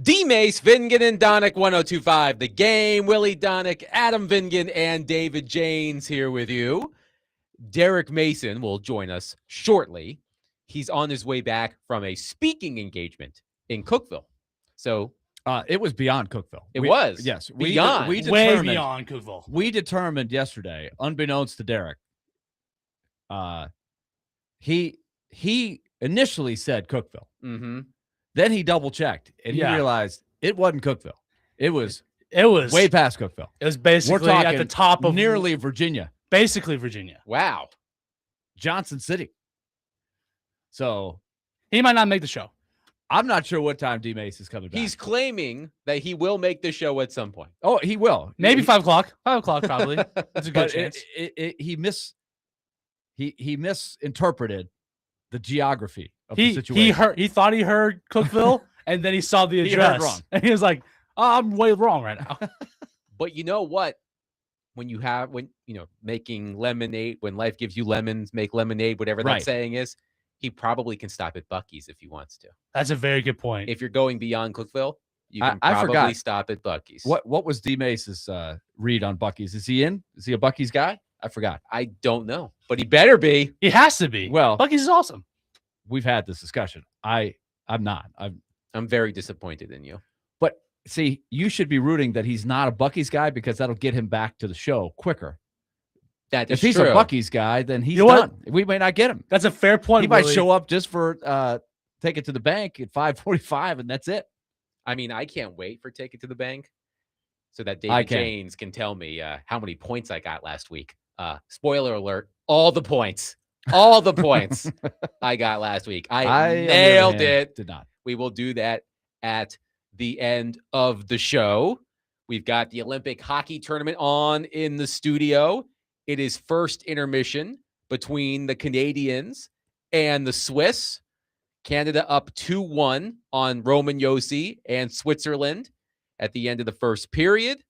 D-Mace, Vingan, and Donick 1025. The Game. Willie Donick, Adam Vingan, and David Janes here with you. Derek Mason will join us shortly. He's on his way back from a speaking engagement in Cookeville. So it was beyond Cookeville. It was. Yes. Beyond. Way beyond Cookeville. We determined yesterday, unbeknownst to Derek, he initially said Cookeville. Mm-hmm. Then he double-checked, and he realized it wasn't Cookeville. It was way past Cookeville. It was basically at the top of nearly Virginia. Basically Virginia. Wow. Johnson City. So he might not make the show. I'm not sure what time D-Mace is coming back. He's claiming that he will make the show at some point. Oh, he will. Maybe 5 o'clock. 5 o'clock probably. That's a good chance. He misinterpreted the geography of the situation. He thought he heard Cookeville, and then he saw the address. He heard wrong. And he was like, oh, I'm way wrong right now. But you know what? When making lemonade, when life gives you lemons, make lemonade, whatever that saying is, he probably can stop at Buc-ee's if he wants to. That's a very good point. If you're going beyond Cookeville, you can probably stop at Buc-ee's. What was D-Mace's read on Buc-ee's? Is he in? Is he a Buc-ee's guy? I forgot. I don't know, but he better be. He has to be. Well, Buc-ee's is awesome. We've had this discussion. I'm not. I'm very disappointed in you. But see, you should be rooting that he's not a Buc-ee's guy because that'll get him back to the show quicker. If he's a Buc-ee's guy, then he's done. We may not get him. That's a fair point. He might show up just for take it to the bank at 5:45, and that's it. I mean, I can't wait for Take It to the Bank so that David Janes can tell me how many points I got last week. Spoiler alert, all the points. All the points I got last week. I nailed it. Did not. We will do that at the end of the show. We've got the Olympic hockey tournament on in the studio. It is first intermission between the Canadians and the Swiss. Canada up 2-1 on Roman Josi and Switzerland at the end of the first period.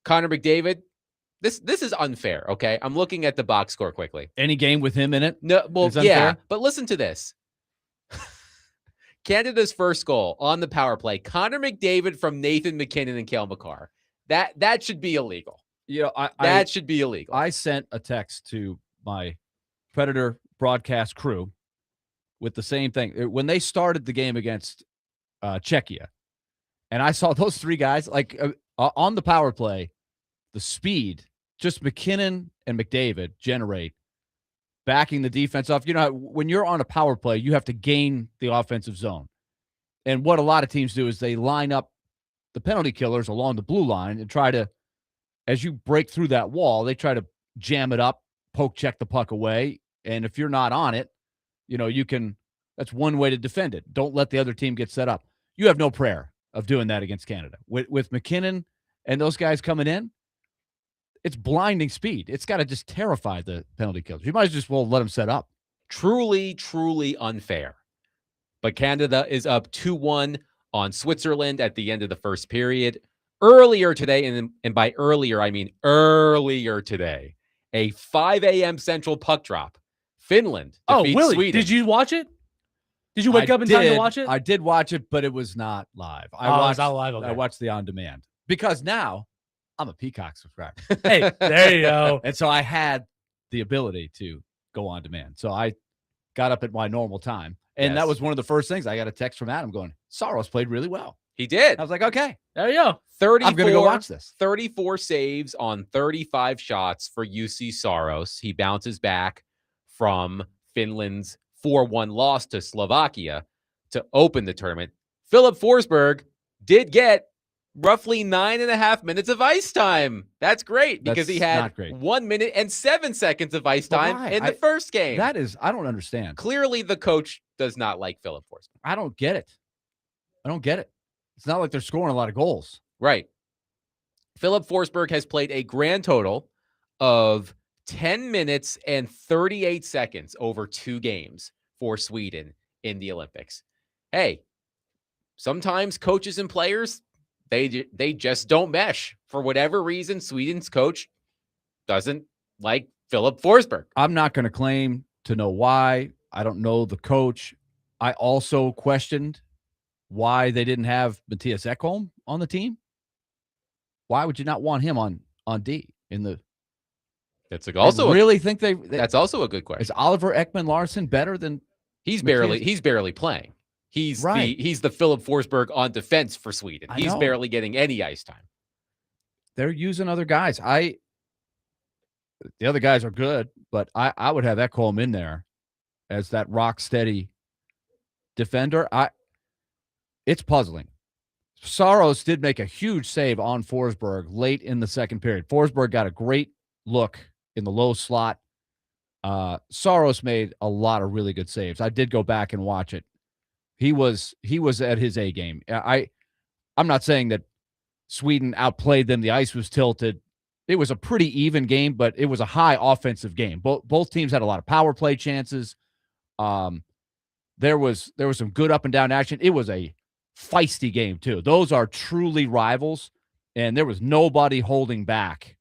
Connor McDavid, this is unfair, okay? I'm looking at the box score quickly. Any game with him in it? No, well, yeah, but listen to this. Canada's first goal on the power play, Connor McDavid from Nathan McKinnon and Cale Makar. That should be illegal. That should be illegal. I sent a text to my Predator broadcast crew with the same thing. When they started the game against Czechia, and I saw those three guys, on the power play, the speed, just McKinnon and McDavid generate, backing the defense off. You know, when you're on a power play, you have to gain the offensive zone. And what a lot of teams do is they line up the penalty killers along the blue line and try to, as you break through that wall, they try to jam it up, poke check the puck away. And if you're not on it, that's one way to defend it. Don't let the other team get set up. You have no prayer of doing that against Canada. With McKinnon and those guys coming in, it's blinding speed. It's got to just terrify the penalty killers. You might as well let them set up. Truly, truly unfair. But Canada is up 2-1 on Switzerland at the end of the first period. Earlier today, and by earlier, I mean earlier today, a 5 a.m. Central puck drop. Finland defeats Willie, Sweden. did you watch it? Did you wake up in time to watch it? I did watch it, but it was not live. It's not live. Okay. I watched the on-demand because now I'm a Peacock subscriber. Hey, there you go. And so I had the ability to go on demand. So I got up at my normal time. And that was one of the first things. I got a text from Adam going, Saros played really well. He did. I was like, okay. There you go. I'm going to go watch this. 34 saves on 35 shots for UC Saros. He bounces back from Finland's 4-1 loss to Slovakia to open the tournament. Philip Forsberg did get roughly 9.5 minutes of ice time. That's great because he had 1 minute and 7 seconds of ice time in the first game. I don't understand. Clearly, the coach does not like Philip Forsberg. I don't get it. It's not like they're scoring a lot of goals. Right. Philip Forsberg has played a grand total of 10 minutes and 38 seconds over 2 games for Sweden in the Olympics. Hey, sometimes coaches and players, they just don't mesh. For whatever reason, Sweden's coach doesn't like Philip Forsberg. I'm not going to claim to know why. I don't know the coach. I also questioned why they didn't have Matthias Ekholm on the team? Why would you not want him on D in the? That's also really think they. That's also a good question. Is Oliver Ekman-Larsson better than? He's Matthias? barely playing. He's Right. the Philip Forsberg on defense for Sweden. I He's know. barely getting any ice time. They're using other guys. The other guys are good, but I would have Ekholm in there as that rock steady defender. It's puzzling. Saros did make a huge save on Forsberg late in the second period. Forsberg got a great look in the low slot. Saros made a lot of really good saves. I did go back and watch it. He was at his A game. I'm not saying that Sweden outplayed them. The ice was tilted. It was a pretty even game, but it was a high offensive game. Both teams had a lot of power play chances. There was some good up and down action. It was a feisty game too. Those are truly rivals, and there was nobody holding back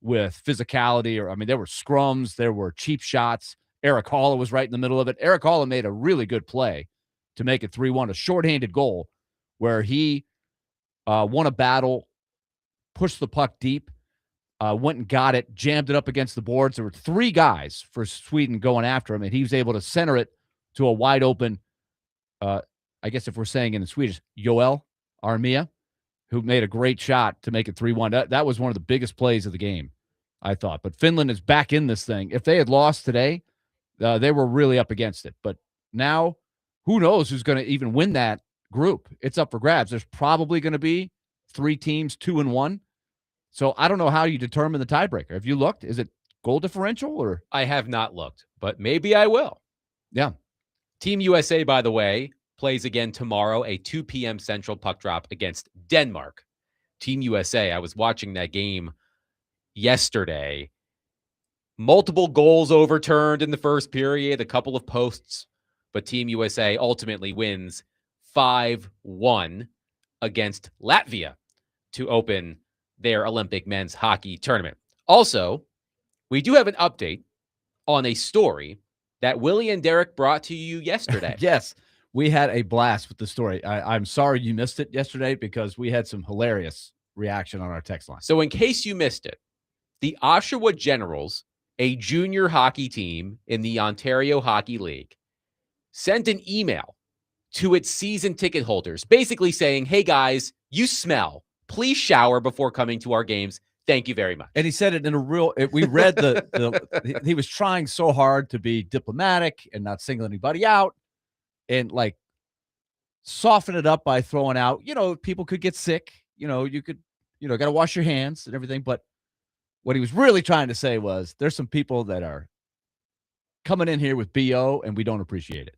with physicality. There were scrums, there were cheap shots. Eric Haula was right in the middle of it. Eric Haula made a really good play to make it 3-1, a shorthanded goal where he won a battle, pushed the puck deep, went and got it, jammed it up against the boards. There were 3 guys for Sweden going after him, and he was able to center it to a wide open, I guess if we're saying in the Swedish, Joel Armia, who made a great shot to make it 3-1. That was one of the biggest plays of the game, I thought. But Finland is back in this thing. If they had lost today, they were really up against it. But now, who knows who's going to even win that group? It's up for grabs. There's probably going to be 3 teams, 2-1. So I don't know how you determine the tiebreaker. Have you looked? Is it goal differential or? I have not looked, but maybe I will. Yeah. Team USA, by the way, plays again tomorrow, a 2 p.m. Central puck drop against Denmark. Team USA, I was watching that game yesterday. Multiple goals overturned in the first period, a couple of posts, but Team USA ultimately wins 5-1 against Latvia to open their Olympic men's hockey tournament. Also, we do have an update on a story that Willie and Derek brought to you yesterday. Yes, we had a blast with the story. I'm sorry you missed it yesterday because we had some hilarious reaction on our text line. So in case you missed it, the Oshawa Generals, a junior hockey team in the Ontario Hockey League, sent an email to its season ticket holders, basically saying, hey guys, you smell. Please shower before coming to our games. Thank you very much. And he said it in a real, we read he was trying so hard to be diplomatic and not single anybody out and like soften it up by throwing out, people could get sick, you could, got to wash your hands and everything. But what he was really trying to say was there's some people that are coming in here with BO and we don't appreciate it.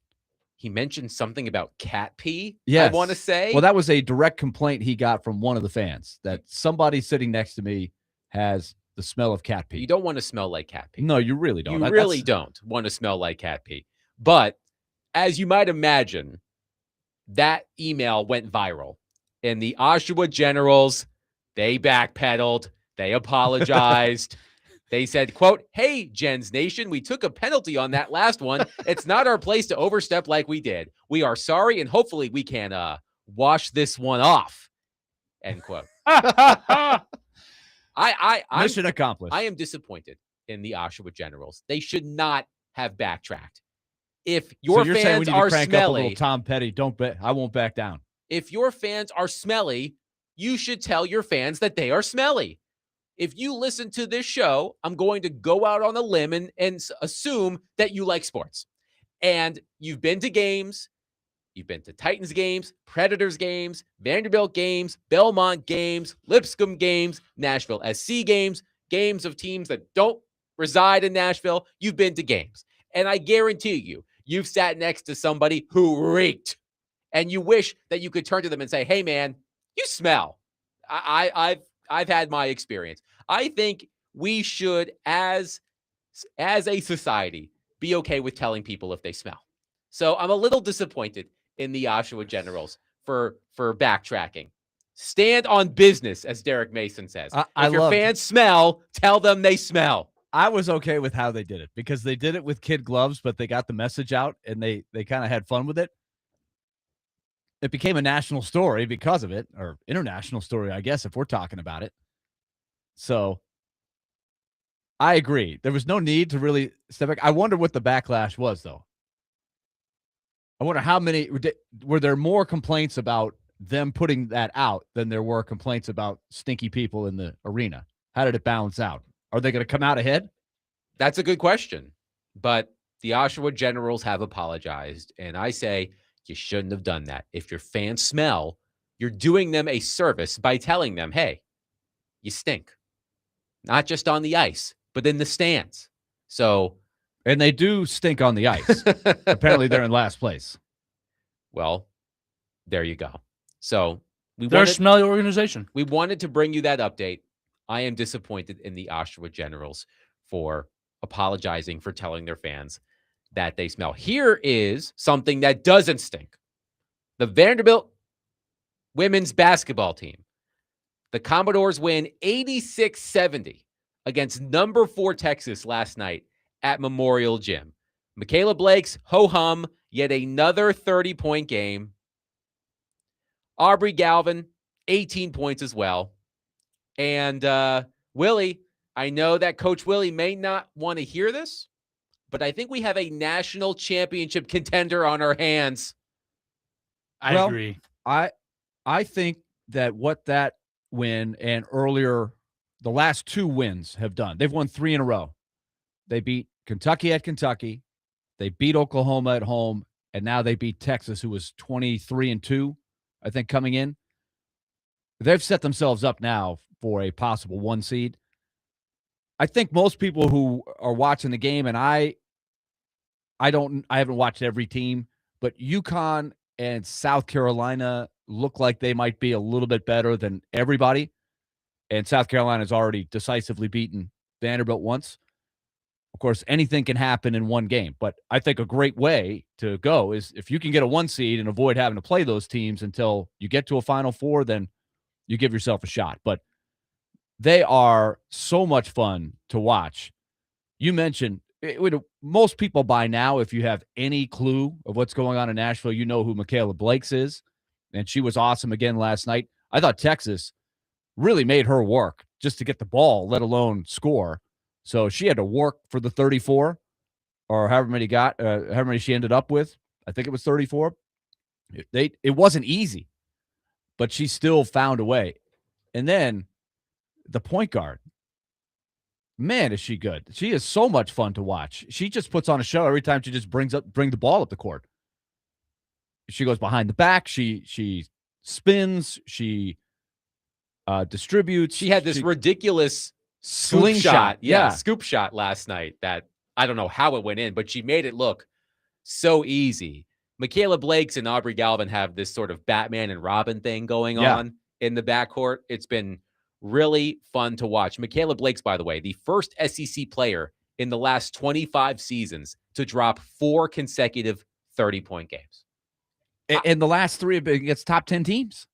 He mentioned something about cat pee, yes. I want to say. Well, that was a direct complaint he got from one of the fans that somebody sitting next to me has the smell of cat pee. You don't want to smell like cat pee. No, you really don't. You really don't want to smell like cat pee. But as you might imagine, that email went viral. And the Oshawa Generals, they backpedaled. They apologized. They said, quote, hey, Gens Nation, we took a penalty on that last one. It's not our place to overstep like we did. We are sorry, and hopefully we can wash this one off, end quote. Mission accomplished. I am disappointed in the Oshawa Generals. They should not have backtracked. If your you're fans saying we need are to crank smelly, up a little Tom Petty, I won't back down. If your fans are smelly, you should tell your fans that they are smelly. If you listen to this show, I'm going to go out on a limb and assume that you like sports. And you've been to games. You've been to Titans games, Predators games, Vanderbilt games, Belmont games, Lipscomb games, Nashville SC games, games of teams that don't reside in Nashville. You've been to games. And I guarantee you, you've sat next to somebody who reeked. And you wish that you could turn to them and say, hey, man, you smell. I've had my experience. I think we should, as a society, be okay with telling people if they smell. So I'm a little disappointed in the Oshawa Generals for backtracking. Stand on business, as Derek Mason says. If your fans smell, tell them they smell. I was okay with how they did it because they did it with kid gloves, but they got the message out and they kind of had fun with it. it became a national story because of it, or international story, I guess, if we're talking about it. So I agree. There was no need to really step back. I wonder what the backlash was, though. I wonder how many were there more complaints about them putting that out than there were complaints about stinky people in the arena. How did it balance out? Are they going to come out ahead? That's a good question. But the Oshawa Generals have apologized. And I say you shouldn't have done that. If your fans smell, you're doing them a service by telling them, hey, you stink. Not just on the ice, but in the stands. So, and they do stink on the ice. Apparently they're in last place. Well, there you go. So they're a smelly organization. We wanted to bring you that update. I am disappointed in the Oshawa Generals for apologizing for telling their fans that they smell. Here is something that doesn't stink. The Vanderbilt women's basketball team. The Commodores win 86-70 against number 4 Texas last night at Memorial Gym. Michaela Blake's ho-hum, yet another 30-point game. Aubrey Galvin, 18 points as well. And Willie, I know that Coach Willie may not want to hear this, but I think we have a national championship contender on our hands. I agree. I think that what that win and earlier, the last 2 wins have done, they've won 3 in a row. They beat Kentucky at Kentucky. They beat Oklahoma at home. And now they beat Texas, who was 23-2, I think, coming in. They've set themselves up now for a possible 1 seed. I think most people who are watching the game, and I haven't watched every team, but UConn and South Carolina look like they might be a little bit better than everybody. And South Carolina's already decisively beaten Vanderbilt once. Of course, anything can happen in one game, but I think a great way to go is if you can get a 1 seed and avoid having to play those teams until you get to a Final Four, then you give yourself a shot. But they are so much fun to watch. You mentioned most people by now, if you have any clue of what's going on in Nashville, you know who Michaela Blakes is, and she was awesome again last night. I thought Texas really made her work just to get the ball, let alone score. So she had to work for the 34 or however many she ended up with. I think it was 34. It wasn't easy, but she still found a way. And then the point guard, man, is she good. She is so much fun to watch. She just puts on a show every time she just bring the ball up the court. She goes behind the back. She spins. She distributes. She had this ridiculous scoop shot. Yeah, scoop shot last night that I don't know how it went in, but she made it look so easy. Michaela Blakes and Aubrey Galvin have this sort of Batman and Robin thing going on in the backcourt. It's been really fun to watch. Michaela Blakes, by the way, the first SEC player in the last 25 seasons to drop 4 consecutive 30-point games. And the last 3 have been against top 10 teams.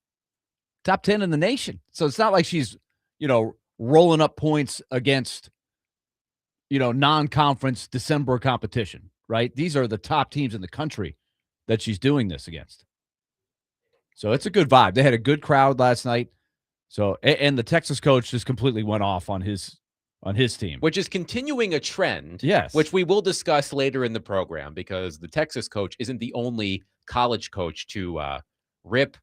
Top 10 in the nation. So it's not like she's, rolling up points against, non-conference December competition, right? These are the top teams in the country that she's doing this against. So it's a good vibe. They had a good crowd last night. So, and the Texas coach just completely went off on his team, which is continuing a trend. Yes, which we will discuss later in the program because the Texas coach isn't the only college coach to rip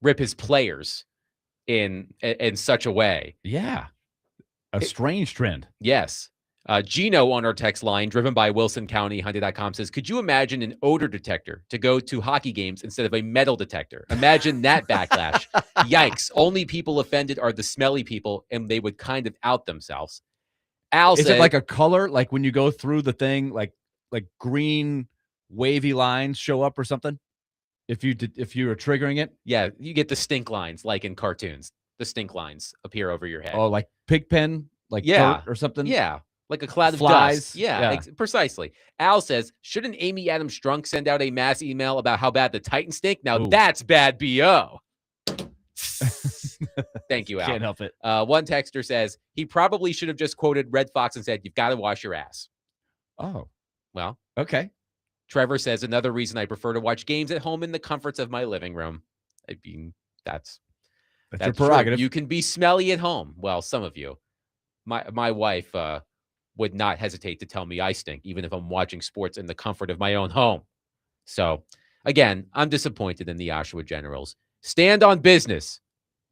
his players in such a way. Yeah, a strange trend. Yes. Gino on our text line, driven by Wilson County, Hyundai.com, says, could you imagine an odor detector to go to hockey games instead of a metal detector? Imagine that backlash. Yikes. Only people offended are the smelly people, and they would kind of out themselves. Al Is said, it like a color? Like when you go through the thing, like green wavy lines show up or something? If you are triggering it? Yeah, you get the stink lines like in cartoons. The stink lines appear over your head. Oh, like Pigpen? Like dirt or something? Yeah. Like a cloud of flies. Dust. Yeah. Precisely. Al says, shouldn't Amy Adams Strunk send out a mass email about how bad the Titans stink? Now that's bad BO. Thank you, Al. Can't help it. One texter says, he probably should have just quoted Red Fox and said, you've got to wash your ass. Oh. Well. Okay. Trevor says, another reason I prefer to watch games at home in the comforts of my living room. I mean, that's your true. prerogative. You can be smelly at home. Well, some of you. My wife would not hesitate to tell me I stink, even if I'm watching sports in the comfort of my own home. So, again, I'm disappointed in the Oshawa Generals. Stand on business.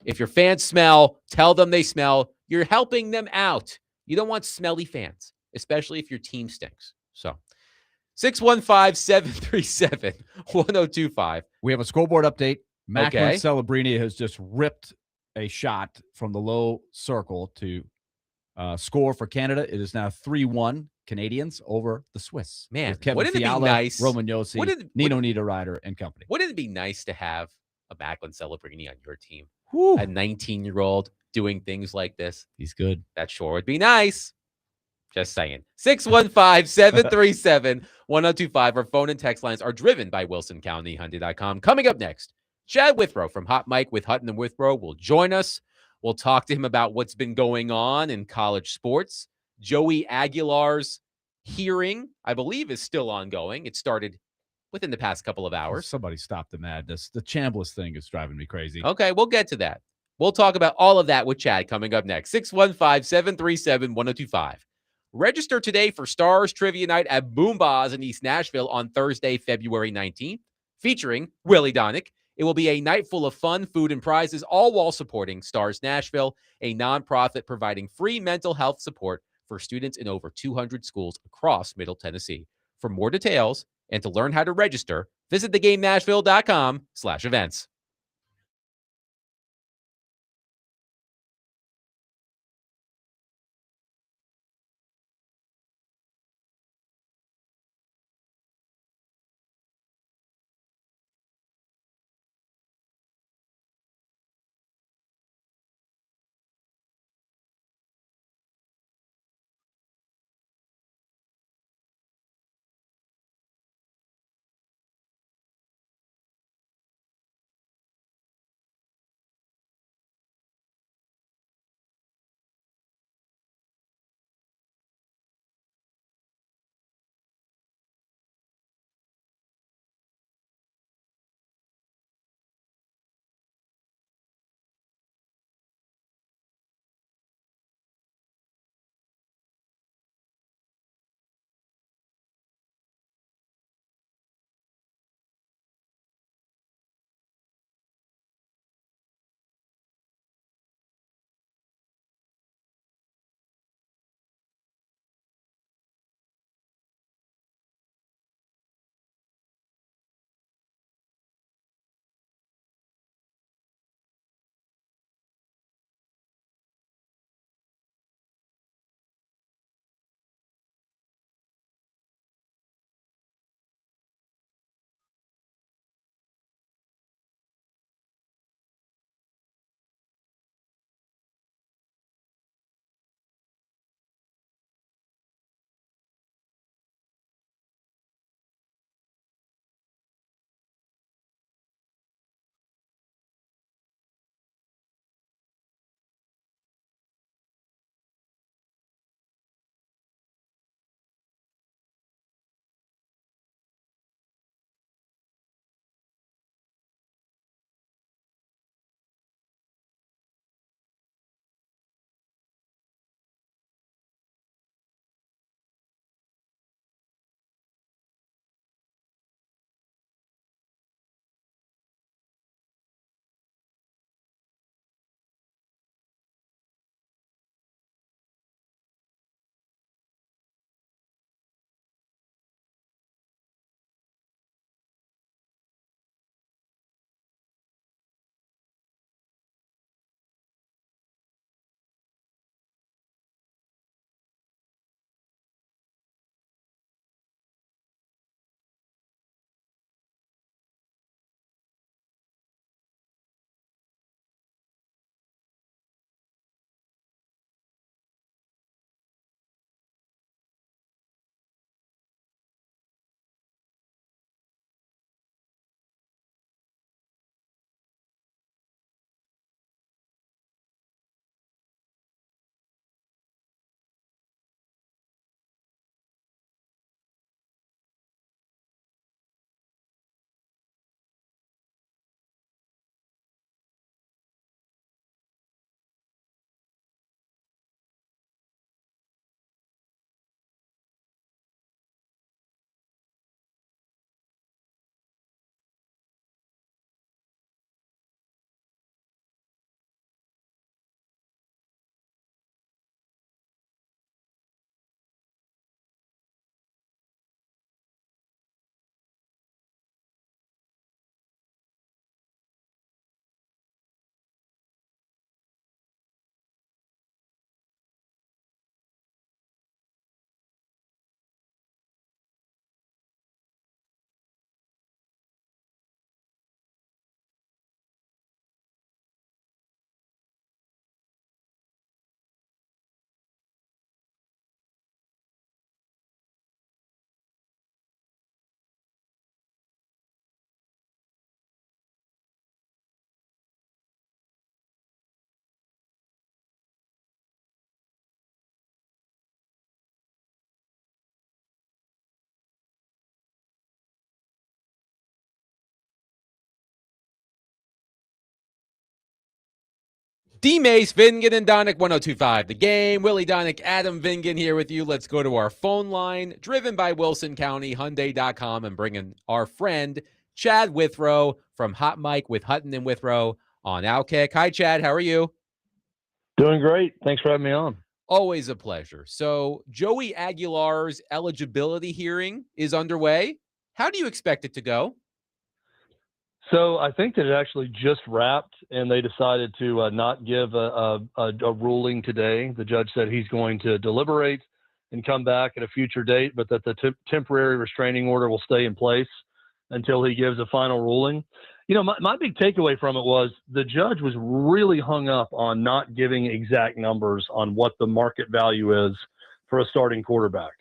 If your fans smell, tell them they smell. You're helping them out. You don't want smelly fans, especially if your team stinks. So, 615-737-1025. We have a scoreboard update. Macklin Okay. Celebrini has just ripped a shot from the low circle to score for Canada. It is now 3-1 Canadians over the Swiss. Man, with Kevin wouldn't it be Fiala, nice? Roman Yossi, Nino Niederreiter, and company. Wouldn't it be nice to have a Macklin Celebrini on your team? Whew. A 19-year-old doing things like this? He's good. That sure would be nice. Just saying. 615-737-1025. Our phone and text lines are driven by WilsonCountyHyundai.com. Coming up next, Chad Withrow from Hot Mike with Hutton and Withrow will join us. We'll talk to him about what's been going on in college sports. Joey Aguilar's hearing, I believe, is still ongoing. It started within the past couple of hours. Somebody stop the madness. The Chambliss thing is driving me crazy. Okay, we'll get to that. We'll talk about all of that with Chad coming up next. 615-737-1025. Register today for Stars Trivia Night at Boombahs in East Nashville on Thursday, February 19th, featuring Willie Donick. It will be a night full of fun, food, and prizes, all while supporting Stars Nashville, a nonprofit providing free mental health support for students in over 200 schools across Middle Tennessee. For more details and to learn how to register, visit thegamenashville.com/events. D. Mace, Vingan, and Donick, 1025. The Game. Willie Donick, Adam Vingan here with you. Let's go to our phone line, driven by Wilson County, Hyundai.com, and bring in our friend, Chad Withrow from Hot Mike with Hutton and Withrow on Outkick. Hi, Chad. How are you? Doing great. Thanks for having me on. Always a pleasure. So, Joey Aguilar's eligibility hearing is underway. How do you expect it to go? So I think that it actually just wrapped, and they decided to not give a ruling today. The judge said he's going to deliberate and come back at a future date, but that the temporary restraining order will stay in place until he gives a final ruling. You know, my big takeaway from it was the judge was really hung up on not giving exact numbers on what the market value is for a starting quarterback.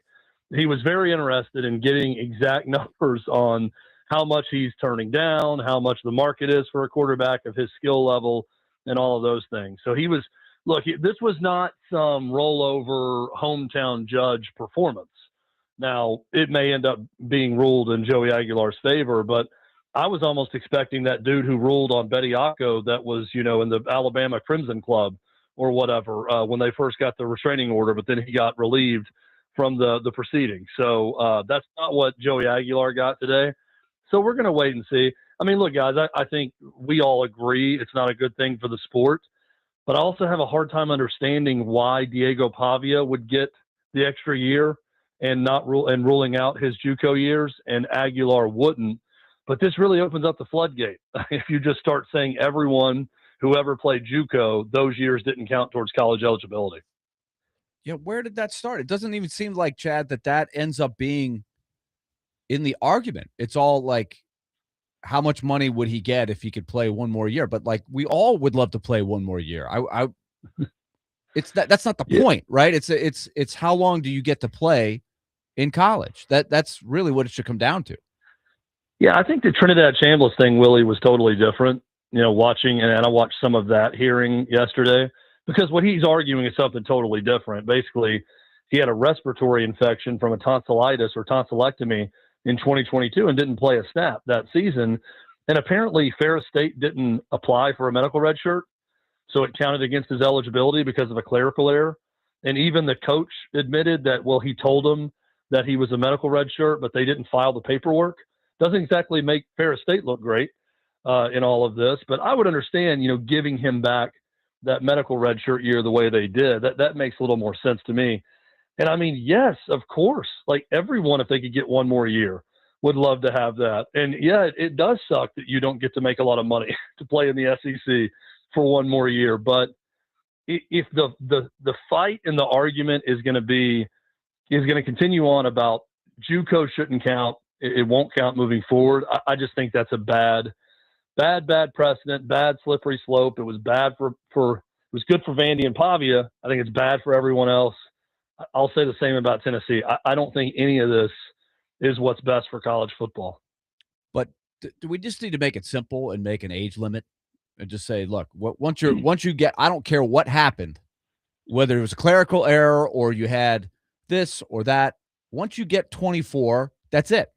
He was very interested in getting exact numbers on how much he's turning down, how much the market is for a quarterback of his skill level, and all of those things. So he was, look, this was not some rollover hometown judge performance. Now, it may end up being ruled in Joey Aguilar's favor, but I was almost expecting that dude who ruled on Betty Ocko that was, you know, in the Alabama Crimson Club or whatever when they first got the restraining order, but then he got relieved from the proceeding. So that's not what Joey Aguilar got today. So we're going to wait and see. I mean, look, guys, I think we all agree it's not a good thing for the sport, but I also have a hard time understanding why Diego Pavia would get the extra year and not ruling out his JUCO years, and Aguilar wouldn't. But this really opens up the floodgate. If you just start saying everyone who ever played JUCO, those years didn't count towards college eligibility. Yeah, where did that start? It doesn't even seem like, Chad, that ends up being in the argument. It's all like, how much money would he get if he could play one more year? But like, we all would love to play one more year. It's that's not the point, right? It's how long do you get to play in college? That's really what it should come down to. Yeah, I think the Trinidad Chambliss thing, Willie, was totally different. You know, watching, and I watched some of that hearing yesterday, because what he's arguing is something totally different. Basically, he had a respiratory infection from a tonsillitis or tonsillectomy in 2022 and didn't play a snap that season. And apparently Ferris State didn't apply for a medical red shirt, so it counted against his eligibility because of a clerical error. And even the coach admitted that, well, he told them that he was a medical red shirt, but they didn't file the paperwork. Doesn't exactly make Ferris State look great in all of this, but I would understand, you know, giving him back that medical red shirt year the way they did. That makes a little more sense to me. And I mean, yes, of course, like everyone, if they could get one more year, would love to have that. And yeah, it does suck that you don't get to make a lot of money to play in the SEC for one more year. But if the fight and the argument is going to continue on about JUCO shouldn't count, it won't count moving forward, I just think that's a bad precedent, bad slippery slope. It was bad it was good for Vandy and Pavia. I think it's bad for everyone else. I'll say the same about Tennessee. I don't think any of this is what's best for college football. But do we just need to make it simple and make an age limit and just say, look, once you get, I don't care what happened, whether it was a clerical error or you had this or that, once you get 24, that's it.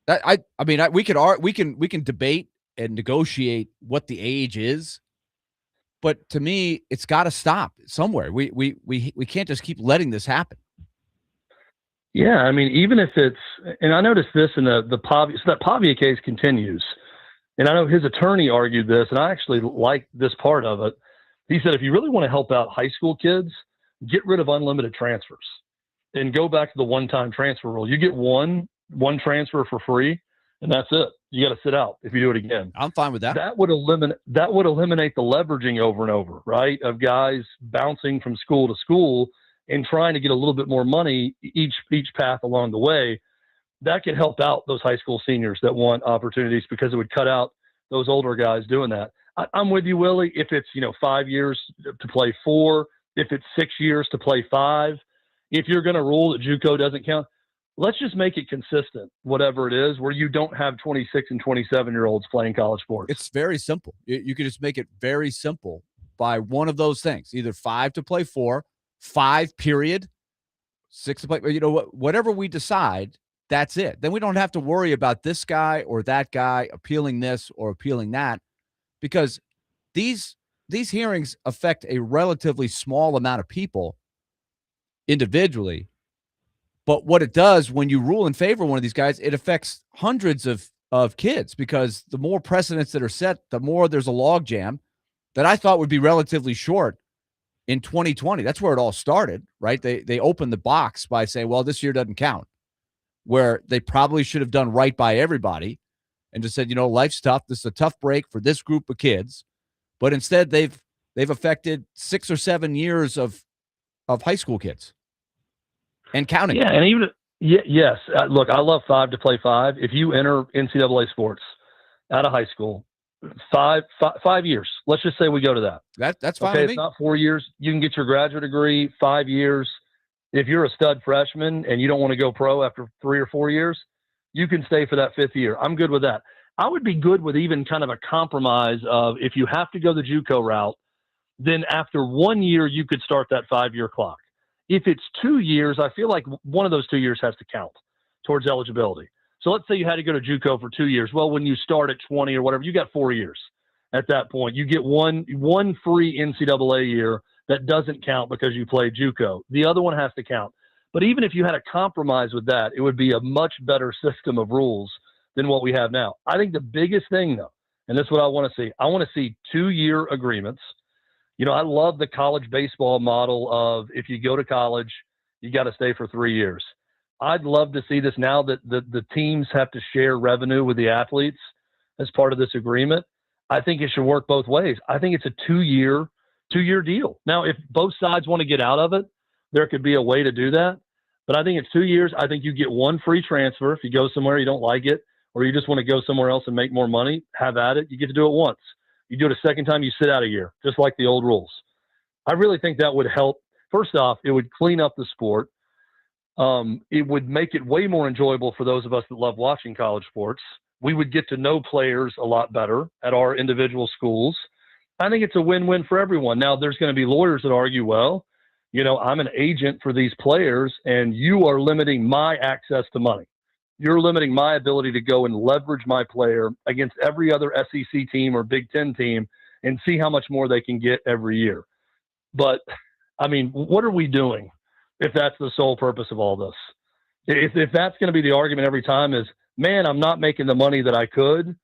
We can debate and negotiate what the age is, but to me, it's got to stop somewhere. We can't just keep letting this happen. Yeah, I mean, even if it's, and I noticed this in the Pavia, so that Pavia case continues, and I know his attorney argued this, and I actually like this part of it. He said, if you really want to help out high school kids, get rid of unlimited transfers and go back to the one-time transfer rule. You get one transfer for free, and that's it. You got to sit out if you do it again. I'm fine with that. That would eliminate the leveraging over and over, right? Of guys bouncing from school to school and trying to get a little bit more money each path along the way. That could help out those high school seniors that want opportunities, because it would cut out those older guys doing that. I'm with you, Willie. If it's 5 years to play 4, if it's 6 years to play 5, if you're going to rule that JUCO doesn't count, let's just make it consistent, whatever it is, where you don't have 26 and 27-year-olds playing college sports. It's very simple. You can just make it very simple by one of those things, either 5 to play 4, 5 period, 6 to play, whatever we decide, that's it. Then we don't have to worry about this guy or that guy appealing this or appealing that, because these these hearings affect a relatively small amount of people individually. But what it does when you rule in favor of one of these guys, it affects hundreds of kids, because the more precedents that are set, the more there's a log jam that I thought would be relatively short in 2020. That's where it all started, right? They opened the box by saying, well, this year doesn't count, where they probably should have done right by everybody and just said, life's tough. This is a tough break for this group of kids. But instead, they've affected 6 or 7 years of high school kids and counting. Yeah, and even yes. Look, I love 5 to play 5. If you enter NCAA sports out of high school, 5 years. Let's just say we go to that. That's fine. Okay, with it's me. not 4 years. You can get your graduate degree 5 years. If you're a stud freshman and you don't want to go pro after 3 or 4 years, you can stay for that 5th year. I'm good with that. I would be good with even kind of a compromise of, if you have to go the JUCO route, then after 1 year you could start that 5-year clock. If it's 2 years, I feel like one of those 2 years has to count towards eligibility. So let's say you had to go to JUCO for 2 years. Well, when you start at 20 or whatever, you got 4 years at that point. You get one free NCAA year that doesn't count because you played JUCO. The other one has to count. But even if you had a compromise with that, it would be a much better system of rules than what we have now. I think the biggest thing, though, and this is what I want to see, I want to see 2-year agreements. I love the college baseball model of, if you go to college, you got to stay for 3 years. I'd love to see this now that the teams have to share revenue with the athletes as part of this agreement. I think it should work both ways. I think it's a 2-year deal. Now, if both sides want to get out of it, there could be a way to do that. But I think it's 2 years. I think you get one free transfer. If you go somewhere you don't like it, or you just want to go somewhere else and make more money, have at it. You get to do it once. You do it a second time, you sit out a year, just like the old rules. I really think that would help. First off, it would clean up the sport. It would make it way more enjoyable for those of us that love watching college sports. We would get to know players a lot better at our individual schools. I think it's a win-win for everyone. Now, there's going to be lawyers that argue, well, I'm an agent for these players, and you are limiting my access to money. You're limiting my ability to go and leverage my player against every other SEC team or Big Ten team and see how much more they can get every year. But, what are we doing if that's the sole purpose of all this? If that's going to be the argument every time is, man, I'm not making the money that I could,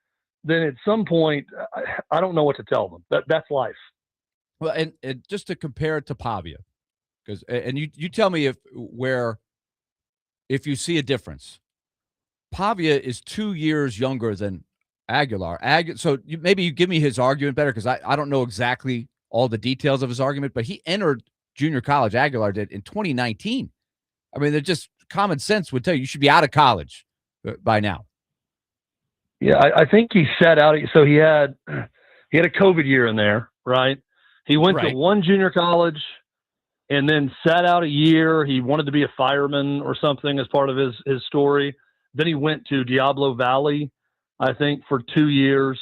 then at some point, I don't know what to tell them. That's life. Well, and just to compare it to Pavia, because you tell me if you see a difference. Pavia is 2 years younger than Aguilar. So maybe you give me his argument better, because I don't know exactly all the details of his argument, but he entered junior college, Aguilar did, in 2019. They're just common sense would tell you should be out of college by now. Yeah, I think he sat out. So he had a COVID year in there, right? He went to one junior college and then sat out a year. He wanted to be a fireman or something as part of his story. Then he went to Diablo Valley, I think, for 2 years.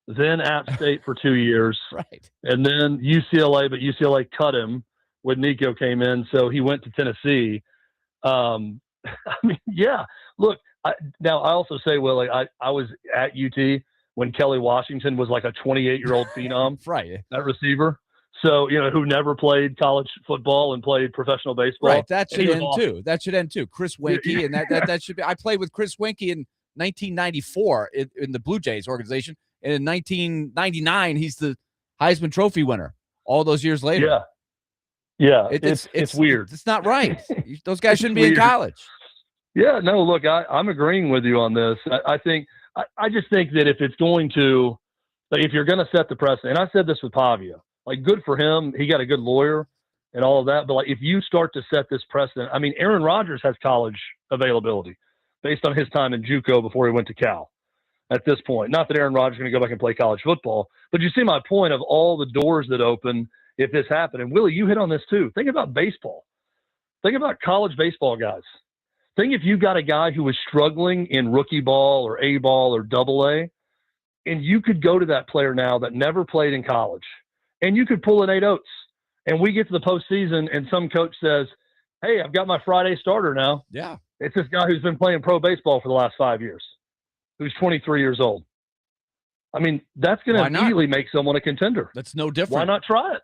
Then App State for 2 years. Right. And then UCLA, but UCLA cut him when Nico came in, so he went to Tennessee. Yeah. Look, now I also say, Willie, I was at UT when Kelly Washington was like a 28-year-old phenom, right? That receiver. So, who never played college football and played professional baseball. Right. That should end too. That should end too. Chris Winkie. And that should be. I played with Chris Winkie in 1994 in the Blue Jays organization. And in 1999, he's the Heisman Trophy winner all those years later. Yeah. Yeah. It's weird. It's not right. Those guys shouldn't be in college. Yeah. No, look, I'm agreeing with you on this. I just think that if it's going to, like, if you're going to set the precedent, and I said this with Pavia, like, good for him. He got a good lawyer and all of that. But, like, if you start to set this precedent, Aaron Rodgers has college availability based on his time in JUCO before he went to Cal at this point. Not that Aaron Rodgers is going to go back and play college football, but you see my point of all the doors that open if this happened. And, Willie, you hit on this too. Think about baseball. Think about college baseball guys. Think if you got a guy who was struggling in rookie ball or A ball or double A, and you could go to that player now that never played in college, and you could pull an Nate Oates, and we get to the postseason, and some coach says, hey, I've got my Friday starter now. Yeah. It's this guy who's been playing pro baseball for the last 5 years, who's 23 years old. I mean, that's going Why to not? immediately make someone a contender. That's no different. Why not try it?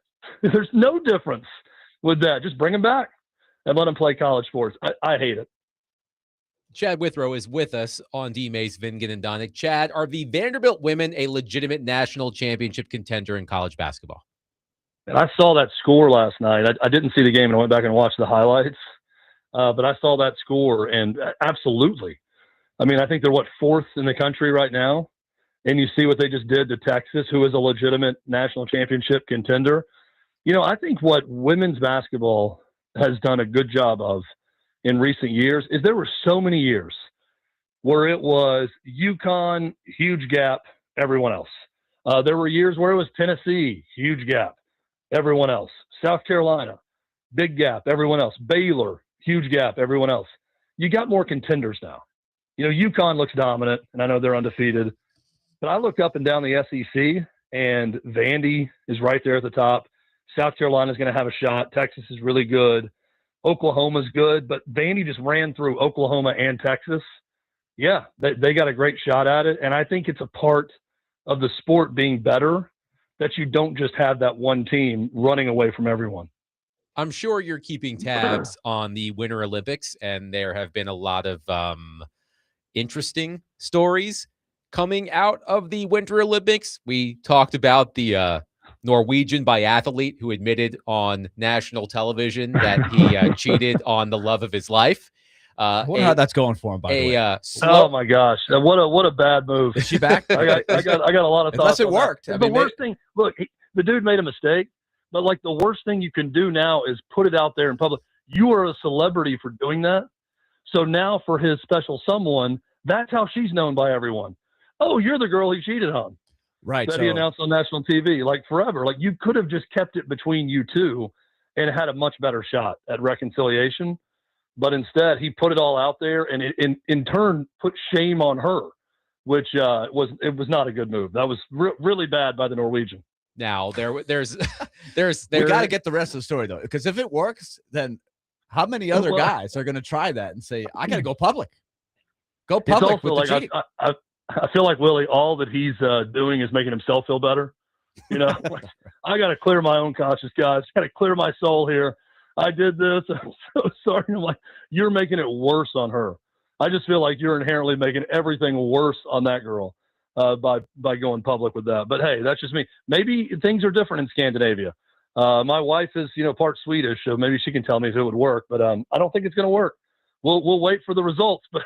There's no difference with that. Just bring them back and let them play college sports. I hate it. Chad Withrow is with us on D-Mace, Vingan, and Donick. Chad, are the Vanderbilt women a legitimate national championship contender in college basketball? And I saw that score last night. I didn't see the game, and I went back and watched the highlights. But I saw that score, and absolutely. I mean, I think they're, fourth in the country right now? And you see what they just did to Texas, who is a legitimate national championship contender. You know, I think what women's basketball has done a good job of in recent years is there were so many years where it was UConn, huge gap, everyone else. There were years where it was Tennessee, huge gap, everyone else. South Carolina, big gap, everyone else. Baylor, huge gap, everyone else. You got more contenders now. You know, UConn looks dominant, and I know they're undefeated. But I look up and down the SEC, and Vandy is right there at the top. South Carolina is going to have a shot. Texas is really good. Oklahoma's good, but Vandy just ran through Oklahoma and Texas. Yeah, they got a great shot at it, and I think it's a part of the sport being better that you don't just have that one team running away from everyone. I'm sure you're keeping tabs on the Winter Olympics, and there have been a lot of interesting stories coming out of the Winter Olympics. We talked about the Norwegian biathlete who admitted on national television that he cheated on the love of his life. I wonder how that's going for him, by the way. Oh my gosh, what a bad move. Is she back? I got a lot of thoughts. Unless it worked. The worst thing, look, the dude made a mistake, but like the worst thing you can do now is put it out there in public. You are a celebrity for doing that. So now for his special someone, that's how she's known by everyone. Oh, you're the girl he cheated on. Right. That he announced on national TV, like forever. Like you could have just kept it between you two and had a much better shot at reconciliation. But instead, he put it all out there, and it, in turn put shame on her, which was not a good move. That was really bad by the Norwegian. Now there's we got to get the rest of the story though, because if it works, then how many other guys are going to try that and say, "I got to go public"? Go public it's also with the like cheating. I feel like Willie, all that he's doing is making himself feel better. You know, like, I got to clear my own conscience, guys. Got to clear my soul here. I did this. I'm so sorry. I'm like, you're making it worse on her. I just feel like you're inherently making everything worse on that girl by going public with that. But hey, that's just me. Maybe things are different in Scandinavia. My wife is, part Swedish, so maybe she can tell me if it would work. But I don't think it's going to work. We'll wait for the results. But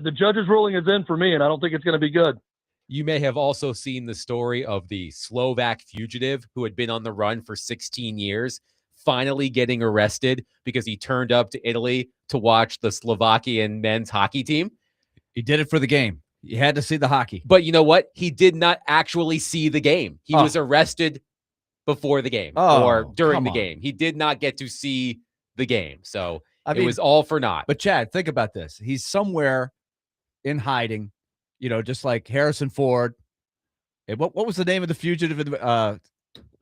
the judge's ruling is in for me, and I don't think it's going to be good. You may have also seen the story of the Slovak fugitive who had been on the run for 16 years, finally getting arrested because he turned up to Italy to watch the Slovakian men's hockey team. He did it for the game. You had to see the hockey. But you know what? He did not actually see the game. He was arrested before the game or during the game. He did not get to see the game. So it was all for naught. But Chad, think about this. He's somewhere in hiding, just like Harrison Ford. And what was the name of the fugitive?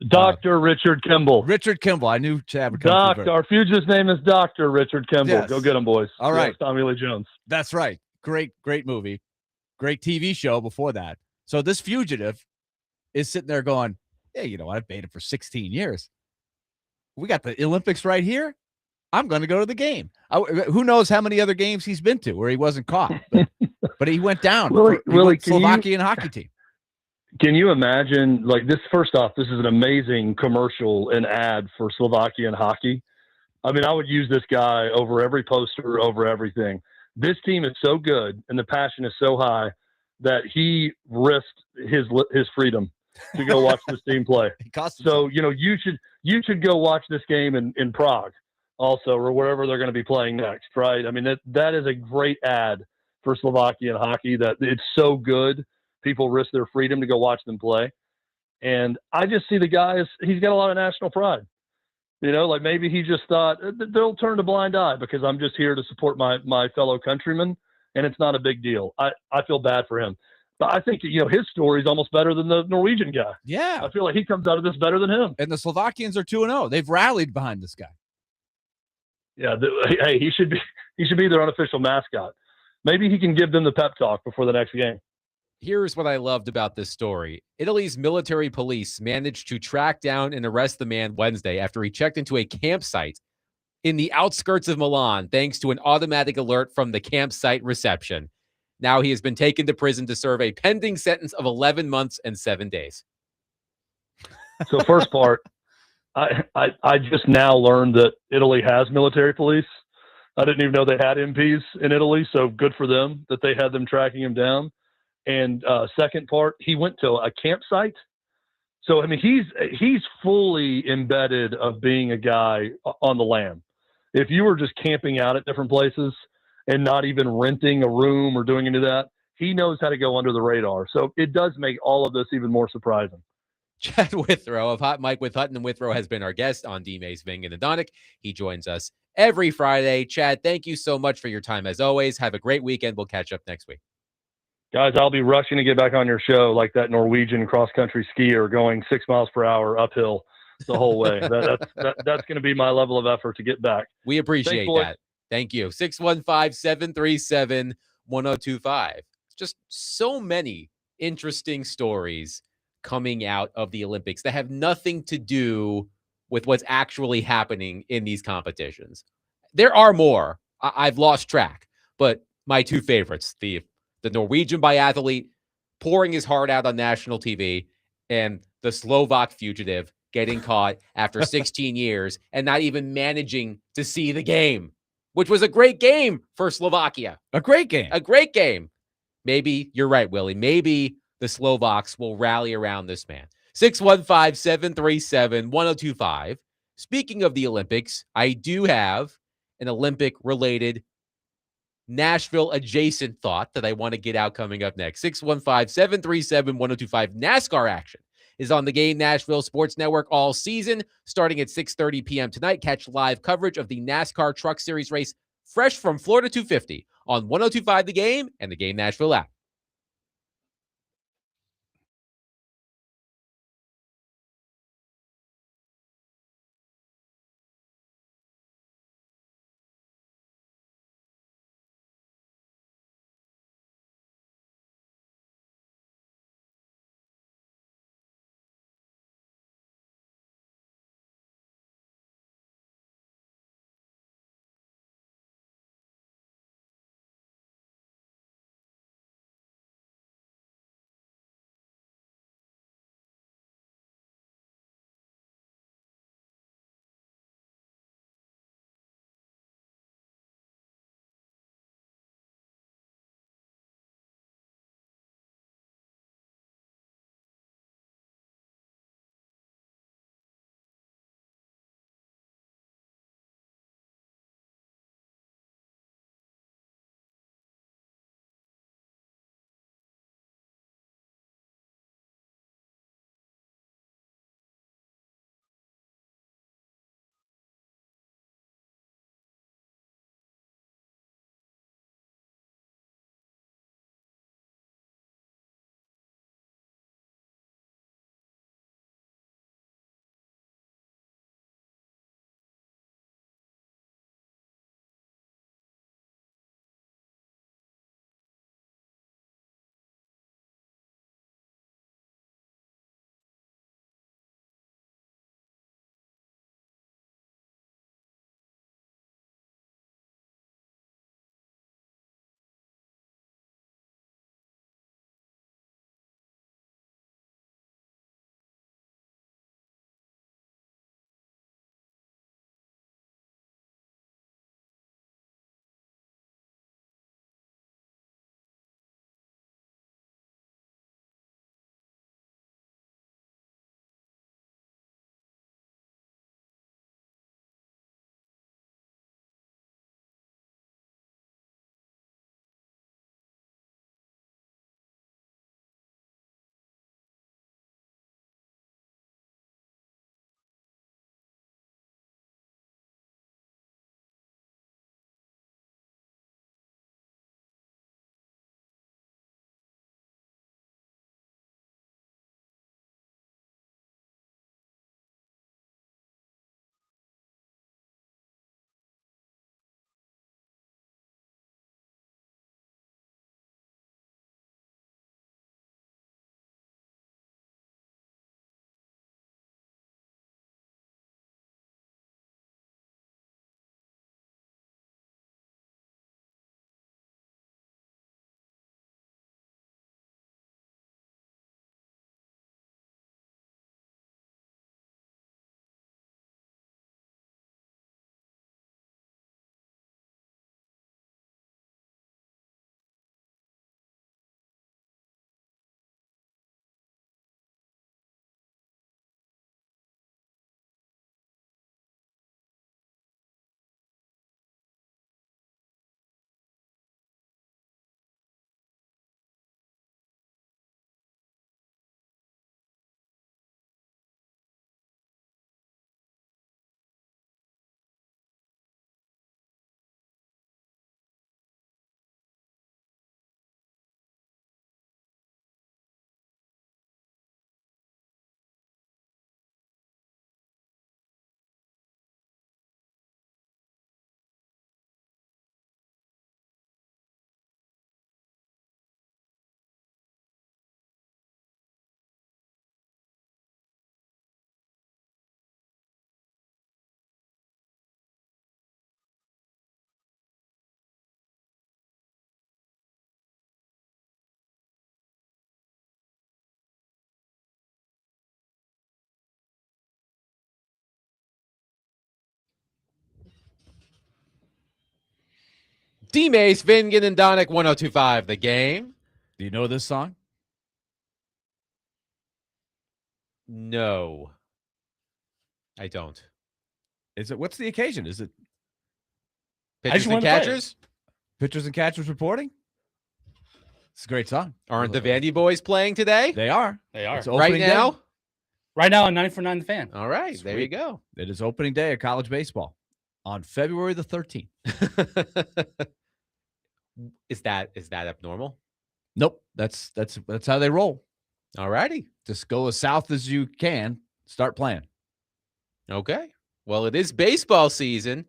Dr. Richard Kimball. Richard Kimball. I knew Chad would come through. Our fugitive's name is Dr. Richard Kimball. Yes. Go get him, boys. All right. Yes, Tommy Lee Jones. That's right. Great movie. Great TV show before that. So this fugitive is sitting there going, hey, I've baited for 16 years. We got the Olympics right here. I'm going to go to the game. Who knows how many other games he's been to where he wasn't caught. But he went down. Willie, Slovakian hockey team. Can you imagine, like this, first off, this is an amazing commercial and ad for Slovakian hockey. I mean, I would use this guy over every poster, over everything. This team is so good and the passion is so high that he risked his freedom to go watch this team play. So, you should go watch this game in Prague also, or wherever they're going to be playing next, right? I mean, that is a great ad for Slovakian hockey, that it's so good. People risk their freedom to go watch them play. And I just see the guys, he's got a lot of national pride. Like maybe he just thought they'll turn a blind eye because I'm just here to support my fellow countrymen, and it's not a big deal. I feel bad for him. But I think, his story is almost better than the Norwegian guy. Yeah. I feel like he comes out of this better than him. And the Slovakians are 2-0. They've rallied behind this guy. Yeah. Hey, he should be their unofficial mascot. Maybe he can give them the pep talk before the next game. Here's what I loved about this story. Italy's military police managed to track down and arrest the man Wednesday after he checked into a campsite in the outskirts of Milan, thanks to an automatic alert from the campsite reception. Now he has been taken to prison to serve a pending sentence of 11 months and 7 days. So first part, I just now learned that Italy has military police. I didn't even know they had MPs in Italy, so good for them that they had them tracking him down. And second part, he went to a campsite. So I mean, he's fully embedded of being a guy on the lam. If you were just camping out at different places and not even renting a room or doing any of that, he knows how to go under the radar. So it does make all of this even more surprising. Chad Withrow of Hot Mike with Hutton and Withrow has been our guest on D-Mace, Ving, and Adonic. He joins us every Friday. Chad, thank you so much for your time as always. Have a great weekend. We'll catch up next week. Guys, I'll be rushing to get back on your show like that Norwegian cross-country skier going 6 miles per hour uphill the whole way. That's going to be my level of effort to get back. We appreciate that. Thank you. 615-737-1025. Just so many interesting stories coming out of the Olympics that have nothing to do with what's actually happening in these competitions. There are more. I've lost track, but my two favorites, the Norwegian biathlete pouring his heart out on national TV and the Slovak fugitive getting caught after 16 years and not even managing to see the game, which was a great game for Slovakia. A great game. A great game. Maybe you're right, Willie. Maybe the Slovaks will rally around this man. 615-737-1025. Speaking of the Olympics, I do have an Olympic-related Nashville adjacent thought that I want to get out coming up next. 615-737-1025. NASCAR action is on the Game Nashville Sports Network all season, starting at 6:30 p.m. tonight. Catch live coverage of the NASCAR Truck Series race fresh from Florida 250 on 1025 The Game and the Game Nashville app. D-Mace, Vingan, and Donick, 102.5 The Game. Do you know this song? No, I don't. Is it? What's the occasion? Is it Pitchers and wanted to play it. catchers? pitchers and catchers reporting? It's a great song. Aren't the Vandy boys playing today? They are. They are. It's Right opening now? day. Right now on 94.9 The Fan. All right, there you Sweet. go. It is opening day of college baseball on February the 13th. Is that abnormal? Nope. That's how they roll. All righty. Just go as south as you can. Start playing. Okay. Well, it is baseball season.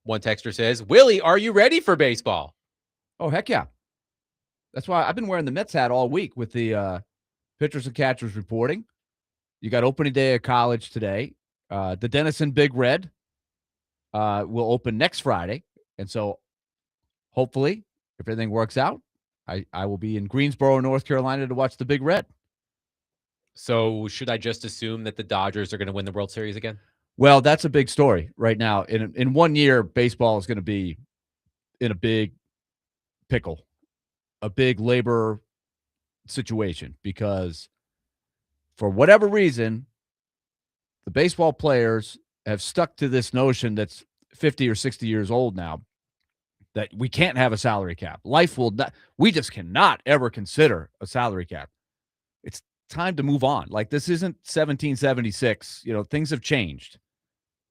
One texter says, Willie, are you ready for baseball? Oh, heck yeah. That's why I've been wearing the Mets hat all week with the pitchers and catchers reporting. You got opening day of college today. The Denison Big Red will open next Friday. And so hopefully, if everything works out, I will be in Greensboro, North Carolina to watch the Big Red. So should I just assume that the Dodgers are going to win the World Series again? Well, that's a big story right now. In 1 year, baseball is going to be in a big pickle, a big labor situation, because for whatever reason, the baseball players have stuck to this notion that's 50 or 60 years old now, that we can't have a salary cap. Life will not, we just cannot ever consider a salary cap. It's time to move on. Like, this isn't 1776. Things have changed.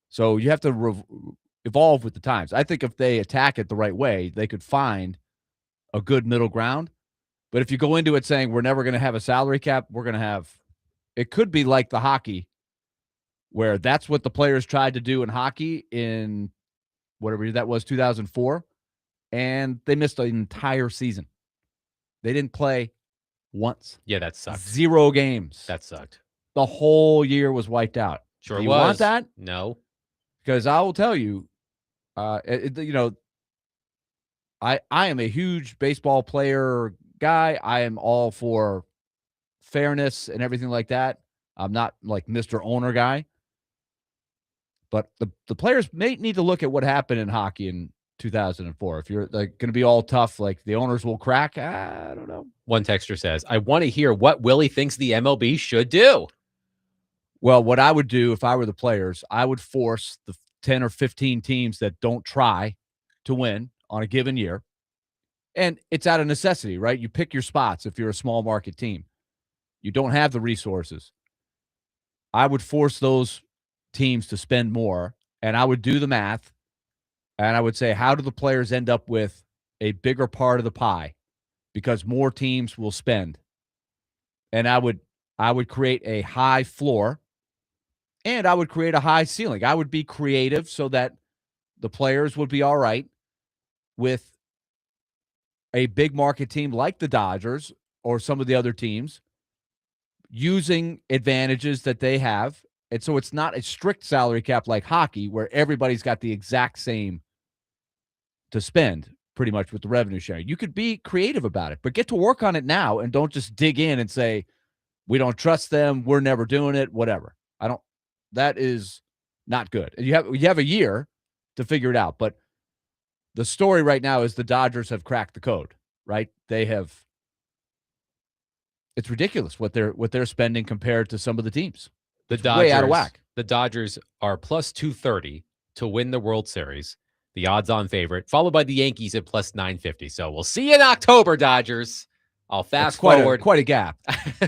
So you have to evolve with the times. I think if they attack it the right way, they could find a good middle ground. But if you go into it saying we're never going to have a salary cap, it could be like the hockey, where that's what the players tried to do in hockey in whatever year that was, 2004, and they missed an entire season. They didn't play once. Yeah, that sucked. 0 games. That sucked. The whole year was wiped out. Sure Do you was. want that? No. Because I will tell you, I am a huge baseball player guy. I am all for fairness and everything like that. I'm not like Mr. Owner guy. But the players may need to look at what happened in hockey in 2004. If you're like going to be all tough, like the owners will crack, I don't know. One texter says, I want to hear what Willie thinks the MLB should do. Well, what I would do if I were the players, I would force the 10 or 15 teams that don't try to win on a given year. And it's out of necessity, right? You pick your spots if you're a small market team. You don't have the resources. I would force those teams to spend more, and I would do the math, and I would say, how do the players end up with a bigger part of the pie? Because more teams will spend. And I would create a high floor, and I would create a high ceiling. I would be creative so that the players would be all right with a big market team like the Dodgers or some of the other teams using advantages that they have. And so it's not a strict salary cap like hockey, where everybody's got the exact same to spend pretty much with the revenue sharing. You could be creative about it, but get to work on it now and don't just dig in and say, we don't trust them, we're never doing it, whatever. That is not good. You have a year to figure it out, but the story right now is the Dodgers have cracked the code, right? It's ridiculous what they're spending compared to some of the teams. The It's Dodgers, way out of whack. The Dodgers are plus 230 to win the World Series, the odds-on favorite, followed by the Yankees at plus 950. So we'll see you in October, Dodgers. I'll fast forward. Quite a gap.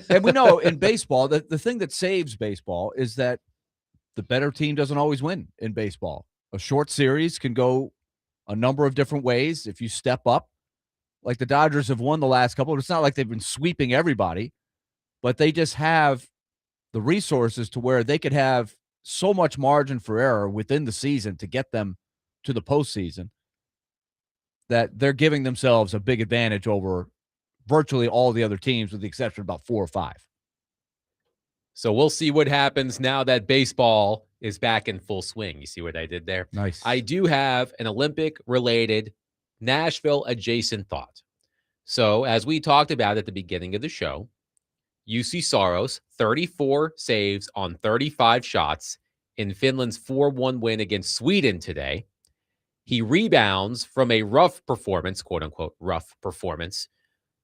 And we know in baseball, the thing that saves baseball is that the better team doesn't always win in baseball. A short series can go a number of different ways if you step up. Like the Dodgers have won the last couple, but it's not like they've been sweeping everybody, but they just have the resources to where they could have so much margin for error within the season to get them to the postseason that they're giving themselves a big advantage over virtually all the other teams, with the exception of about 4 or 5. So we'll see what happens now that baseball is back in full swing. You see what I did there? Nice. I do have an Olympic-related, Nashville-adjacent thought. So as we talked about at the beginning of the show, UC Saros, 34 saves on 35 shots in Finland's 4-1 win against Sweden today. He rebounds from a rough performance, quote unquote, rough performance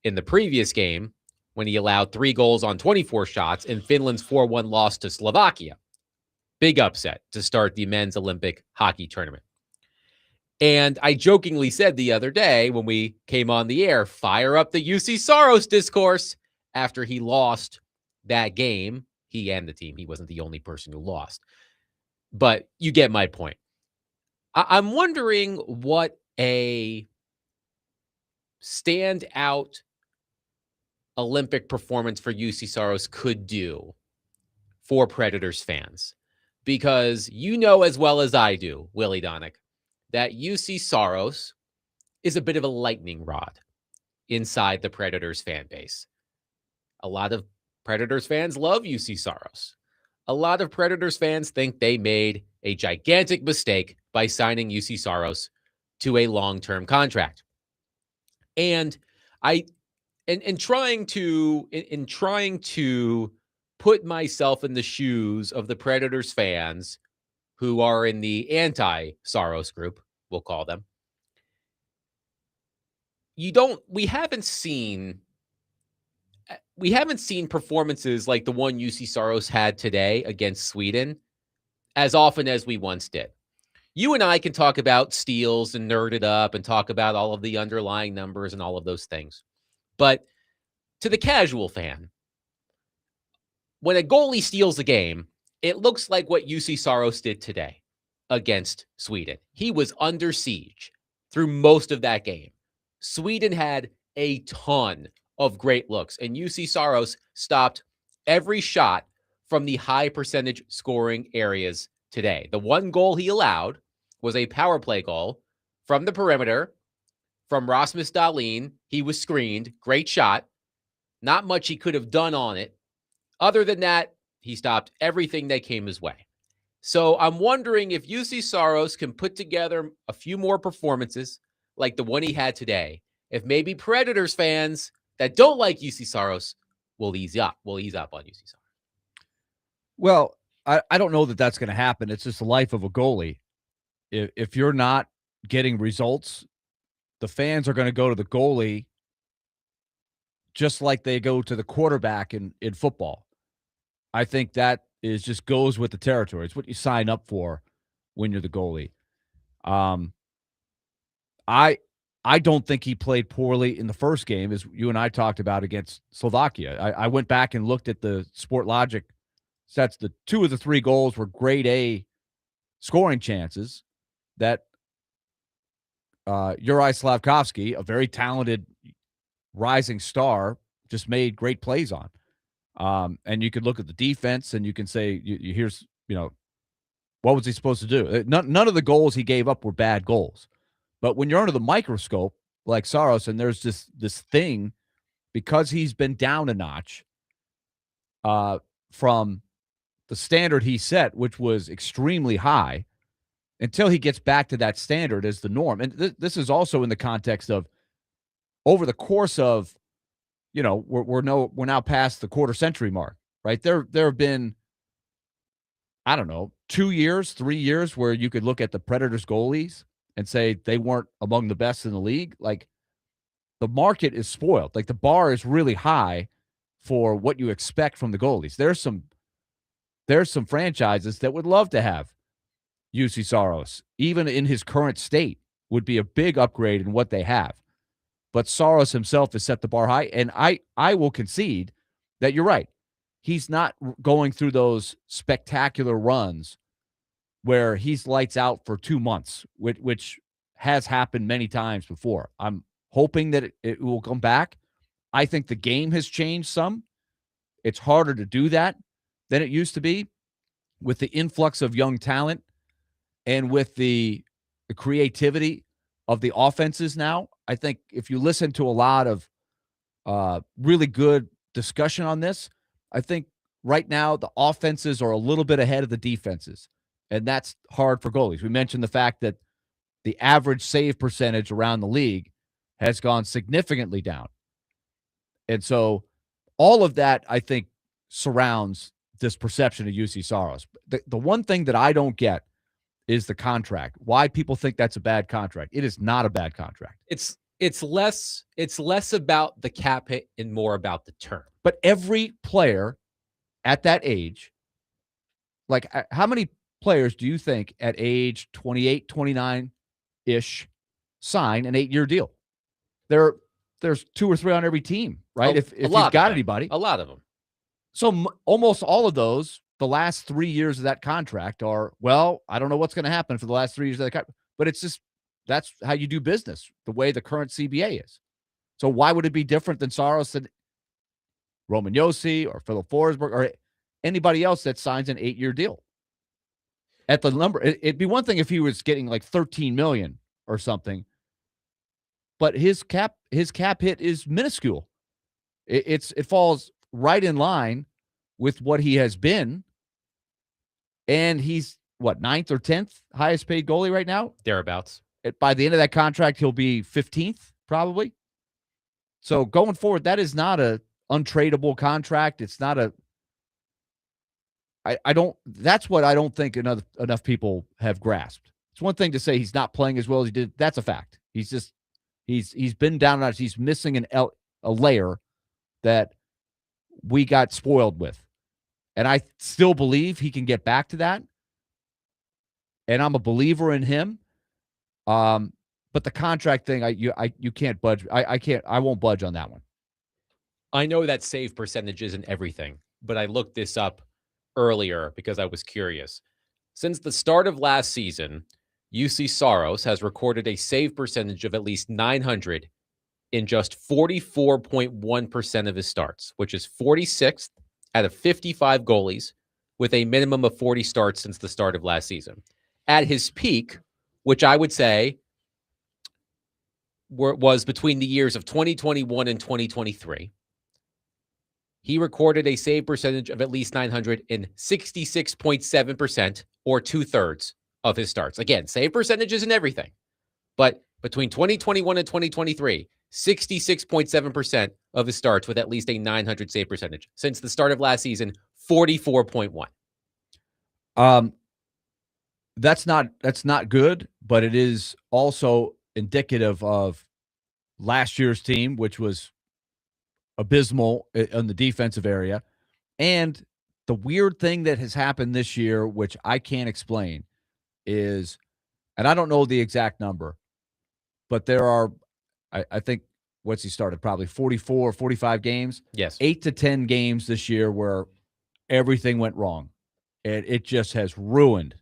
in the previous game when he allowed 3 goals on 24 shots in Finland's 4-1 loss to Slovakia. Big upset to start the men's Olympic hockey tournament. And I jokingly said the other day when we came on the air, fire up the UC Saros discourse after he lost that game. He and the team. He wasn't the only person who lost. But you get my point. I'm wondering what a standout Olympic performance for UC Saros could do for Predators fans. Because you know as well as I do, Willie Donick, that UC Saros is a bit of a lightning rod inside the Predators fan base. A lot of Predators fans love UC Saros. A lot of Predators fans think they made a gigantic mistake by signing UC Saros to a long-term contract. And in trying to put myself in the shoes of the Predators fans who are in the anti-Saros group, we'll call them. We haven't seen performances like the one UC Saros had today against Sweden as often as we once did. You and I can talk about steals and nerd it up and talk about all of the underlying numbers and all of those things. But to the casual fan, when a goalie steals a game, it looks like what UC Saros did today against Sweden. He was under siege through most of that game. Sweden had a ton of great looks, and UC Saros stopped every shot from the high percentage scoring areas today. The one goal he allowed was a power play goal from the perimeter from Rasmus Dahlin. He was screened. Great shot. Not much he could have done on it. Other than that, he stopped everything that came his way. So I'm wondering if UC Saros can put together a few more performances like the one he had today. If maybe Predators fans that don't like UC Saros will ease up on UC Saros. Well, I don't know that that's going to happen. It's just the life of a goalie. If you're not getting results, the fans are going to go to the goalie just like they go to the quarterback in football. I think that just goes with the territory. It's what you sign up for when you're the goalie. I don't think he played poorly in the first game, as you and I talked about against Slovakia. I went back and looked at the Sport Logic stats. The 2 of the 3 goals were grade A scoring chances that Juraj Slafkovsky, a very talented rising star, just made great plays on. And you could look at the defense and you can say, here's, what was he supposed to do? None of the goals he gave up were bad goals. But when you're under the microscope, like Saros, and there's this thing, because he's been down a notch from the standard he set, which was extremely high, until he gets back to that standard as the norm. And this is also in the context of over the course of, we're now past the quarter century mark, right? There have been, I don't know, 2 years, 3 years where you could look at the Predators goalies and say they weren't among the best in the league. Like, the market is spoiled. Like, the bar is really high for what you expect from the goalies. There's some franchises that would love to have UC Saros, even in his current state, would be a big upgrade in what they have. But Saros himself has set the bar high, and I will concede that you're right. He's not going through those spectacular runs where he's lights out for 2 months, which has happened many times before. I'm hoping that it will come back. I think the game has changed some. It's harder to do that than it used to be with the influx of young talent and with the creativity of the offenses now. I think if you listen to a lot of really good discussion on this, I think right now the offenses are a little bit ahead of the defenses, and that's hard for goalies. We mentioned the fact that the average save percentage around the league has gone significantly down. And so all of that, I think, surrounds this perception of UC Saros. The one thing that I don't get is the contract. Why people think that's a bad contract. It is not a bad contract. It's less about the cap hit and more about the term. But every player at that age, like how many players do you think at age 28, 29-ish sign an 8-year deal? There's 2 or 3 on every team, right? If you've got anybody. A lot of them. So almost all of those, the last 3 years of that contract are, well, I don't know what's going to happen for the last 3 years of that contract, but it's just, that's how you do business, the way the current CBA is. So why would it be different than Saros and Roman Yossi or Philip Forsberg or anybody else that signs an 8-year deal? At the number, it'd be one thing if he was getting like 13 million or something, but his cap hit is minuscule. It falls right in line with what he has been, and he's what, 9th or 10th highest paid goalie right now, thereabouts. By the end of that contract, he'll be 15th probably. So going forward, that is not a untradeable contract. It's not a. I don't. That's what I don't think enough people have grasped. It's one thing to say he's not playing as well as he did. That's a fact. He's been down on. He's missing a layer that we got spoiled with, and I still believe he can get back to that. And I'm a believer in him. But the contract thing, you can't budge. I won't budge on that one. I know that save percentage isn't everything, but I looked this up earlier because I was curious. Since the start of last season, UC Saros has recorded a save percentage of at least 900 in just 44.1% of his starts, which is 46th out of 55 goalies with a minimum of 40 starts since the start of last season. At his peak, which I would say was between the years of 2021 and 2023, he recorded a save percentage of at least 900 in 66.7%, or 2/3 of his starts. Again, save percentage isn't everything, but between 2021 and 2023, 66.7% of his starts with at least a 900 save percentage. Since the start of last season, 44.1. That's not good, but it is also indicative of last year's team, which was abysmal in the defensive area. And the weird thing that has happened this year, which I can't explain, is, and I don't know the exact number, but there are, I think, what's he started? Probably 44 or 45 games. Yes. 8 to 10 games this year where everything went wrong. And it just has ruined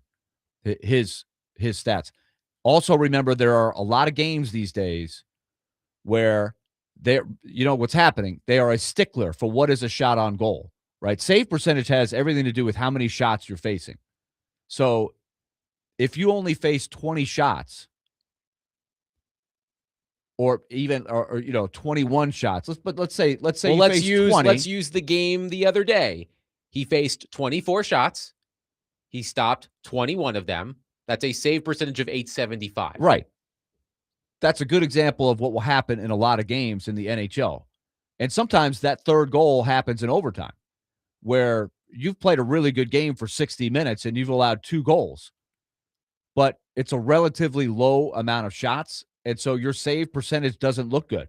his stats. Also, remember, there are a lot of games these days where what's happening. They are a stickler for what is a shot on goal, right? Save percentage has everything to do with how many shots you're facing. So if you only face 20 shots or even, or 21 shots, let's say, well, let's use the game the other day. He faced 24 shots. He stopped 21 of them. That's a save percentage of .875. Right. That's a good example of what will happen in a lot of games in the NHL. And sometimes that third goal happens in overtime, where you've played a really good game for 60 minutes and you've allowed 2 goals. But it's a relatively low amount of shots, and so your save percentage doesn't look good.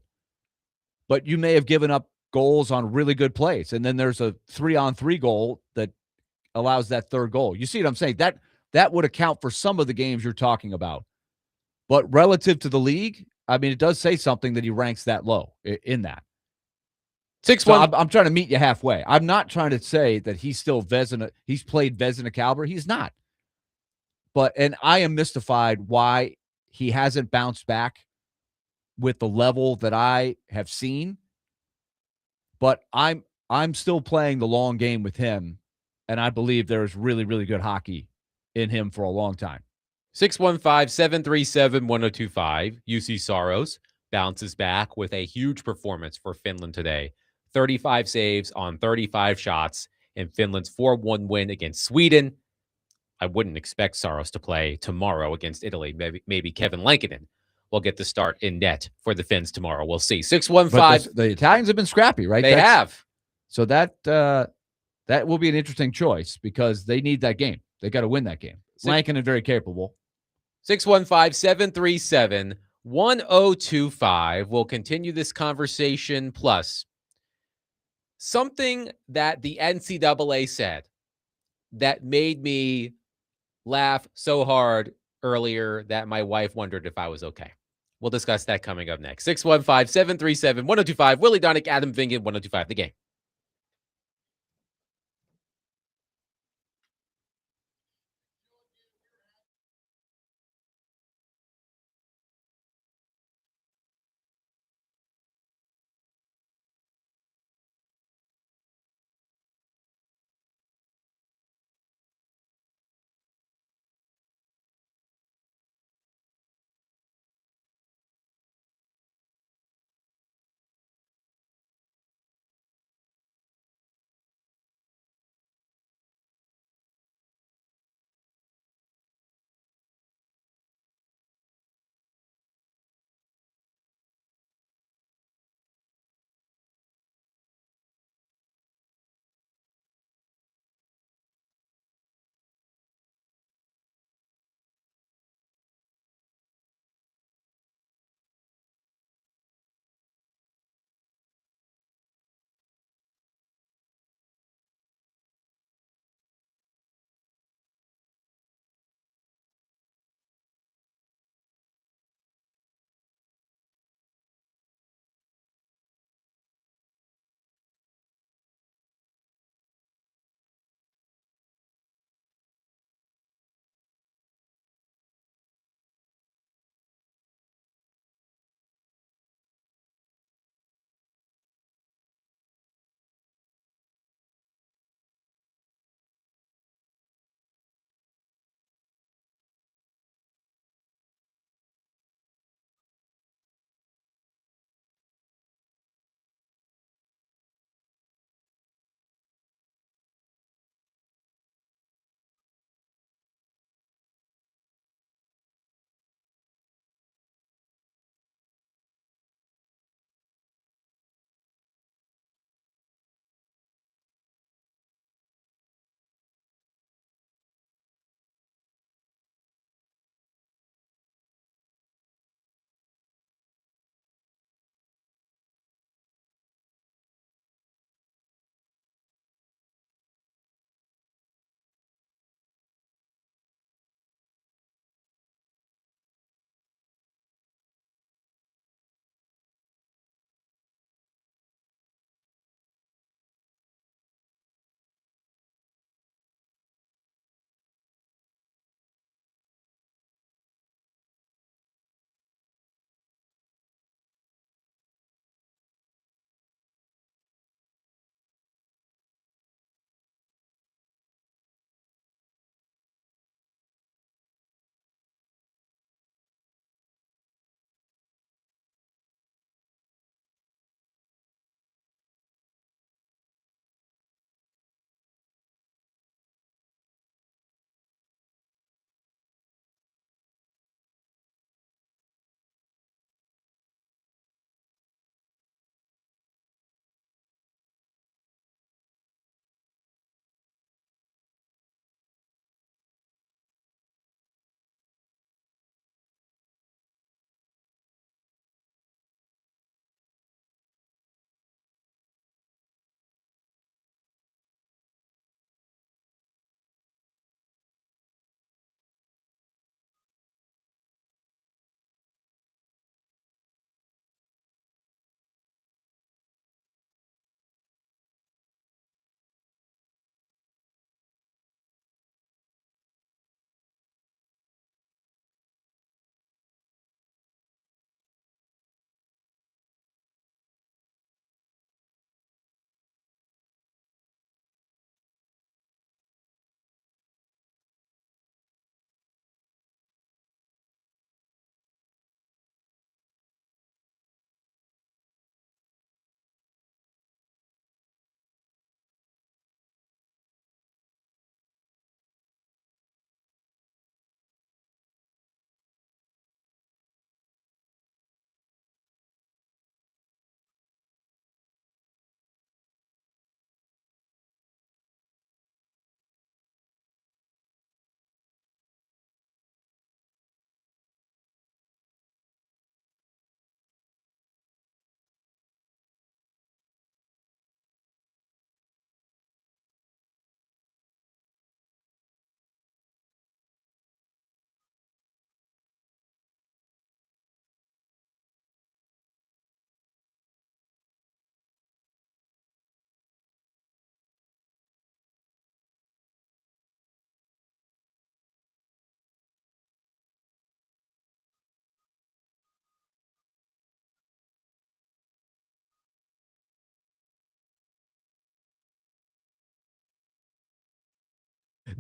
But you may have given up goals on really good plays, and then there's a 3-on-3 goal that allows that third goal. You see what I'm saying? That would account for some of the games you're talking about. But relative to the league, I mean, it does say something that he ranks that low in that. 6-1. So I'm trying to meet you halfway. I'm not trying to say that he's still Vezina. He's played Vezina caliber. He's not. And I am mystified why he hasn't bounced back with the level that I have seen. But I'm still playing the long game with him, and I believe there is really, really good hockey in him for a long time. 615-737-1025. UC Saros bounces back with a huge performance for Finland today. 35 saves on 35 shots in Finland's 4-1 win against Sweden. I wouldn't expect Saros to play tomorrow against Italy. Maybe Kevin Lankinen will get the start in net for the Finns tomorrow. We'll see. 615. The Italians have been scrappy, right? They have. So that will be an interesting choice because they need that game. They got to win that game. Six- Lankin is very capable. 615-737-1025. We'll continue this conversation. Plus, something that the NCAA said that made me laugh so hard earlier that my wife wondered if I was okay. We'll discuss that coming up next. 615-737-1025. Willie Donick, Adam Vingan, 1025 The Game.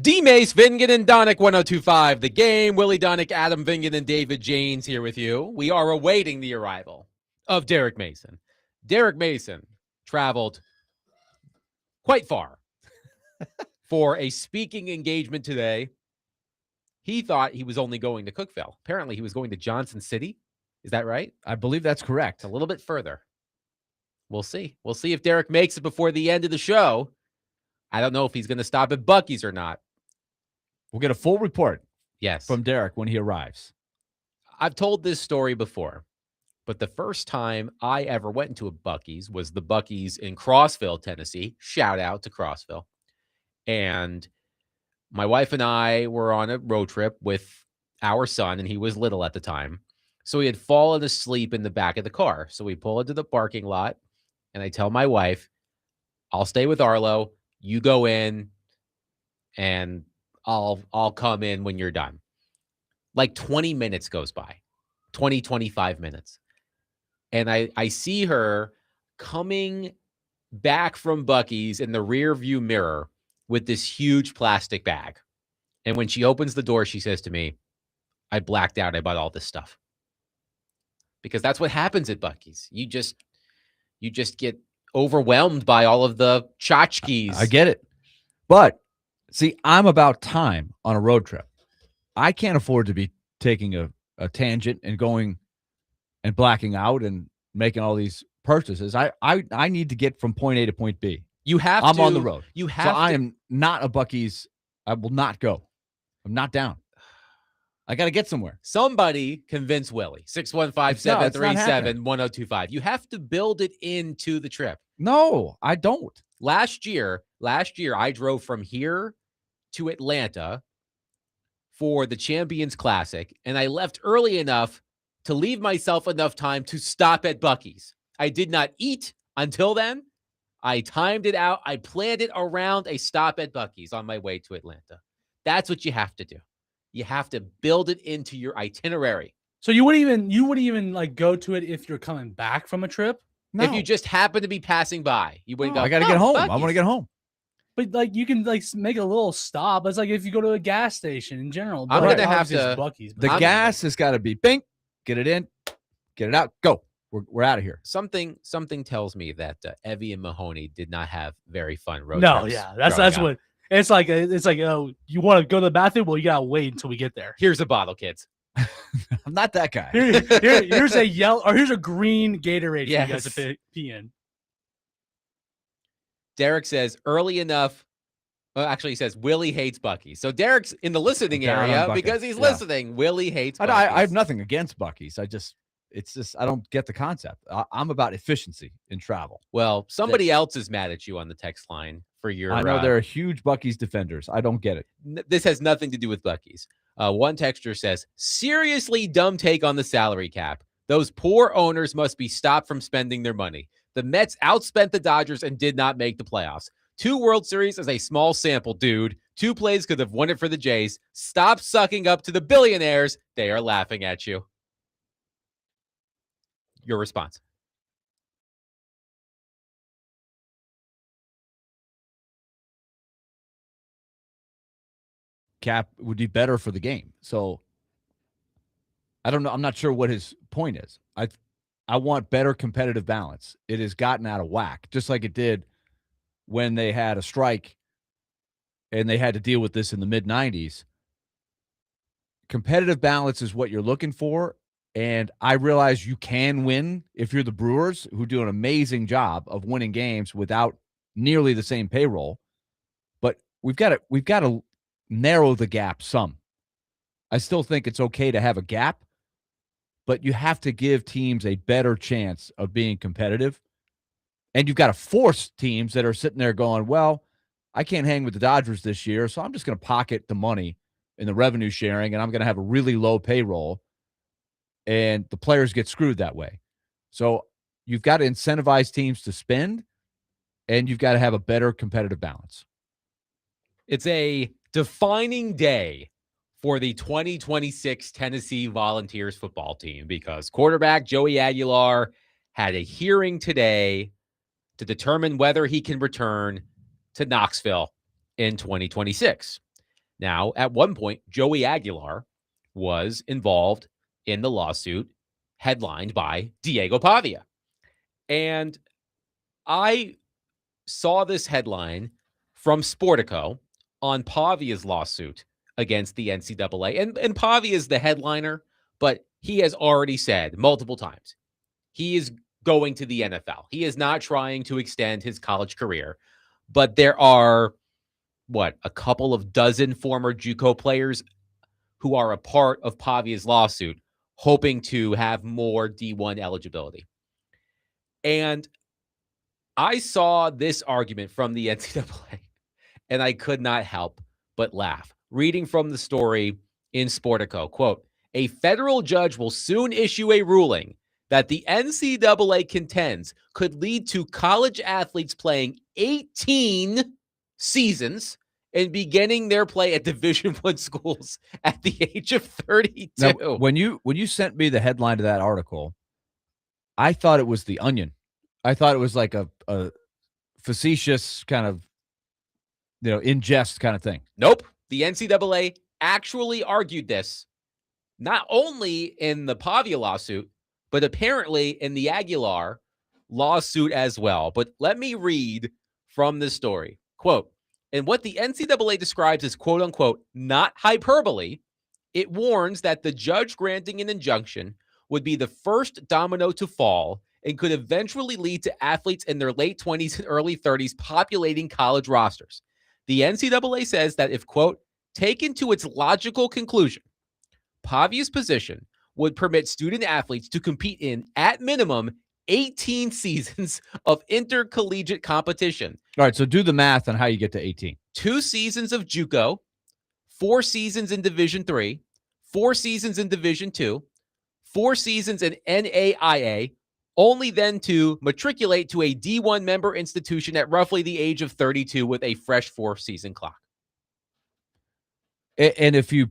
D. Mace, Vingen, and Donick 1025. The game. Willie Donick, Adam Vingen, and David Janes here with you. We are awaiting the arrival of Derek Mason. Derek Mason traveled quite far for a speaking engagement today. He thought he was only going to Cookeville. Apparently, he was going to Johnson City. Is that right? I believe that's correct. A little bit further. We'll see. We'll see if Derek makes it before the end of the show. I don't know if he's going to stop at Buc-ee's or not. We'll get a full report From Derek when he arrives. I've told this story before, but the first time I ever went into a Buc-ee's was the Buc-ee's in Crossville, Tennessee. Shout out to Crossville. And my wife and I were on a road trip with our son, and he was little at the time. So he had fallen asleep in the back of the car. So we pull into the parking lot, and I tell my wife, I'll stay with Arlo. You go in, and I'll come in when you're done. Like 20 minutes goes by, 25 minutes. And I see her coming back from Buc-ee's in the rear view mirror with this huge plastic bag. And when she opens the door, she says to me, I blacked out. I bought all this stuff. Because that's what happens at Buc-ee's. You just get overwhelmed by all of the tchotchkes. I get it. But see, I'm about time on a road trip. I can't afford to be taking a tangent and going and blacking out and making all these purchases. I need to get from point A to point B. I'm on the road. I am not a Buc-ee's. I will not go. I'm not down. I got to get somewhere. Somebody convince Willie. 615-737-1025. You have to build it into the trip. No, I don't. Last year, I drove from here to Atlanta for the Champions Classic, and I left early enough to leave myself enough time to stop at Buc-ee's. I did not eat until then. I timed it out. I planned it around a stop at Buc-ee's on my way to Atlanta. That's what you have to do. You have to build it into your itinerary. So you wouldn't even like go to it if you're coming back from a trip? No. If you just happen to be passing by, you wouldn't go, I got to get home. Buc-ee's. I want to get home. But like you can like make a little stop. It's like if you go to a gas station in general. I'm But gonna have obviously it's to- Buc-ee's, but The gas has got to be bing, get it in, get it out, go. We're out of here. Something tells me that Evie and Mahoney did not have very fun road no, trips. yeah, that's growing up. what it's like. Oh, you want to go to the bathroom? Well, you gotta wait until we get there. Here's a bottle, kids. I'm not that guy. Here's a yellow or here's a green Gatorade for you guys Yes. to pee in. Derek says early enough. Well, actually, he says Willie hates Buc-ee's. So Derek's in the listening Down on area Buc-ee's. because he's Yeah. listening. Willie hates Buc-ee's. I have nothing against Buc-ee's. It's just I don't get the concept. I'm about efficiency in travel. Well, somebody else is mad at you on the text line for your. I know there are huge Buc-ee's defenders. I don't get it. This has nothing to do with Buc-ee's. One texter says, seriously dumb take on the salary cap. Those poor owners must be stopped from spending their money. The Mets outspent the Dodgers and did not make the playoffs. 2 World Series is a small sample, dude. 2 plays could have won it for the Jays. Stop sucking up to the billionaires. They are laughing at you. Your response. Cap would be better for the game. So I don't know. I'm not sure what his point is. I want better competitive balance. It has gotten out of whack, just like it did when they had a strike and they had to deal with this in the mid-90s. Competitive balance is what you're looking for, and I realize you can win if you're the Brewers, who do an amazing job of winning games without nearly the same payroll. But we've got to narrow the gap some. I still think it's okay to have a gap, but you have to give teams a better chance of being competitive. And you've got to force teams that are sitting there going, well, I can't hang with the Dodgers this year, so I'm just going to pocket the money in the revenue sharing, and I'm going to have a really low payroll, and the players get screwed that way. So you've got to incentivize teams to spend, and you've got to have a better competitive balance. It's a defining day for the 2026 Tennessee Volunteers football team because quarterback Joey Aguilar had a hearing today to determine whether he can return to Knoxville in 2026. Now, at one point, Joey Aguilar was involved in the lawsuit headlined by Diego Pavia. And I saw this headline from Sportico on Pavia's lawsuit against the NCAA. And Pavia is the headliner, but he has already said multiple times he is going to the NFL. He is not trying to extend his college career. But there are, a couple of dozen former JUCO players who are a part of Pavia's lawsuit, hoping to have more D1 eligibility. And I saw this argument from the NCAA, and I could not help but laugh. Reading from the story in Sportico, quote, a federal judge will soon issue a ruling that the NCAA contends could lead to college athletes playing 18 seasons and beginning their play at Division I schools at the age of 32. Now, when you sent me the headline to that article, I thought it was The Onion. I thought it was like a facetious kind of, in jest kind of thing. Nope. The NCAA actually argued this, not only in the Pavia lawsuit, but apparently in the Aguilar lawsuit as well. But let me read from this story. Quote, and what the NCAA describes as quote unquote, not hyperbole, it warns that the judge granting an injunction would be the first domino to fall and could eventually lead to athletes in their late 20s and early 30s populating college rosters. The NCAA says that if, quote, taken to its logical conclusion, Pavia's position would permit student athletes to compete in, at minimum, 18 seasons of intercollegiate competition. All right, so do the math on how you get to 18. 2 seasons of JUCO, 4 seasons in Division III, 4 seasons in Division II, 4 seasons in NAIA, only then to matriculate to a D1 member institution at roughly the age of 32 with a fresh 4-season clock. And if you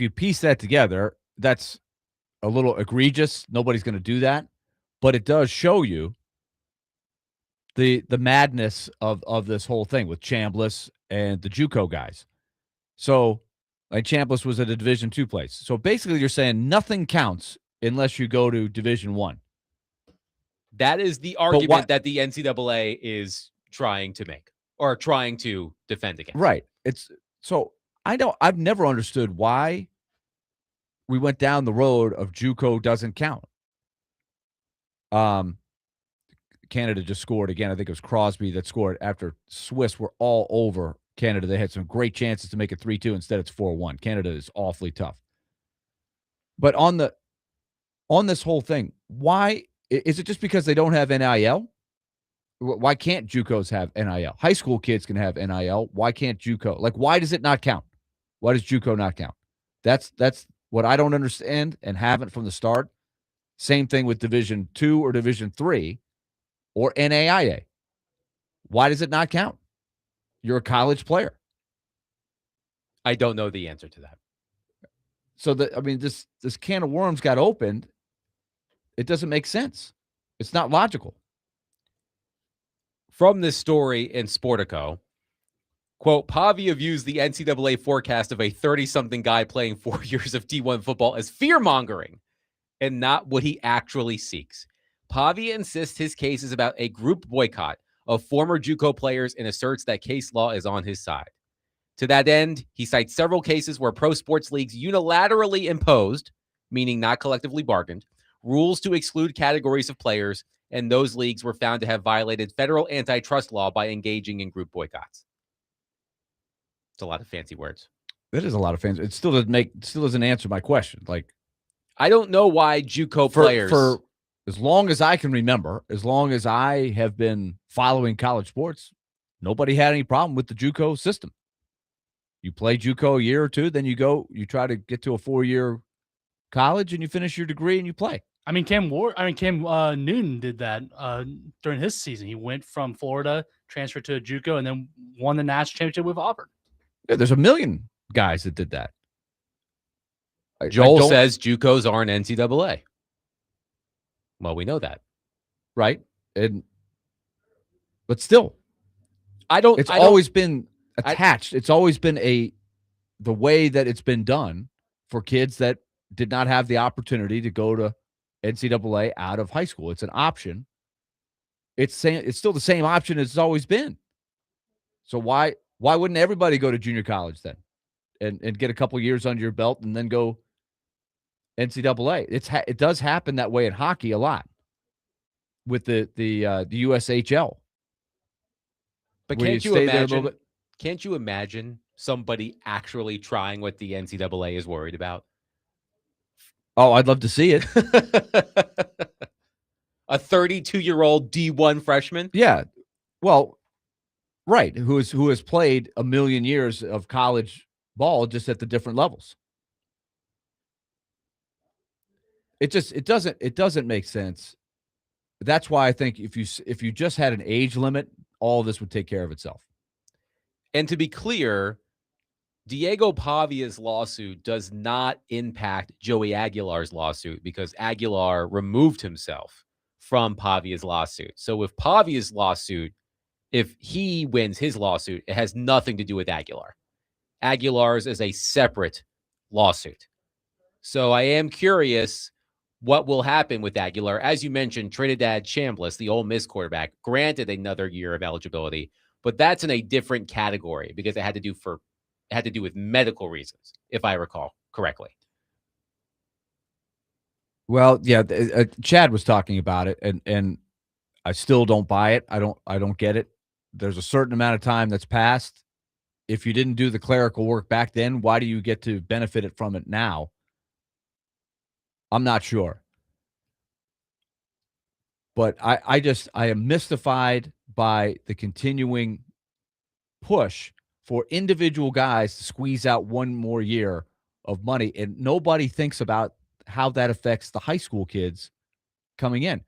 piece that together, that's a little egregious. Nobody's going to do that. But it does show you the madness of this whole thing with Chambliss and the JUCO guys. So, like, Chambliss was at a Division II place. So basically you're saying nothing counts unless you go to Division I. That is the argument that the NCAA is trying to make or trying to defend against. Right. I've never understood why we went down the road of JUCO doesn't count. Canada just scored again. I think it was Crosby that scored after Swiss were all over Canada. They had some great chances to make it 3-2. Instead, it's 4-1. Canada is awfully tough. But on this whole thing, why is it just because they don't have NIL? Why can't JUCOs have NIL? High school kids can have NIL. Why can't JUCO? Like, why does it not count? Why does JUCO not count? That's what I don't understand and haven't from the start. Same thing with Division II or Division III or NAIA. Why does it not count? You're a college player. I don't know the answer to that. So this can of worms got opened. It doesn't make sense. It's not logical. From this story in Sportico, quote, Pavia views the NCAA forecast of a 30-something guy playing 4 years of D1 football as fear-mongering and not what he actually seeks. Pavia insists his case is about a group boycott of former JUCO players and asserts that case law is on his side. To that end, he cites several cases where pro sports leagues unilaterally imposed, meaning not collectively bargained, rules to exclude categories of players, and those leagues were found to have violated federal antitrust law by engaging in group boycotts. It's a lot of fancy words. That is a lot of fancy. It still doesn't answer my question. Like, I don't know why JUCO players, for as long as I can remember, as long as I have been following college sports, nobody had any problem with the JUCO system. You play JUCO a year or two, then you try to get to a 4-year college, and you finish your degree and you play. I mean, Cam Newton did that during his season. He went from Florida, transferred to a JUCO, and then won the national championship with Auburn. Yeah, there's a million guys that did that. Joel says JUCOs aren't NCAA. Well, we know that, right? But still, it's always been attached. It's always been the way that it's been done for kids that did not have the opportunity to go to NCAA out of high school. It's an option. It's still the same option as it's always been. So why wouldn't everybody go to junior college then and get a couple years under your belt and then go NCAA? It does happen that way in hockey a lot with the USHL. But where can't you stay there a little imagine? bit. Can't you imagine somebody actually trying what the NCAA is worried about? Oh, I'd love to see it. A 32-year-old D1 freshman? Yeah. Well, right. Who has played a million years of college ball just at the different levels. It doesn't make sense. That's why I think if you just had an age limit, all of this would take care of itself. And to be clear, Diego Pavia's lawsuit does not impact Joey Aguilar's lawsuit because Aguilar removed himself from Pavia's lawsuit. So if Pavia's lawsuit, if he wins his lawsuit, it has nothing to do with Aguilar. Aguilar's is a separate lawsuit. So I am curious what will happen with Aguilar. As you mentioned, Trinidad Chambliss, the Ole Miss quarterback, granted another year of eligibility, but that's in a different category because it had to do with medical reasons, if I recall correctly. Well, yeah, Chad was talking about it, and I still don't buy it. I don't get it. There's a certain amount of time that's passed. If you didn't do the clerical work back then, why do you get to benefit it from it now? I'm not sure. But I am mystified by the continuing push for individual guys to squeeze out one more year of money, and nobody thinks about how that affects the high school kids coming in.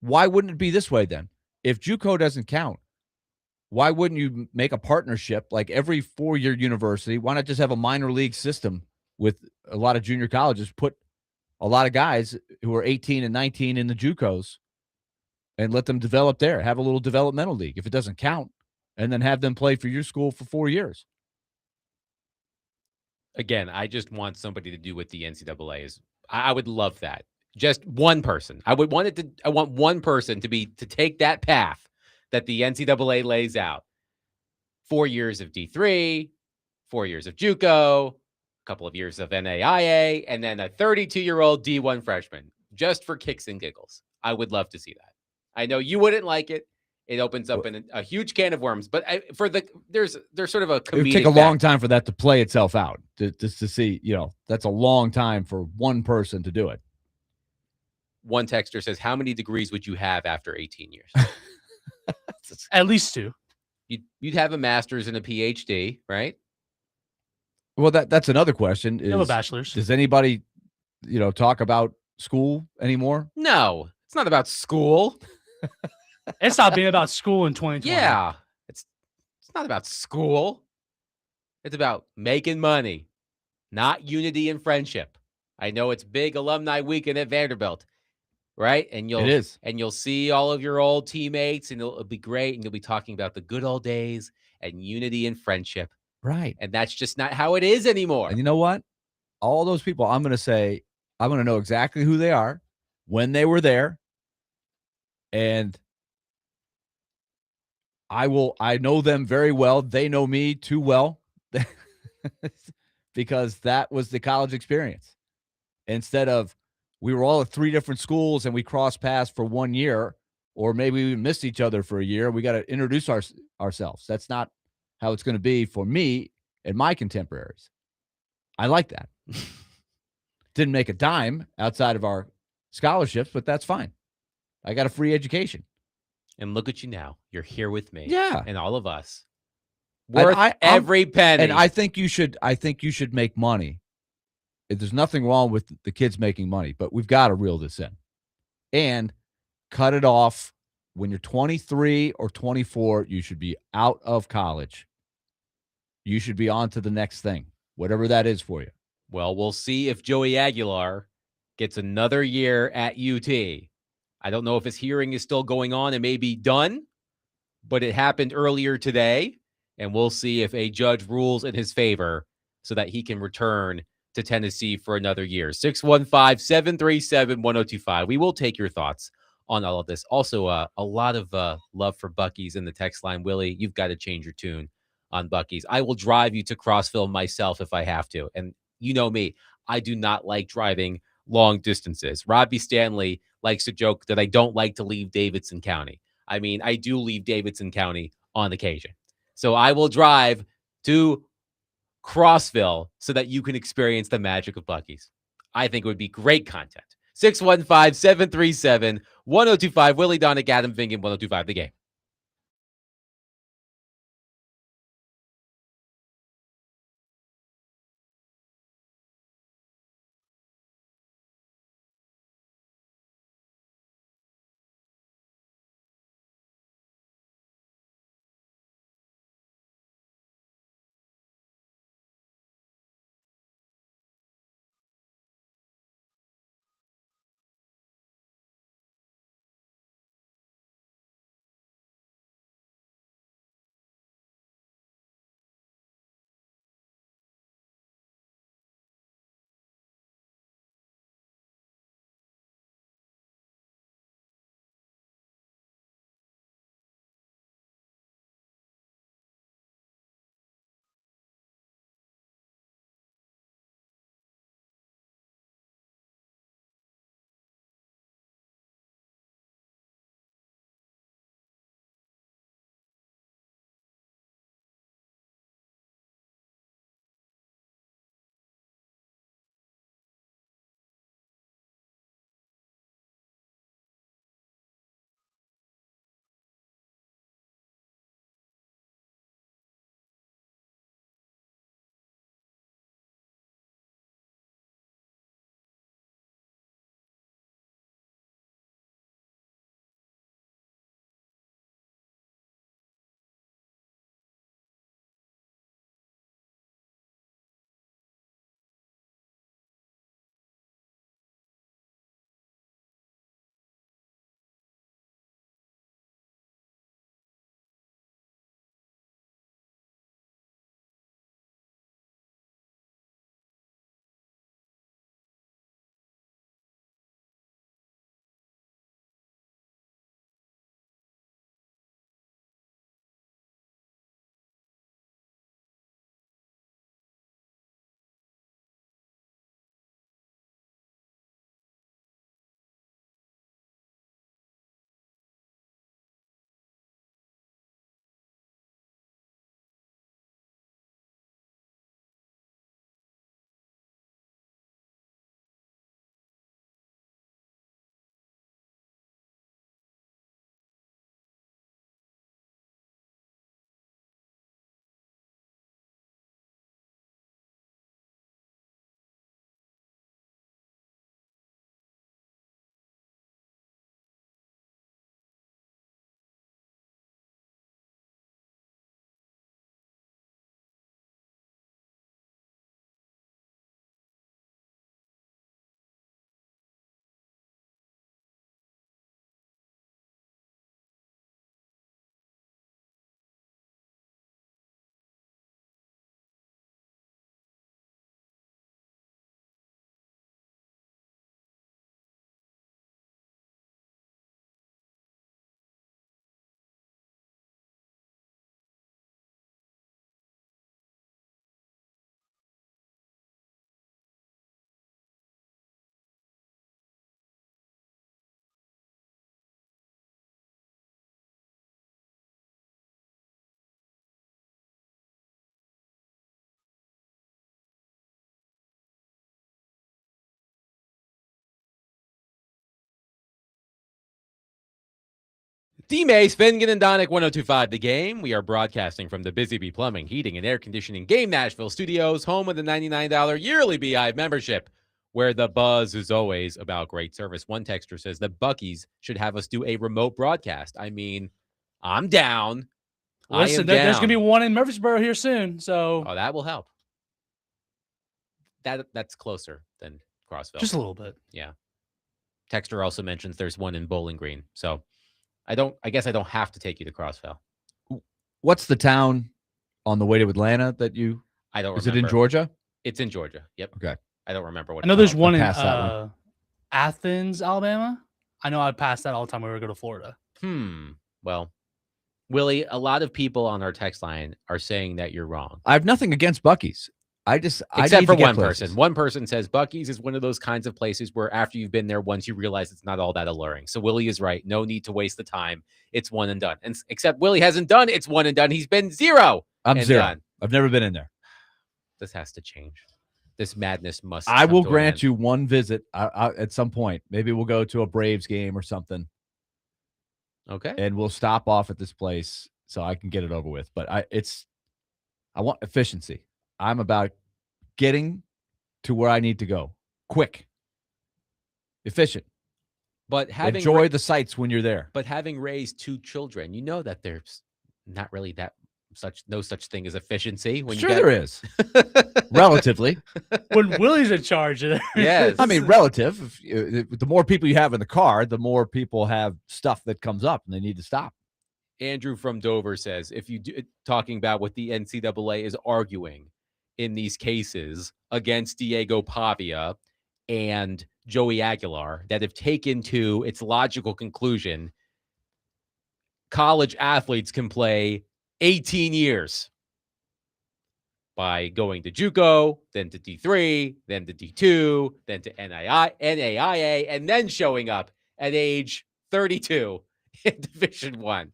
Why wouldn't it be this way then? If JUCO doesn't count, why wouldn't you make a partnership like every 4-year university? Why not just have a minor league system with a lot of junior colleges, put a lot of guys who are 18 and 19 in the JUCOs and let them develop there, have a little developmental league if it doesn't count, and then have them play for your school for 4 years. Again, I just want somebody to do what the NCAA is. I would love that. Just one person. I want one person to take that path that the NCAA lays out. 4 years of D3, 4 years of JUCO, a couple of years of NAIA, and then a 32-year-old D1 freshman, just for kicks and giggles. I would love to see that. I know you wouldn't like it. It opens up a huge can of worms, but there's sort of a comedic. It would take a long time for that to play itself out. Just to see, that's a long time for one person to do it. One texter says, "How many degrees would you have after 18 years?" At least 2. You'd have a master's and a PhD, right? Well, that's another question. You have a bachelor's. Does anybody, talk about school anymore? No, it's not about school. It's not being about school in 2020. Yeah, it's not about school. It's about making money, not unity and friendship. I know it's big alumni weekend at Vanderbilt, right? And It is. And you'll see all of your old teammates, and it'll be great. And you'll be talking about the good old days and unity and friendship. Right. And that's just not how it is anymore. And you know what? All those people, I'm going to know exactly who they are, when they were there, and I know them very well. They know me too well because that was the college experience. Instead of we were all at 3 different schools and we crossed paths for 1 year, or maybe we missed each other for a year. We got to introduce ourselves. That's not how it's going to be for me and my contemporaries. I like that. Didn't make a dime outside of our scholarships, but that's fine. I got a free education. And look at you now. You're here with me. Yeah. And all of us. Worth every penny. And I think you should make money. There's nothing wrong with the kids making money, but we've got to reel this in. And cut it off when you're 23 or 24, you should be out of college. You should be on to the next thing, whatever that is for you. Well, we'll see if Joey Aguilar gets another year at UT. I don't know if his hearing is still going on. It may be done, but it happened earlier today, and we'll see if a judge rules in his favor so that he can return to Tennessee for another year. 615-737-1025. We will take your thoughts on all of this. Also, a lot of love for Buc-ee's in the text line. Willie, you've got to change your tune on Buc-ee's. I will drive you to Crossville myself if I have to. And you know me, I do not like driving long distances. Robbie Stanley likes to joke that I don't like to leave Davidson County. I mean, I do leave Davidson County on occasion. So I will drive to Crossville so that you can experience the magic of Buc-ee's. I think it would be great content. 615-737-1025. Willie Donick, Adam Vingan, 1025 The Game. D-Mace, Fingan, and Donick, 1025 The Game. We are broadcasting from the Busy Bee Plumbing, Heating, and Air Conditioning Game Nashville Studios, home of the $99 yearly Beehive membership, where the buzz is always about great service. One texter says that Buc-ee's should have us do a remote broadcast. I mean, I'm down. Listen, there's going to be one in Murfreesboro here soon, so. Oh, that will help. That's closer than Crossville. Just a little bit. Yeah. Texter also mentions there's one in Bowling Green, so I guess I don't have to take you to Crossville. What's the town on the way to Atlanta that you I don't Is remember. it in Georgia? It's in Georgia. Yep. Okay. I don't remember what. I know there's one in passed that one. Athens, Alabama. I know I passed that all the time when we were going to Florida. Well, Willie, a lot of people on our text line are saying that you're wrong. I have nothing against Buc-ee's. Except need for to get one places. person. One person says Buc-ee's is one of those kinds of places where after you've been there once, you realize it's not all that alluring. So Willie is right. No need to waste the time. It's one and done. And except Willie hasn't done it's one and done. He's been zero. I'm and zero. Done. I've never been in there. This has to change. This madness must. I will come to an grant end. you one visit at some point. Maybe we'll go to a Braves game or something, Okay. and we'll stop off at this place so I can get it over with. But I want efficiency. I'm about getting to where I need to go. Quick. Efficient. But having Enjoy the sights when you're there. But having raised 2 children, you know that there's not really no such thing as efficiency. When Sure you there is. Relatively. When Willie's in charge. Yes. I mean, relative. The more people you have in the car, the more people have stuff that comes up and they need to stop. Andrew from Dover says, if you do talking about what the NCAA is arguing in these cases against Diego Pavia and Joey Aguilar, that have taken to its logical conclusion, college athletes can play 18 years by going to JUCO, then to D3, then to D2, then to NAIA, and then showing up at age 32 in Division I.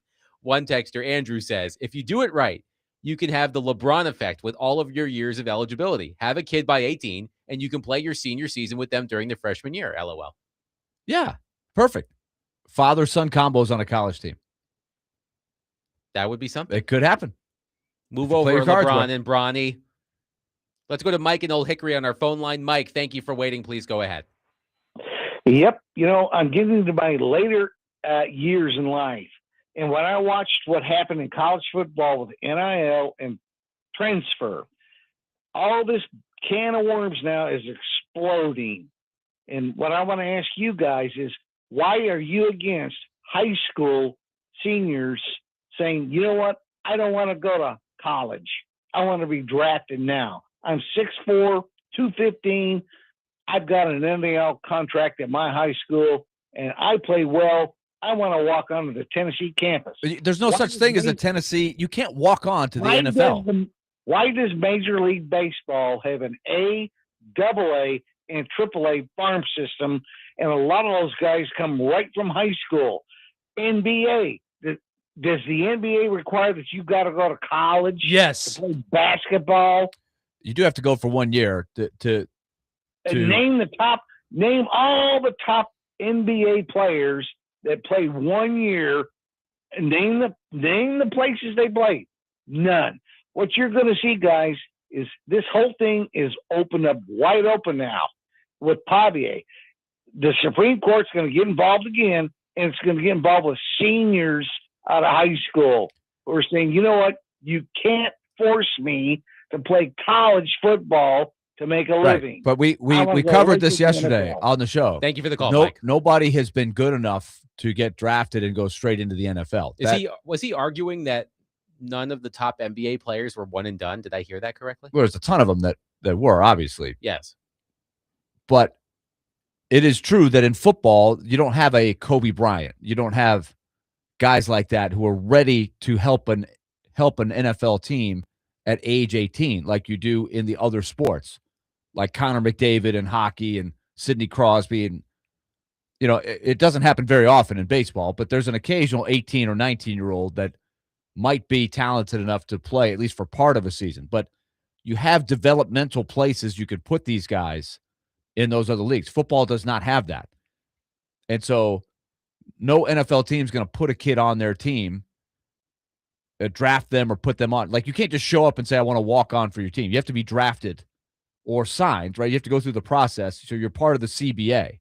One texter, Andrew, says, if you do it right, you can have the LeBron effect with all of your years of eligibility. Have a kid by 18, and you can play your senior season with them during the freshman year. LOL. Yeah, perfect. Father-son combos on a college team. That would be something. It could happen. Move If you play over, your cards LeBron well. and Bronny. Let's go to Mike in Old Hickory on our phone line. Mike, thank you for waiting. Please go ahead. Yep. I'm getting to my later years in life. And when I watched what happened in college football with NIL and transfer, all this can of worms now is exploding. And what I want to ask you guys is, why are you against high school seniors saying, you know what, I don't want to go to college. I want to be drafted now. I'm 6'4", 215. I've got an NIL contract at my high school, and I play well. I want to walk onto the Tennessee campus. There's no such thing as a Tennessee. You can't walk on to the NFL. Why does Major League Baseball have an A, AA, and AAA farm system, and a lot of those guys come right from high school? NBA, does the NBA require that you got to go to college? Yes. To play basketball? You do have to go for 1 year to name all the top NBA players that played 1 year, and name the places they played. None. What you're going to see, guys, is this whole thing is wide open now with Pavia. The Supreme Court's going to get involved again, and it's going to get involved with seniors out of high school who are saying, you know what, you can't force me to play college football to make a living. But we covered this yesterday on the show. Thank you for the call, Mike. Nobody has been good enough to get drafted and go straight into the NFL. Was he arguing that none of the top NBA players were one and done? Did I hear that correctly? Well, there's a ton of them that were, obviously. Yes. But it is true that in football, you don't have a Kobe Bryant. You don't have guys like that who are ready to help an NFL team at age 18 like you do in the other sports, like Connor McDavid in hockey and Sidney Crosby. And, it doesn't happen very often in baseball, but there's an occasional 18 or 19-year-old that might be talented enough to play at least for part of a season. But you have developmental places you could put these guys in those other leagues. Football does not have that. And so no NFL team is going to put a kid on their team, draft them or put them on. Like, you can't just show up and say, I want to walk on for your team. You have to be drafted or signed, right? You have to go through the process. So you're part of the CBA.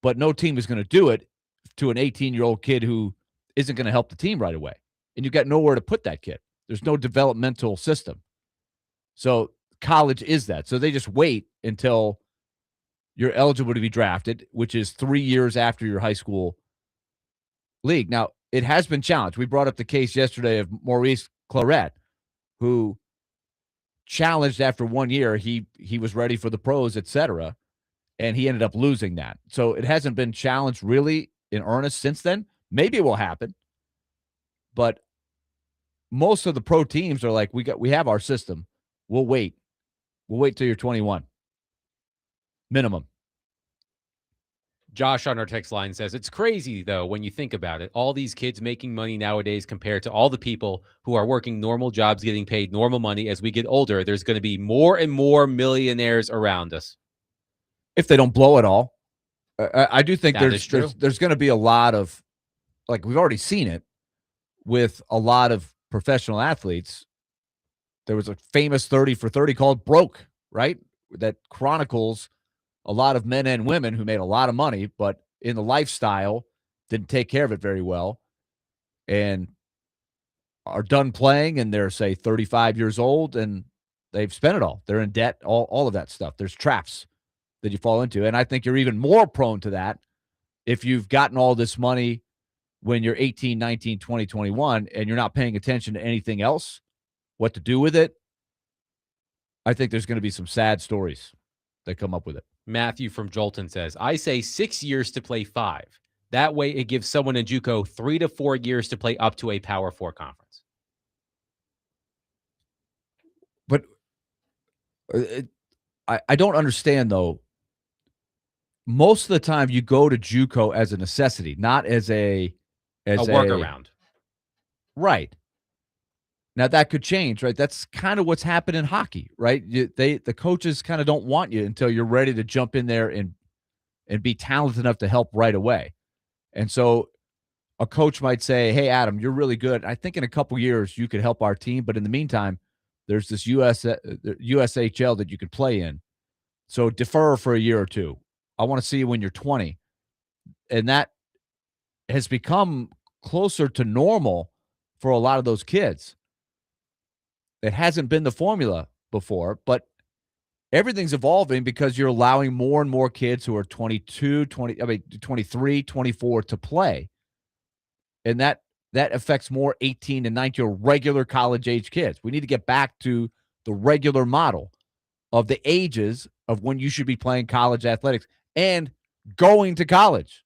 But no team is going to do it to an 18-year-old kid who isn't going to help the team right away. And you've got nowhere to put that kid. There's no developmental system. So college is that. So they just wait until you're eligible to be drafted, which is 3 years after your high school league. Now, it has been challenged. We brought up the case yesterday of Maurice Claret, who challenged after 1 year. He was ready for the pros, etc., and he ended up losing that. So it hasn't been challenged really in earnest since then. Maybe it will happen, but most of the pro teams are like, we have our system. We'll wait. We'll wait till you're 21. Minimum. Josh on our text line says, it's crazy, though, when you think about it. All these kids making money nowadays compared to all the people who are working normal jobs, getting paid normal money. As we get older, there's going to be more and more millionaires around us. If they don't blow it all. I do think That is true. there's going to be a lot of, like we've already seen it with a lot of professional athletes. There was a famous 30 for 30 called Broke, right? That chronicles a lot of men and women who made a lot of money, but in the lifestyle didn't take care of it very well and are done playing, and they're, say, 35 years old, and they've spent it all. They're in debt, all of that stuff. There's traps that you fall into, and I think you're even more prone to that if you've gotten all this money when you're 18, 19, 20, 21, and you're not paying attention to anything else, what to do with it. I think there's going to be some sad stories that come up with it. Matthew from Jolton says, I say 6 years to play 5. That way it gives someone in JUCO 3 to 4 years to play up to a Power 4 conference. But I don't understand, though. Most of the time you go to JUCO as a necessity, not as a workaround. Right. Now that could change, right? That's kind of what's happened in hockey, right? The coaches kind of don't want you until you're ready to jump in there and be talented enough to help right away. And so a coach might say, hey, Adam, you're really good. I think in a couple years you could help our team. But in the meantime, there's this USHL that you could play in. So defer for a year or two. I want to see you when you're 20. And that has become closer to normal for a lot of those kids. It hasn't been the formula before, but everything's evolving because you're allowing more and more kids who are 23, 24 to play. And that affects more 18 to 19 regular college age kids. We need to get back to the regular model of the ages of when you should be playing college athletics and going to college.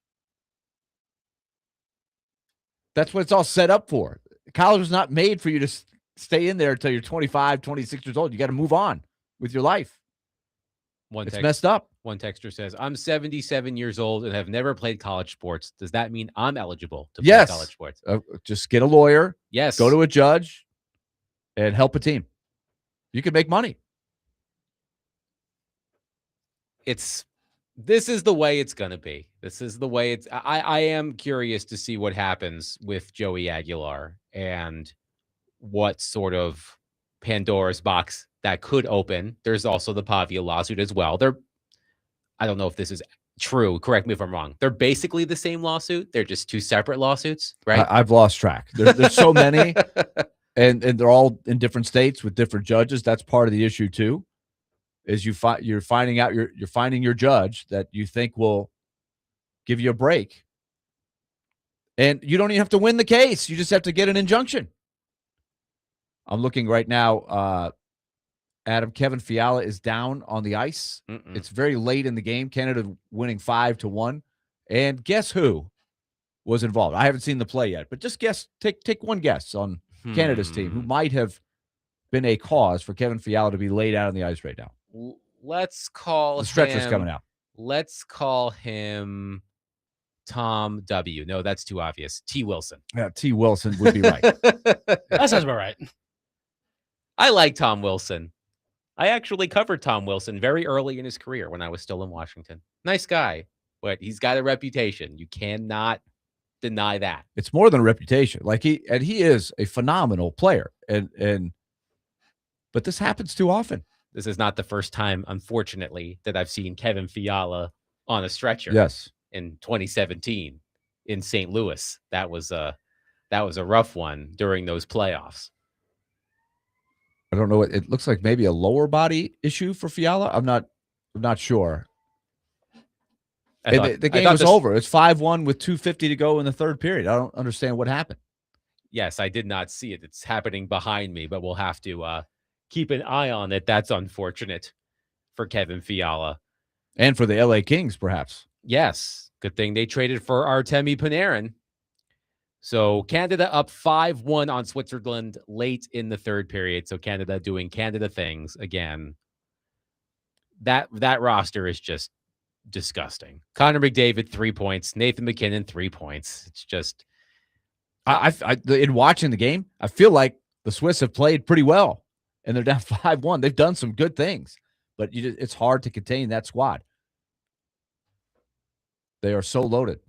That's what it's all set up for. College was not made for you to stay in there until you're 25, 26 years old. You got to move on with your life. It's messed up. One texter says, I'm 77 years old and have never played college sports. Does that mean I'm eligible to play college sports? Just get a lawyer. Yes. Go to a judge and help a team. You can make money. This is the way it's going to be. This is the way it's. I am curious to see what happens with Joey Aguilar and what sort of Pandora's box that could open. There's also the Pavia lawsuit as well. I don't know if this is true. Correct me if I'm wrong. They're basically the same lawsuit. They're just two separate lawsuits, right? I've lost track. There's so many, and they're all in different states with different judges. That's part of the issue too. Is you're finding your judge that you think will give you a break, and you don't even have to win the case. You just have to get an injunction. I'm looking right now. Adam, Kevin Fiala is down on the ice. It's very late in the game. Canada winning 5-1. And guess who was involved? I haven't seen the play yet, but just guess. Take one guess on Canada's team who might have been a cause for Kevin Fiala to be laid out on the ice right now. Let's call the stretcher's coming out. Let's call him Tom W. No, that's too obvious. T. Wilson. Yeah, T. Wilson would be right. That sounds about right. I like Tom Wilson. I actually covered Tom Wilson very early in his career when I was still in Washington. Nice guy, but he's got a reputation. You cannot deny that. It's more than a reputation. He is a phenomenal player. But this happens too often. This is not the first time, unfortunately, that I've seen Kevin Fiala on a stretcher. Yes. In 2017 in St. Louis. That was a rough one during those playoffs. I don't know. It looks like maybe a lower body issue for Fiala. I'm not sure. The game was over. It's 5-1 with 2:50 to go in the third period. I don't understand what happened. Yes, I did not see it. It's happening behind me, but we'll have to keep an eye on it. That's unfortunate for Kevin Fiala. And for the LA Kings, perhaps. Yes. Good thing they traded for Artemi Panarin. So Canada up 5-1 on Switzerland late in the third period. So Canada doing Canada things again. That roster is just disgusting. Connor McDavid, 3 points. Nathan McKinnon, 3 points. It's just In watching the game, I feel like the Swiss have played pretty well, and they're down 5-1. They've done some good things, but it's hard to contain that squad. They are so loaded.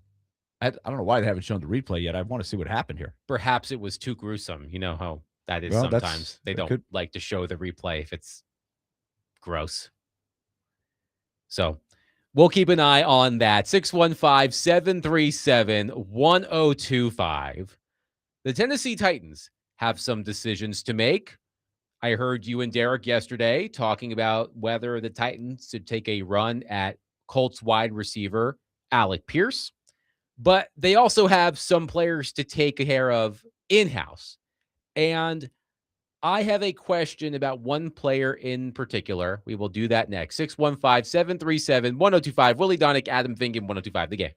I don't know why they haven't shown the replay yet. I want to see what happened here. perhaps it was too gruesome. You know how that is Well, sometimes. They that don't could- like to show the replay if it's gross. So we'll keep an eye on that. 615-737-1025. The Tennessee Titans have some decisions to make. I heard you and Derek yesterday talking about whether the Titans should take a run at Colts wide receiver Alec Pierce, but they also have some players to take care of in-house. And I have a question about one player in particular. We will do that next. 615-737-1025. Willie Donick, Adam Vingan, 1025 The Game.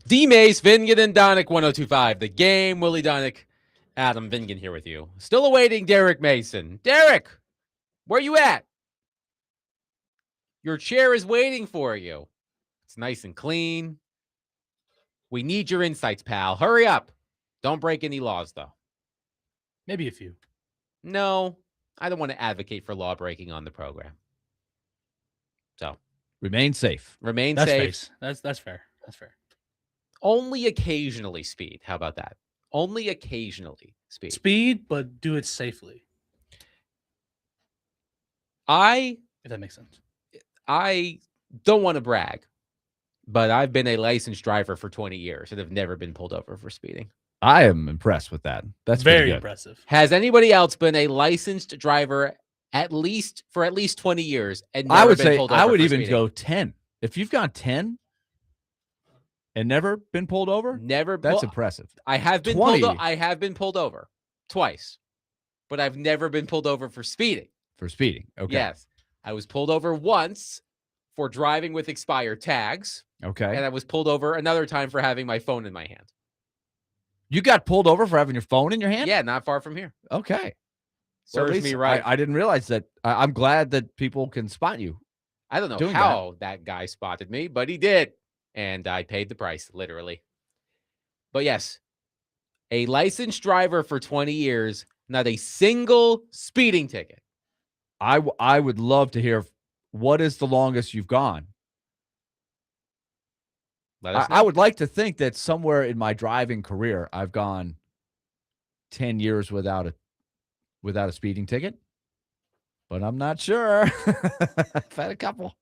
D Mace, Vingan, and Donick 1025. The game. Willie Donick, Adam Vingan here with you. Still awaiting Derek Mason. Derek, where you at? Your chair is waiting for you. It's nice and clean. We need your insights, pal. Hurry up. Don't break any laws, though. Maybe a few. No, I don't want to advocate for law breaking on the program. So Remain safe. remain That's safe. face. That's fair. That's fair. Only occasionally speed. How about that? Only occasionally speed. Speed, but do it safely. I If that makes sense. don't want to brag, but I've been a licensed driver for 20 years and have never been pulled over for speeding. I am impressed with that. That's pretty Very good. impressive. Has anybody else been a licensed driver at least 20 years and never I would been say pulled over I would for even speeding? go 10. If you've gone 10 and never been pulled over, Never. that's well, impressive. I have been 20. I have been pulled over twice, but I've never been pulled over for speeding. For speeding. Okay. Yes, I was pulled over once for driving with expired tags, Okay. and I was pulled over another time for having my phone in my hand. You got pulled over for having your phone in your hand? Yeah, not far from here. Okay. Well, at Serves least me right. I didn't realize that. I'm glad that people can spot you. I don't know doing how that guy spotted me, but he did. And I paid the price, literally. But yes, a licensed driver for 20 years, not a single speeding ticket. I would love to hear what is the longest you've gone. Let us I know. would like to think that somewhere in my driving career, I've gone 10 years without a speeding ticket, but I'm not sure. I've had a couple.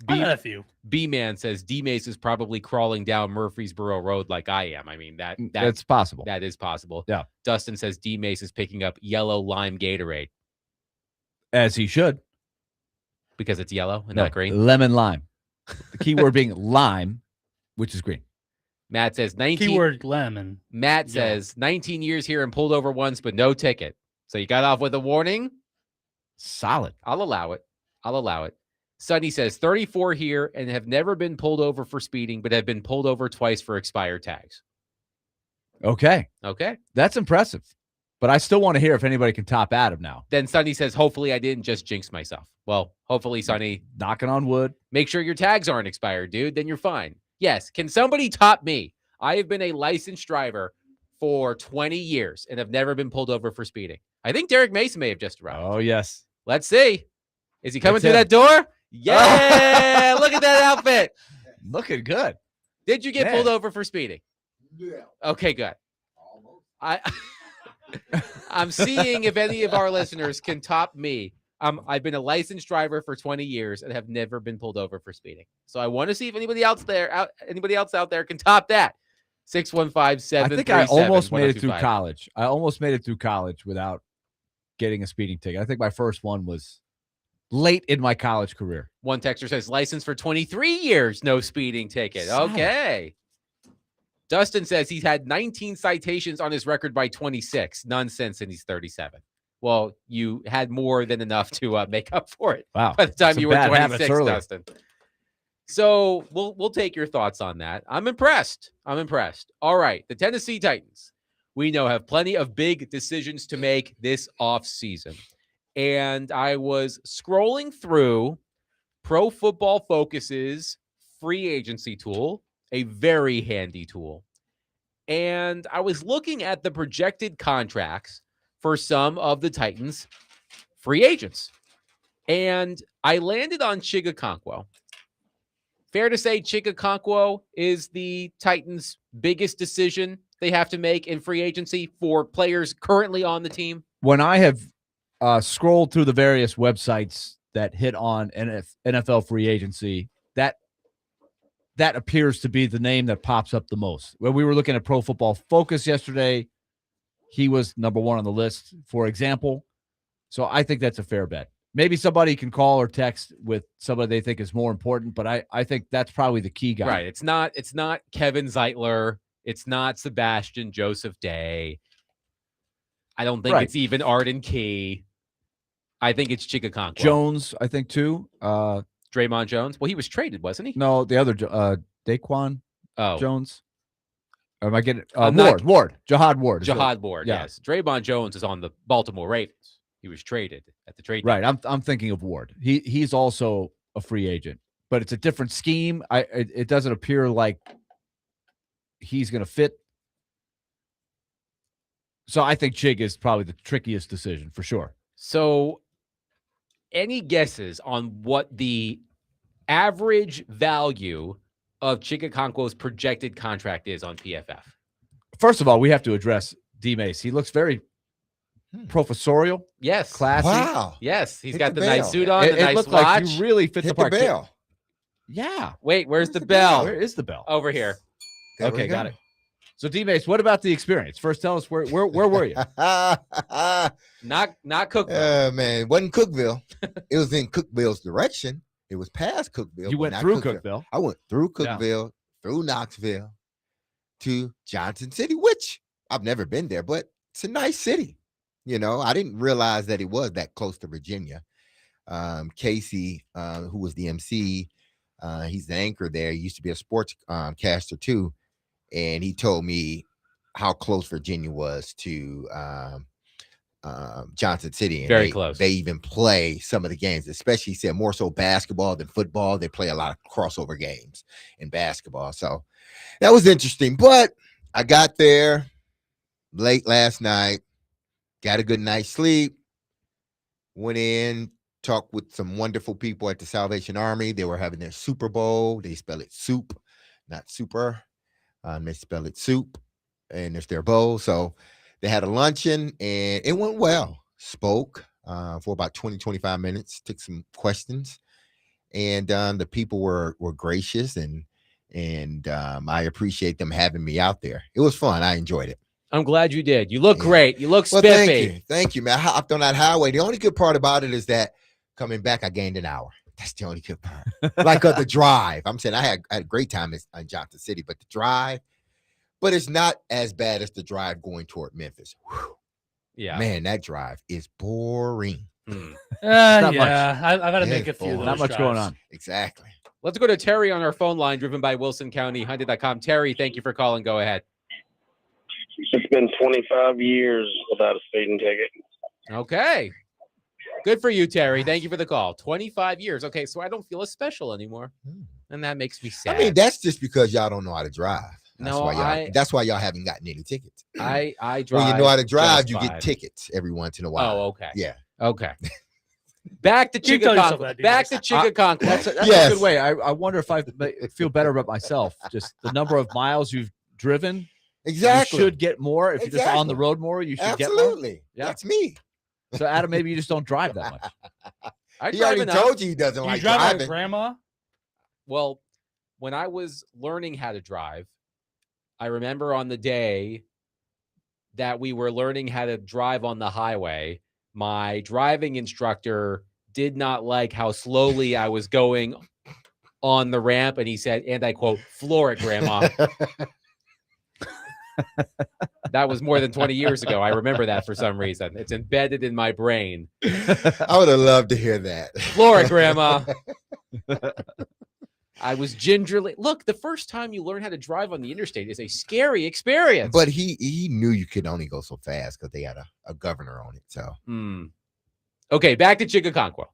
I got a few. B-Man says D-Mace is probably crawling down Murfreesboro Road like I am. I mean, That's possible. that is possible. Yeah. Dustin says D-Mace is picking up yellow lime Gatorade As he should. because it's yellow and No, not green. lemon lime. The key word being lime, which is green. Matt says 19. Keyword lemon. Matt Yeah. says 19 years here and pulled over once, but no ticket. So you got off with a warning. Solid. I'll allow it. I'll allow it. Sonny says 34 here and have never been pulled over for speeding, but have been pulled over twice for expired tags. Okay. Okay. That's impressive. But I still want to hear if anybody can top Adam now. Then Sonny says, hopefully I didn't just jinx myself. Well, hopefully, Sonny, Knocking on wood. make sure your tags aren't expired, dude. Then you're fine. Yes. Can somebody top me? I have been a licensed driver for 20 years and have never been pulled over for speeding. I think Derek Mason may have just arrived. Oh, yes. Let's see. Is he coming That's through him. that door? Yeah. Look at that outfit. Looking good. Did you get Yeah. pulled over for speeding? Yeah. Okay, good. Almost. I'm seeing if any of our listeners can top me. I've been a licensed driver for 20 years and have never been pulled over for speeding. So I want to see if anybody else out there can top that. 615-737. I think I almost made it through college. I almost made it through college without getting a speeding ticket. I think my first one was late in my college career. One texter says license for 23 years, no speeding ticket. Solid. Okay. Dustin says he's had 19 citations on his record by 26. None since, and he's 37. Well, you had more than enough to make up for it Wow. by the time Some you were bad habits 26, early. Dustin. So we'll take your thoughts on that. I'm impressed. All right, the Tennessee Titans, we know, have plenty of big decisions to make this offseason. And I was scrolling through Pro Football Focus's free agency tool, a very handy tool. And I was looking at the projected contracts for some of the Titans' free agents. And I landed on Chigakonkwo. Fair to say Chigakonkwo is the Titans' biggest decision they have to make in free agency for players currently on the team? When I have scrolled through the various websites that hit on NFL free agency, that appears to be the name that pops up the most. When we were looking at Pro Football Focus yesterday, he was number one on the list, for example. So I think that's a fair bet. Maybe somebody can call or text with somebody they think is more important, but I think that's probably the key guy. Right. It's not Kevin Zeitler. It's not Sebastian Joseph Day. I don't think Right. it's even Arden Key. I think it's Chigakonkwo. Jones, I think, too. Draymond Jones. Well, he was traded, wasn't he? No, the other Daquan. Oh, Jones? Or am I getting not- Ward. Jihad Ward. is Jihad Ward. yeah. Yes, Draymond Jones is on the Baltimore Ravens. He was traded at the trade. Right. deadline. I'm thinking of Ward. He's also a free agent, but it's a different scheme. It doesn't appear like he's going to fit. So I think Chig is probably the trickiest decision for sure. So, any guesses on what the average value of Chigakonkwo's projected contract is on PFF? First of all, we have to address D Mace. He looks very professorial, Yes. classy. Wow. Yes, he's Hit got the the nice bell. suit on, It, the it nice looked watch. like you really fit Hit the the part. bell. Yeah. Wait, where's the the bell? bell? Where is the bell? Over here. There we Okay, got go. it. So D Mace, what about the experience? First, tell us where were you? Not Cookville. Man, it wasn't Cookville. It was in Cookville's direction. It was past Cookville. You but went not through Cookville. I went through Yeah. Cookville, through Knoxville, to Johnson City, which I've never been there, but it's a nice city. You know, I didn't realize that it was that close to Virginia. Casey, who was the MC, he's the anchor there. He used to be a sports caster too, and he told me how close Virginia was to Johnson City. And Very close. They even play some of the games, especially he said more so basketball than football. They play a lot of crossover games in basketball. So that was interesting. But I got there late last night, got a good night's sleep, went in, talked with some wonderful people at the Salvation Army. They were having their Super Bowl. They spell it soup, not super. They spell it soup, and it's their bowl. So they had a luncheon, and it went well. Spoke for about 20, 25 minutes, took some questions, and the people were gracious, and I appreciate them having me out there. It was fun. I enjoyed it. I'm glad you did. You look Yeah. great. You look Well, spiffy. thank you, man. I hopped on that highway. The only good part about it is that coming back, I gained an hour. That's the only good part. Like the drive. I'm saying I had a great time in Johnson City, but the drive, but it's not as bad as the drive going toward Memphis. Whew. Yeah. Man, that drive is boring. Mm. Not yeah, I've had to make Yeah, a few. Of boy. those Not much going drives. on. Exactly. Let's go to Terry on our phone line, driven by Wilson County, Hyundai.com. Terry, thank you for calling. Go ahead. It's been 25 years without a speeding ticket. Okay. Good for you, Terry. Thank you for the call. 25 years. Okay, so I don't feel as special anymore. And that makes me sad. I mean, that's just because y'all don't know how to drive. No, That's why y'all haven't gotten any tickets. I drive. When you know how to drive, just you fine. get tickets every once in a while. Oh, okay. Yeah. Okay. Back to You tell yourself Chigaconquo. that, Back to D-Max. Chigaconquo. That's a Yes. good way. I wonder if I feel better about myself. Just the number of miles you've driven. Exactly. You should get more. If you're just on the Exactly. road more, you should get more. Absolutely. Yeah. That's me. So Adam, maybe you just don't drive that much. I He drive already enough. told you he doesn't You like drive like driving. grandma? Well, when I was learning how to drive, I remember on the day that we were learning how to drive on the highway, my driving instructor did not like how slowly I was going on the ramp. And he said, and I quote, floor it, grandma. That was more than 20 years ago. I remember that for some reason. It's embedded in my brain. I would have loved to hear that. Floor it, grandma. I was gingerly. Look, the first time you learn how to drive on the interstate is a scary experience. But he knew you could only go so fast because they had a governor on it. So Okay, back to Chigaconquo.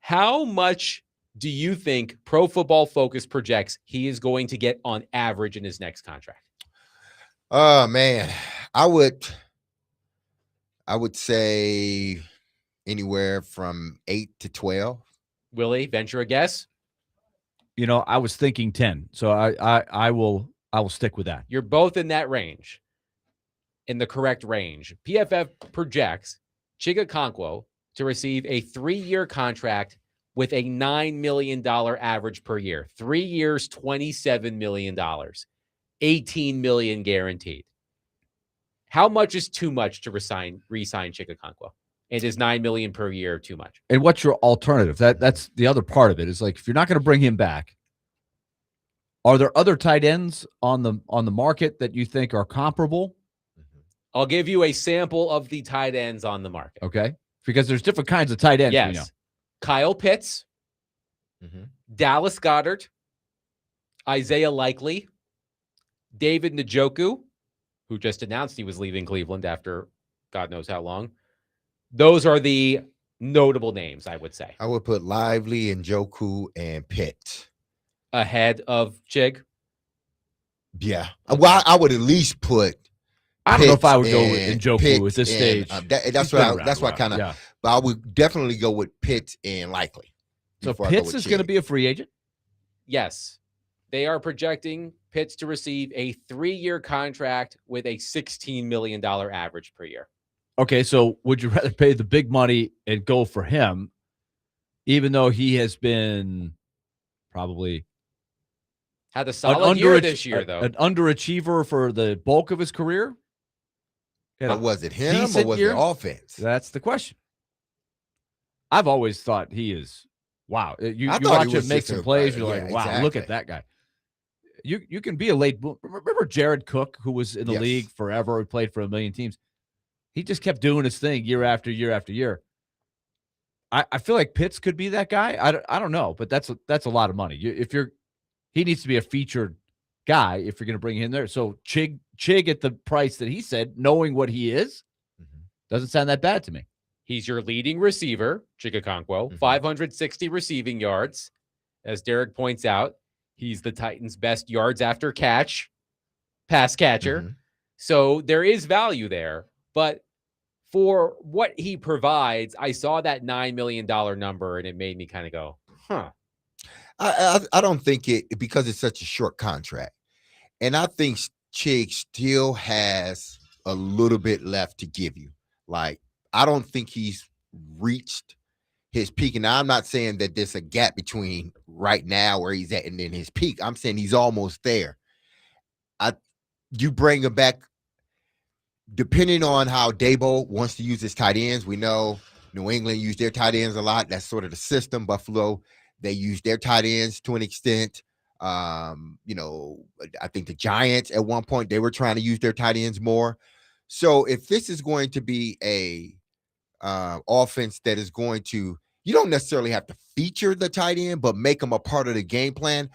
How much do you think Pro Football Focus projects he is going to get on average in his next contract? oh man, I would say anywhere from 8 to 12. Willie, venture a guess? You know, I was thinking 10. So I will stick with that. You're both in that range, in the correct range. PFF projects Chigaconquo to receive a 3-year contract with a $9 million average per year. 3 years, $27 million. $18 million guaranteed. How much is too much to re-sign Chigaconquo? And is $9 million per year too much? And what's your alternative? That's the other part of it. Is like if you're not going to bring him back, are there other tight ends on the market that you think are comparable? I'll give you a sample of the tight ends on the market. Okay, because there's different kinds of tight ends. Yes. You know. Kyle Pitts, Mhm. Dallas Goedert, Isaiah Likely, David Njoku, who just announced he was leaving Cleveland after God knows how long. Those are the notable names, I would say. I would put Lively and Joku and Pitt ahead of Chig. Yeah. Well, I would at least put. I don't know if I would go with and Njoku Pitt at this and, stage. that's what I kind of. Yeah. But I would definitely go with Pitt and Likely. So before I go Pitts with is going to Chig. be a free agent. Yes. They are projecting Pitts to receive a 3-year contract with a $16 million average per year. Okay, so would you rather pay the big money and go for him, even though he has been probably Had a solid year this year, though. an underachiever for the bulk of his career? But was it him or decent was year? it offense? That's the question. I've always thought he is. Wow, you thought watch he was him make just some a- plays, you're yeah, like, wow, look exactly. at that guy. You can be a late. Remember Jared Cook, who was in the Yes. league forever, who played for a million teams. He just kept doing his thing year after year after year. I feel like Pitts could be that guy. I don't know, but that's a lot of money. He needs to be a featured guy if you're going to bring him there. So Chig at the price that he said, knowing what he is, doesn't sound that bad to me. He's your leading receiver, Chigakonkwo, 560 receiving yards. As Derek points out, he's the Titans' best yards after catch, pass catcher. So there is value there. But for what he provides, I saw that $9 million number, and it made me kind of go, huh. I don't think it because it's such a short contract. And I think Chig still has a little bit left to give you. Like, I don't think he's reached his peak. And I'm not saying that there's a gap between right now where he's at and then his peak. I'm saying he's almost there. You bring him back, depending on how Dabo wants to use his tight ends. We know New England used their tight ends a lot. That's sort of the system. Buffalo, they use their tight ends to an extent. I think the Giants at one point, they were trying to use their tight ends more. So if this is going to be a offense that is going to, you don't necessarily have to feature the tight end, but make them a part of the game plan.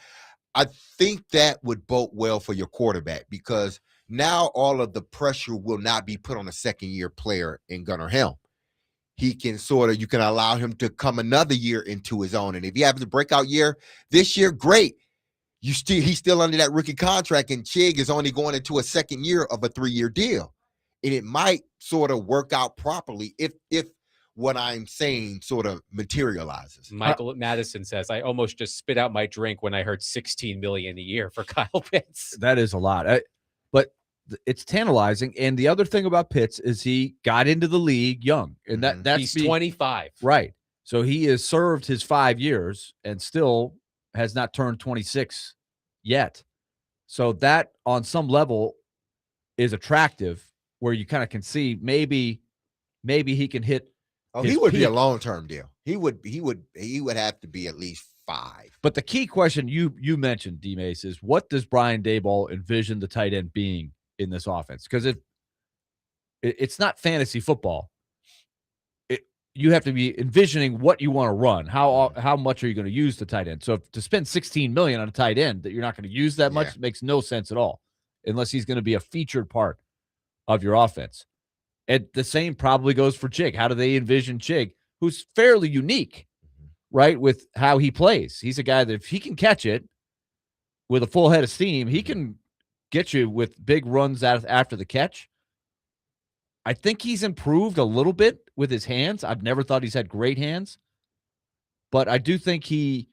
I think that would bode well for your quarterback because now all of the pressure will not be put on a second-year player in Gunnar Helm. He can you can allow him to come another year into his own. And if he has a breakout year this year, great. He's still under that rookie contract, and Chig is only going into a second year of a 3-year deal. And it might sort of work out properly if what I'm saying sort of materializes. Michael Madison says, I almost just spit out my drink when I heard $16 million a year for Kyle Pitts. That is a lot. But it's tantalizing. And the other thing about Pitts is he got into the league young. And that's He's 25. Right. So he has served his 5 years and still has not turned 26 yet. So that on some level is attractive where you kind of can see maybe he can hit. Oh, he would be a long-term deal. He would have to be at least 5. But the key question you mentioned, D-Mace, is what does Brian Daboll envision the tight end being in this offense? Because it's not fantasy football. You have to be envisioning what you want to run. How much are you going to use the tight end? So to spend $16 million on a tight end that you're not going to use that much makes no sense at all, unless he's going to be a featured part of your offense. And the same probably goes for Chig. How do they envision Chig, who's fairly unique, right, with how he plays? He's a guy that if he can catch it with a full head of steam, he can get you with big runs after the catch. I think he's improved a little bit with his hands. I've never thought he's had great hands, but I do think he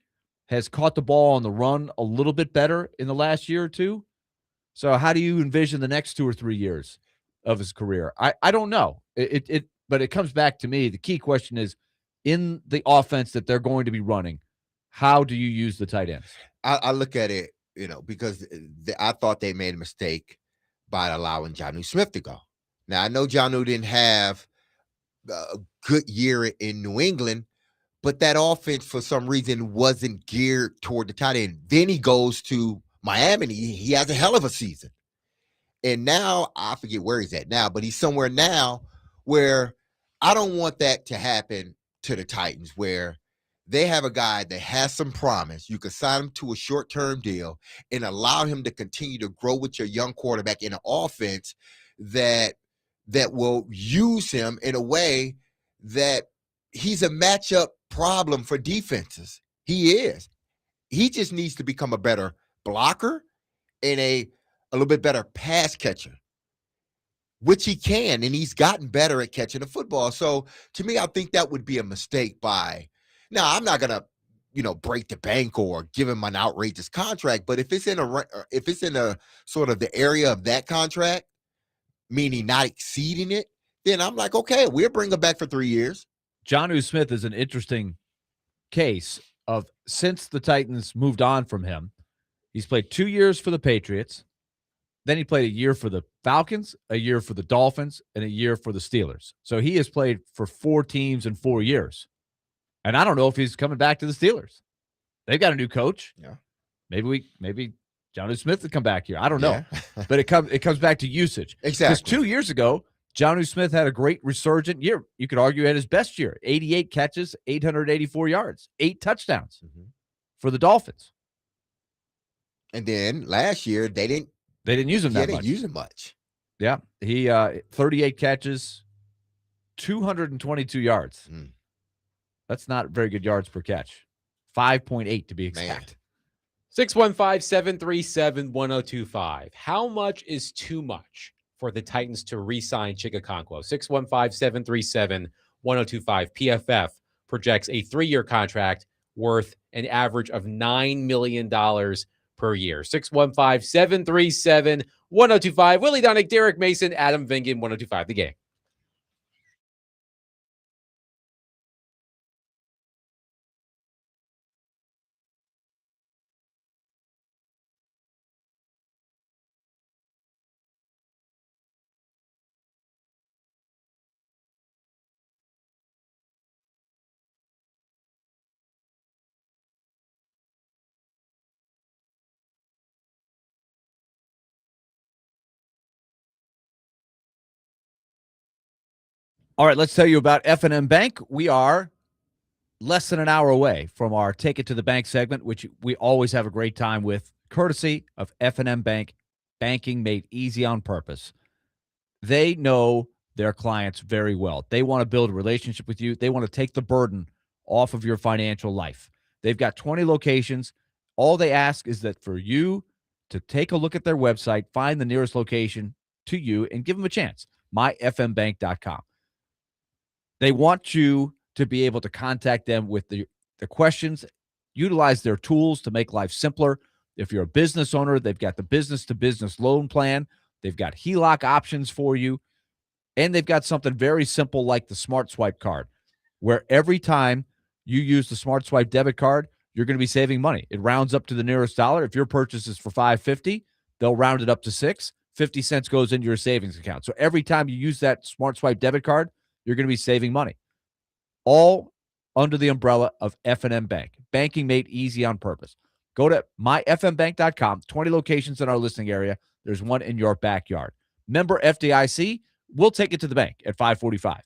has caught the ball on the run a little bit better in the last year or two. So how do you envision the next 2 or 3 years of his career? I don't know. But it comes back to me. The key question is in the offense that they're going to be running, how do you use the tight ends? I look at it, because I thought they made a mistake by allowing Jonnu Smith to go. Now, I know Jonnu didn't have a good year in New England, but that offense for some reason wasn't geared toward the tight end. Then he goes to Miami. He has a hell of a season. And now I forget where he's at now, but he's somewhere now where I don't want that to happen to the Titans, where they have a guy that has some promise. You can sign him to a short-term deal and allow him to continue to grow with your young quarterback in an offense that will use him in a way that he's a matchup problem for defenses. He is. He just needs to become a better blocker and a little bit better pass catcher, which he can, and he's gotten better at catching the football. So to me, I think that would be a mistake by. Now, I'm not gonna, break the bank or give him an outrageous contract, but if it's in a sort of the area of that contract, meaning not exceeding it, then I'm like, okay, we'll bring him back for 3 years. Jonnu Smith is an interesting case of, since the Titans moved on from him, he's played 2 years for the Patriots. Then he played a year for the Falcons, a year for the Dolphins, and a year for the Steelers. So he has played for 4 teams in 4 years. And I don't know if he's coming back to the Steelers. They've got a new coach. Yeah. Maybe Jonnu Smith will come back here. I don't know. Yeah. But it comes back to usage. Exactly. Because 2 years ago, Jonnu Smith had a great resurgent year. You could argue had his best year. 88 catches, 884 yards, 8 touchdowns for the Dolphins. And then last year, they didn't use him that much. use him much. Yeah. He 38 catches, 222 yards. That's not very good yards per catch. 5.8 to be exact. 615-737-1025. How much is too much for the Titans to re-sign Chigakonkwo? 615-737-1025. PFF projects a 3-year contract worth an average of $9 million per year. 615-737-1025. Willie Donick, Derek Mason, Adam Vingan, 1025 The Game. All right, let's tell you about F&M Bank. We are less than an hour away from our Take It to the Bank segment, which we always have a great time with, courtesy of F&M Bank, banking made easy on purpose. They know their clients very well. They want to build a relationship with you. They want to take the burden off of your financial life. They've got 20 locations. All they ask is that for you to take a look at their website, find the nearest location to you, and give them a chance. myfmbank.com. They want you to be able to contact them with the questions, utilize their tools to make life simpler. If you're a business owner, they've got the business-to-business loan plan. They've got HELOC options for you. And they've got something very simple like the Smart Swipe card, where every time you use the Smart Swipe debit card, you're going to be saving money. It rounds up to the nearest dollar. If your purchase is for $5.50, they'll round it up to $6. 50 cents goes into your savings account. So every time you use that Smart Swipe debit card, you're going to be saving money. All under the umbrella of F&M Bank. Banking made easy on purpose. Go to myfmbank.com. 20 locations in our listening area. There's one in your backyard. Member FDIC. We'll take it to the bank at 545.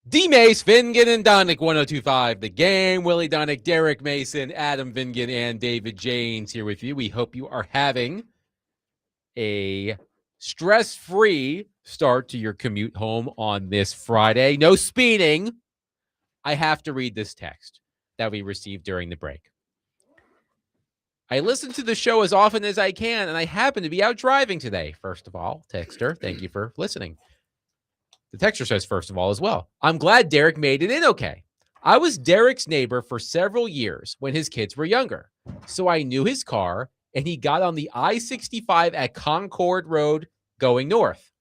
D-Mace, Vingan, and Donick, 102.5 The Game. Willie Donick, Derek Mason, Adam Vingan, and David Janes here with you. We hope you are having a stress-free start to your commute home on this Friday. No speeding. I have to read this text that we received during the break. I listen to the show as often as I can, and I happen to be out driving today. First of all, texter, thank you for listening. The texter says, first of all, as well, I'm glad Derek made it in okay. I was Derek's neighbor for several years when his kids were younger, so I knew his car, and he got on the I-65 at Concord Road going north.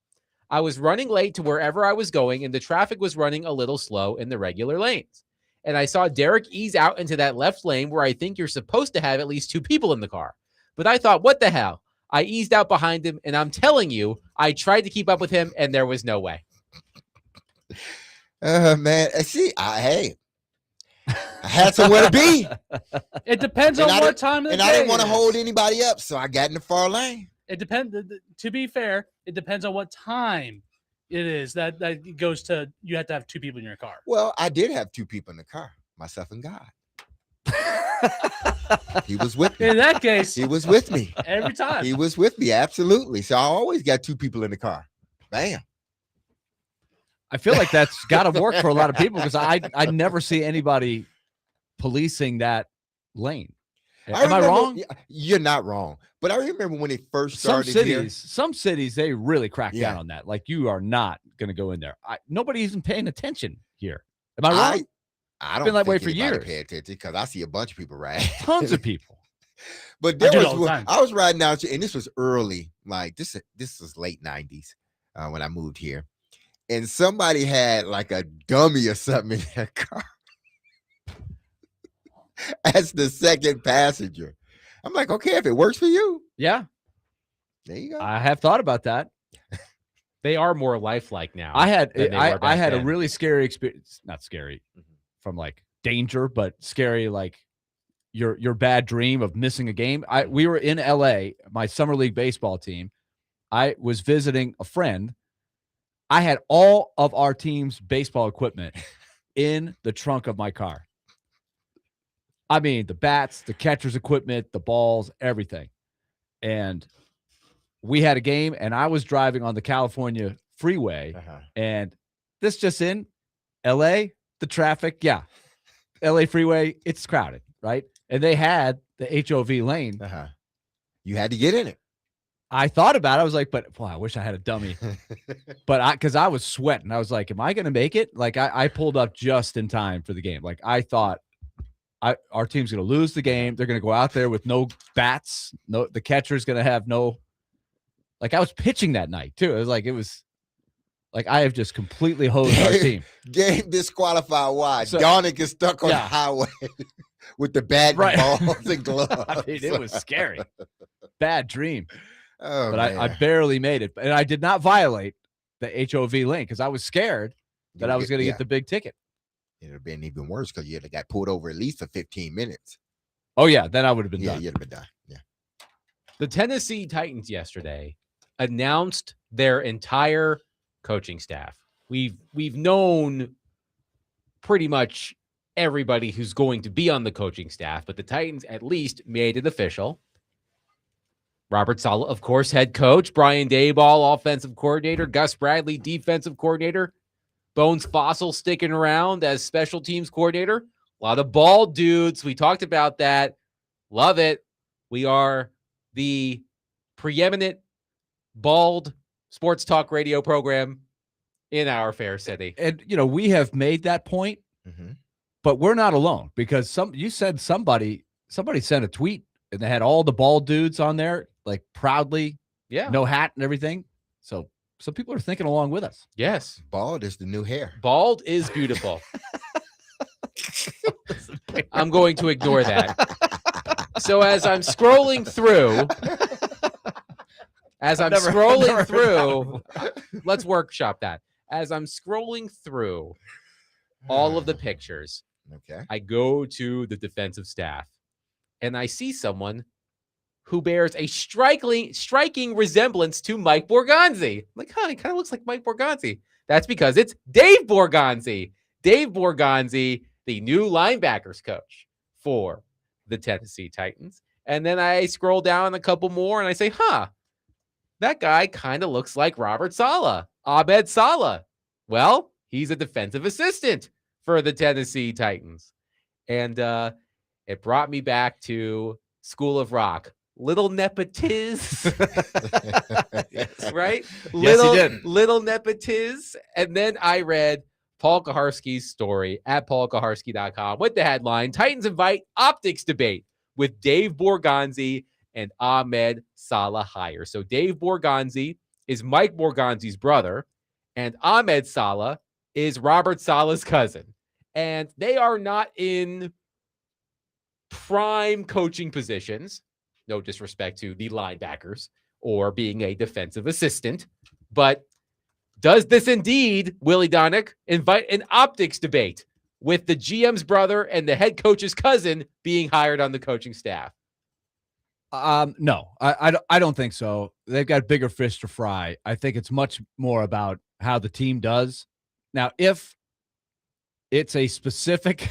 I was running late to wherever I was going, and the traffic was running a little slow in the regular lanes. And I saw Derek ease out into that left lane where I think you're supposed to have at least 2 people in the car. But I thought, what the hell? I eased out behind him, and I'm telling you, I tried to keep up with him, and there was no way. Man, see, I had somewhere to be. It depends on what time of the day. And I didn't want to it is. hold anybody up, so I got in the far lane. It depends. To be fair, it depends on what time it is that goes to. You have to have 2 people in your car. Well, I did have 2 people in the car, myself and God. He was with me. In that case, He was with me. every time. He was with me, absolutely. So I always got 2 people in the car. Bam. I feel like that's got to work for a lot of people because I never see anybody policing that lane. Am I wrong? You're not wrong. But I remember when it first started Some cities, they really crack Yeah. down on that. Like you are not going to go in there. Nobody's even paying attention here. Am I wrong? I don't been that way think for anybody years. pay attention because I see a bunch of people riding. Tons of people. But I there do it all the was time. I was riding out, and this was early, like this was late 90s when I moved here. And somebody had like a dummy or something in their car as the second passenger. I'm like, okay, if it works for you, Yeah, there you go. I have thought about that. They are more lifelike now. I had than they were I back had a then. really scary experience. Not scary Mhm. from like danger, but scary like your bad dream of missing a game. We were in LA, my summer league baseball team. I was visiting a friend. I had all of our team's baseball equipment in the trunk of my car. I mean, the bats, the catcher's equipment, the balls, everything. And we had a game, and I was driving on the California freeway. And this just in LA, the traffic, yeah. LA freeway, it's crowded, right? And they had the HOV lane. You had to get in it. I thought about it. I was like, but I wish I had a dummy. But because I was sweating, I was like, am I going to make it? Like I pulled up just in time for the game. Like I thought our team's going to lose the game. They're going to go out there with no bats. No, the catcher's going to have no, like I was pitching that night too. It was like I have just completely hosed our team. Game disqualified. Why? So- Donick is stuck on the Yeah. highway with the bat and Right. balls and gloves. I mean, it was scary. Bad dream. Oh, But I man. barely made it. And I did not violate the HOV lane because I was scared that You I was going to yeah. get the big ticket. It'd have been even worse because you'd have got pulled over at least for 15 minutes. Oh, yeah. Then I would have been Yeah, done. you'd have been done. Yeah. The Tennessee Titans yesterday announced their entire coaching staff. We've known pretty much everybody who's going to be on the coaching staff, but the Titans at least made it official. Robert Saleh, of course, head coach. Brian Daboll, offensive coordinator. Gus Bradley, defensive coordinator. Bones Fossil sticking around as special teams coordinator. A lot of bald dudes. We talked about that. Love it. We are the preeminent bald sports talk radio program in our fair city. And, we have made that point, Mhm. but we're not alone because you said somebody sent a tweet and they had all the bald dudes on there, like proudly, Yeah. no hat and everything. So some people are thinking along with us. Yes. Bald is the new hair. Bald is beautiful. I'm going to ignore that. So as I'm scrolling through, I've never heard that let's workshop that. As I'm scrolling through all of the pictures, Okay. I go to the defensive staff and I see someone who bears a striking resemblance to Mike Borgonzi. I'm like, he kind of looks like Mike Borgonzi. That's because it's Dave Borgonzi. Dave Borgonzi, the new linebackers coach for the Tennessee Titans. And then I scroll down a couple more and I say, that guy kind of looks like Robert Saleh, Abed Saleh. Well, he's a defensive assistant for the Tennessee Titans. And it brought me back to School of Rock. Little nepotiz. Yes, right? Little, he did. Little nepotiz. And then I read Paul Kaharski's story at paulkaharski.com with the headline, Titans invite optics debate with Dave Borgonzi and Ahmed Saleh hire. So Dave Borgonzi is Mike Borgonzi's brother, and Ahmed Saleh is Robert Saleh's cousin. And they are not in prime coaching positions. No disrespect to the linebackers or being a defensive assistant. But does this indeed, Willie Donick, invite an optics debate with the GM's brother and the head coach's cousin being hired on the coaching staff? No, I don't think so. They've got bigger fish to fry. I think it's much more about how the team does. Now, if it's a specific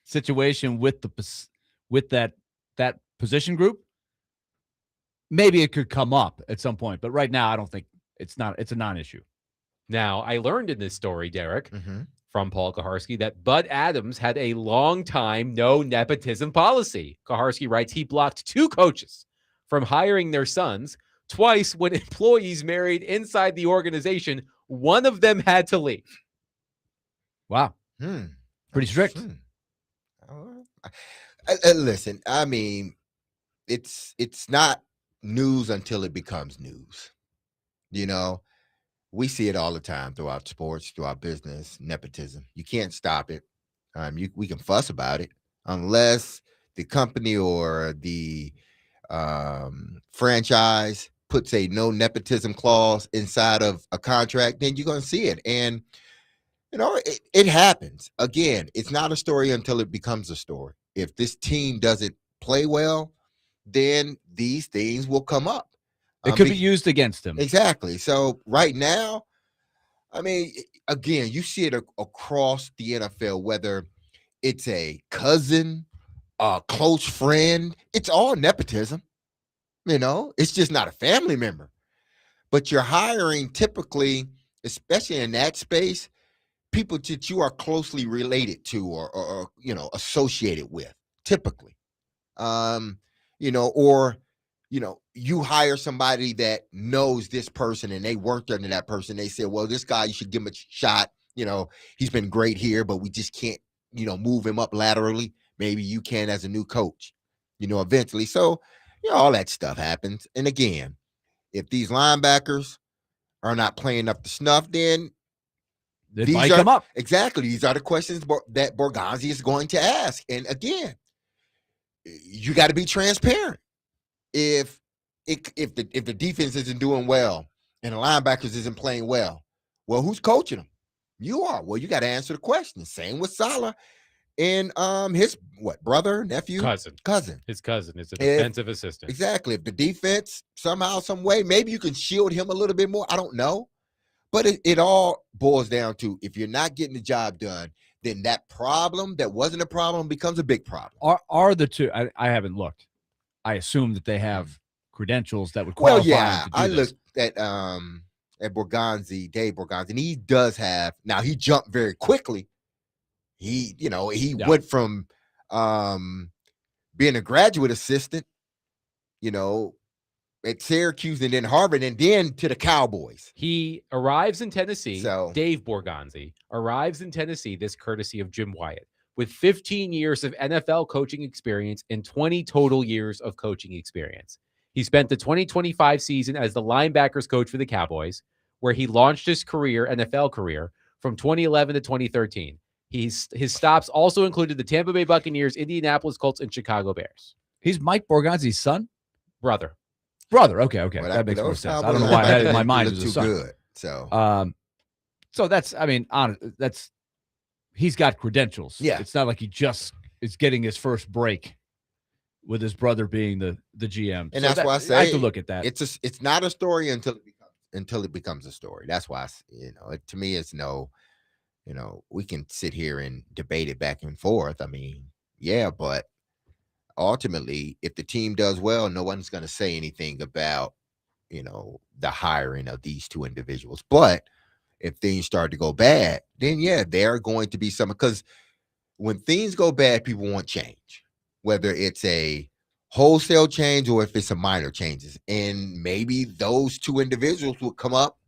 situation with that position group, maybe it could come up at some point. But right now, I don't think it's a non-issue. Now, I learned in this story, Derek, from Paul Kaharski, that Bud Adams had a long time no nepotism policy. Kaharski writes he blocked 2 coaches from hiring their sons. Twice when employees married inside the organization, one of them had to leave. Wow. Pretty strict. Listen, I mean, it's not news until it becomes news. You know, we see it all the time throughout sports, throughout business, nepotism. You can't stop it. We can fuss about it unless the company or the franchise puts a no nepotism clause inside of a contract, then you're going to see it. And, you know, it happens. Again, it's not a story until it becomes a story. If this team doesn't play well, then these things will come up. It could be used against him. Exactly. So right now, I mean, again, you see it across the NFL, whether it's a cousin, a close friend, it's all nepotism. You know, it's just not a family member. But you're hiring typically, especially in that space, people that you are closely related to or you know, associated with, typically. You know, or you know, you hire somebody that knows this person and they worked under that person. They said, well, this guy, you should give him a shot. You know, he's been great here, but we just can't, you know, move him up laterally. Maybe you can as a new coach, you know, eventually. So, you know, all that stuff happens. And again, if these linebackers are not playing up to snuff, then It might come up. Exactly. These are the questions that Borgonzi is going to ask. And again, you got to be transparent. If the defense isn't doing well and the linebackers isn't playing well, well, who's coaching them? You are. Well, you got to answer the question. Same with Saleh and his brother, nephew, cousin. His cousin is a defensive assistant. Exactly. If the defense somehow, some way, maybe you can shield him a little bit more. I don't know, but it all boils down to if you're not getting the job done, then that problem that wasn't a problem becomes a big problem. Are the two? I haven't looked. I assume that they have credentials that would qualify. Well, yeah, to do this. Looked at Borgonzi, Dave Borgonzi, and he does have. Now he jumped very quickly. He went from being a graduate assistant, you know, at Syracuse and then Harvard and then to the Cowboys. He arrives in Tennessee. So Dave Borgonzi arrives in Tennessee, this courtesy of Jim Wyatt, with 15 years of NFL coaching experience and 20 total years of coaching experience. He spent the 2025 season as the linebackers coach for the Cowboys, where he launched his NFL career from 2011 to 2013. His stops also included the Tampa Bay Buccaneers, Indianapolis Colts, and Chicago Bears. He's Mike Borgonzi's son? Brother. Okay. Well, that makes more sense. I Cowboys don't know why I had it in my mind look as a too son. good. So So that's, I mean, he's got credentials. Yeah. It's not like he just is getting his first break with his brother being the GM. And So that's why I say I have to look at that. It's not a story until it becomes until it becomes a story. That's why, to me, it's no, we can sit here and debate it back and forth. I mean, yeah, but ultimately, if the team does well, no one's going to say anything about, the hiring of these two individuals. But if things start to go bad, then yeah, there are going to be some, because when things go bad, people want change, whether it's a wholesale change or if it's a minor changes. And maybe those two individuals will come up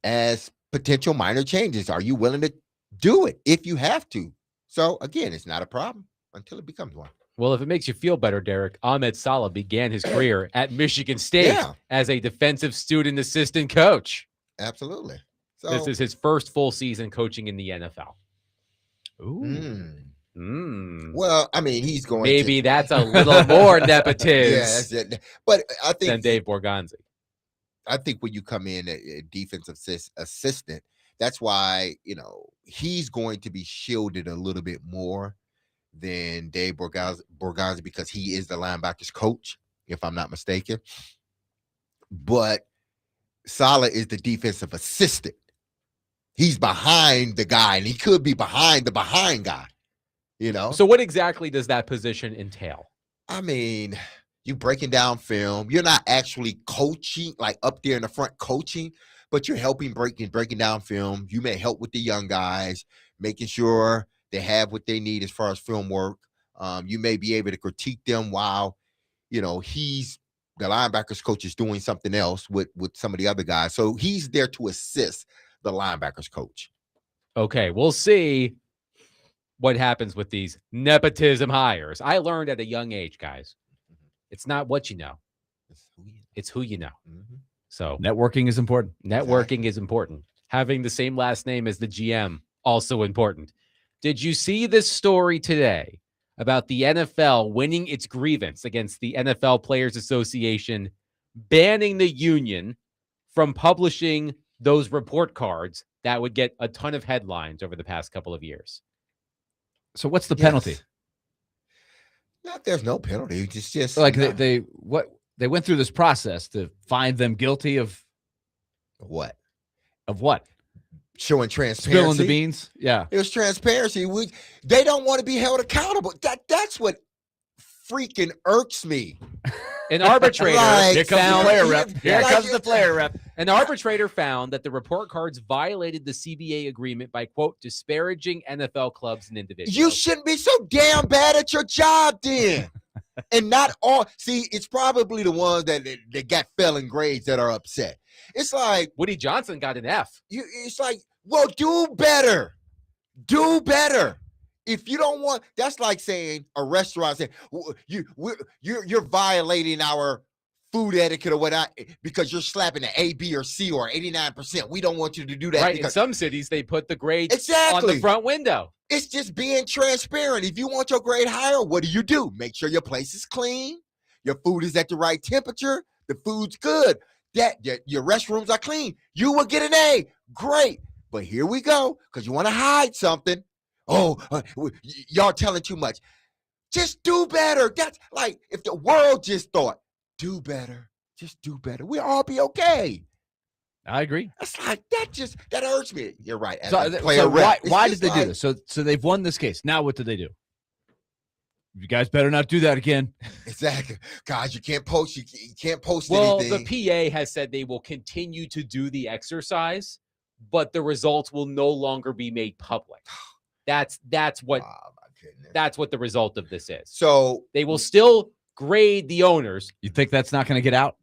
as potential minor changes. Are you willing to do it if you have to? So again, it's not a problem until it becomes one. Well, if it makes you feel better, Derek, Ahmed Salah began his career at Michigan State as a defensive student assistant coach. Absolutely. So this is his first full season coaching in the NFL. Ooh. Well, I mean, he's going maybe that's a little more nepotism that's it. But I think than Dave Borgonzi. I think when you come in a defensive assistant, that's why, he's going to be shielded a little bit more than Dave Borgonzi because he is the linebackers coach, if I'm not mistaken. But Salah is the defensive assistant. He's behind the guy, and he could be behind the behind guy, So what exactly does that position entail? I mean, you breaking down film. You're not actually coaching, like up there in the front coaching, but you're helping breaking down film. You may help with the young guys, making sure they have what they need as far as film work. You may be able to critique them while, he's the linebackers coach is doing something else with some of the other guys. So he's there to assist the linebackers coach. Okay, we'll see what happens with these nepotism hires. I learned at a young age, guys, it's not what you know. It's who you know. Mm-hmm. So networking is important. Networking is important. Having the same last name as the GM, also important. Did you see this story today about the NFL winning its grievance against the NFL Players Association, banning the union from publishing those report cards that would get a ton of headlines over the past couple of years? So what's the penalty? No, there's no penalty. It's just like they went through this process to find them guilty of what? Of what? Showing transparency. Spilling the beans. Yeah. It was transparency. They don't want to be held accountable. That's what freaking irks me. An arbitrator here comes the player rep. Here comes the player rep. An arbitrator found that the report cards violated the CBA agreement by, quote, disparaging NFL clubs and individuals. You shouldn't be so damn bad at your job then. And not all. See, it's probably the ones that got failing grades that are upset. It's like Woody Johnson got an F. It's like, well, do better. Do better. If you don't want, that's like saying a restaurant saying you're violating our food etiquette or whatnot because you're slapping an A, B, or C or 89%. We don't want you to do that. Right. In some cities, they put the grades on the front window. It's just being transparent. If you want your grade higher, what do? Make sure your place is clean. Your food is at the right temperature. The food's good. Your restrooms are clean. You will get an A. Great. But here we go, because you want to hide something. Oh, y'all telling too much. Just do better. That's like if the world just thought, do better, just do better, we'll all be okay. I agree. That's like that hurts me. You're right. Why did they do this? So they've won this case. Now what do they do? You guys better not do that again. Exactly. Guys, you can't post. You can't post anything. Well, the PA has said they will continue to do the exercise, but the results will no longer be made public. That's what the result of this is. So they will still grade the owners. You think that's not going to get out?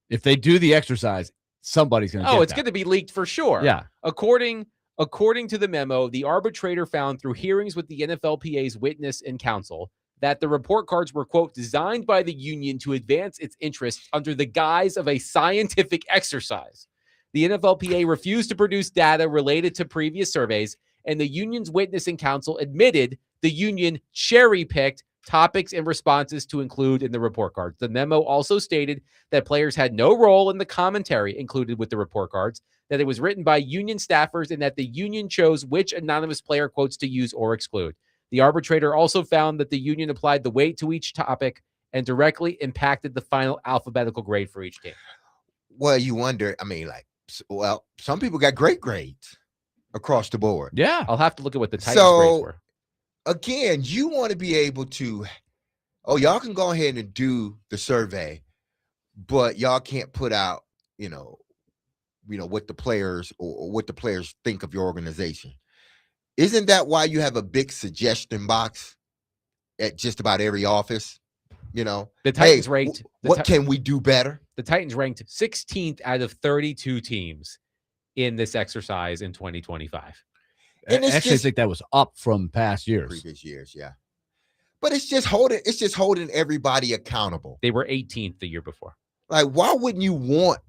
If they do the exercise, somebody's going to get it's going to be leaked for sure. Yeah. According to the memo, the arbitrator found through hearings with the NFLPA's witness and counsel that the report cards were, quote, designed by the union to advance its interests under the guise of a scientific exercise. The NFLPA refused to produce data related to previous surveys, and the union's witness and counsel admitted the union cherry-picked topics and responses to include in the report cards. The memo also stated that players had no role in the commentary included with the report cards, that it was written by union staffers, and that the union chose which anonymous player quotes to use or exclude. The arbitrator also found that the union applied the weight to each topic and directly impacted the final alphabetical grade for each team. Well, you wonder, I mean, like, Well, some people got great grades across the board. Yeah. I'll have to look at what the Titans grades were. Again, you want to be able to, y'all can go ahead and do the survey, but y'all can't put out, what the players or what the players think of your organization. Isn't that why you have a big suggestion box at just about every office? The Titans ranked. What can we do better? The Titans ranked 16th out of 32 teams in this exercise in 2025. And I actually think that was up from past years. Previous years, yeah. But it's just holding everybody accountable. They were 18th the year before. Like, why wouldn't you want,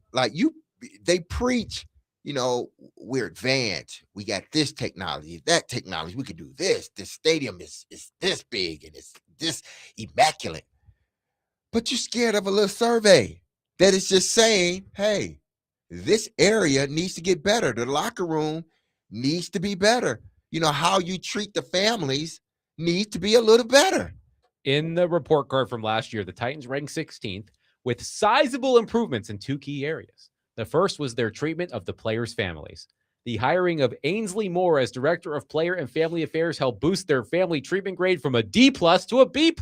they preach, we're advanced. We got this technology, that technology. We can do this. This stadium is this big and it's this immaculate. But you're scared of a little survey that is just saying, hey, this area needs to get better. The locker room needs to be better. How you treat the families needs to be a little better. In the report card from last year, the Titans ranked 16th with sizable improvements in two key areas. The first was their treatment of the players' families. The hiring of Ainsley Moore as Director of Player and Family Affairs helped boost their family treatment grade from a D+ to a B+.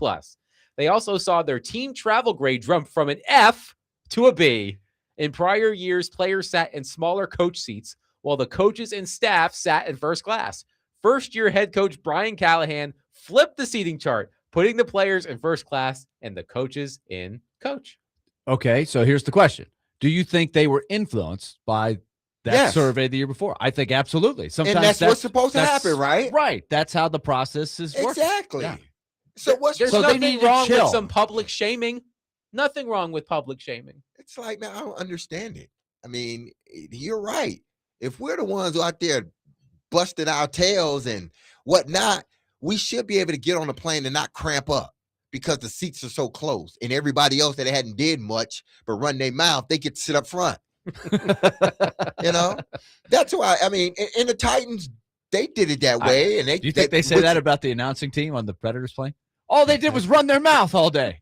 They also saw their team travel grade jump from an F to a B. In prior years, players sat in smaller coach seats, while the coaches and staff sat in first class. First-year head coach Brian Callahan flipped the seating chart, putting the players in first class and the coaches in coach. Okay, so here's the question. Do you think they were influenced by that survey the year before? I think absolutely. Sometimes and that's what's supposed to happen, right? Right. That's how the process is working. Exactly. Yeah. So There's nothing wrong with some public shaming. Nothing wrong with public shaming. It's like, man, I don't understand it. I mean, you're right. If we're the ones out there busting our tails and whatnot, we should be able to get on the plane and not cramp up because the seats are so close. And everybody else that hadn't did much but run their mouth, they get to sit up front. That's why, I mean, and the Titans, they did it that way. And do you think they say that about the announcing team on the Predators plane? All they did was run their mouth all day.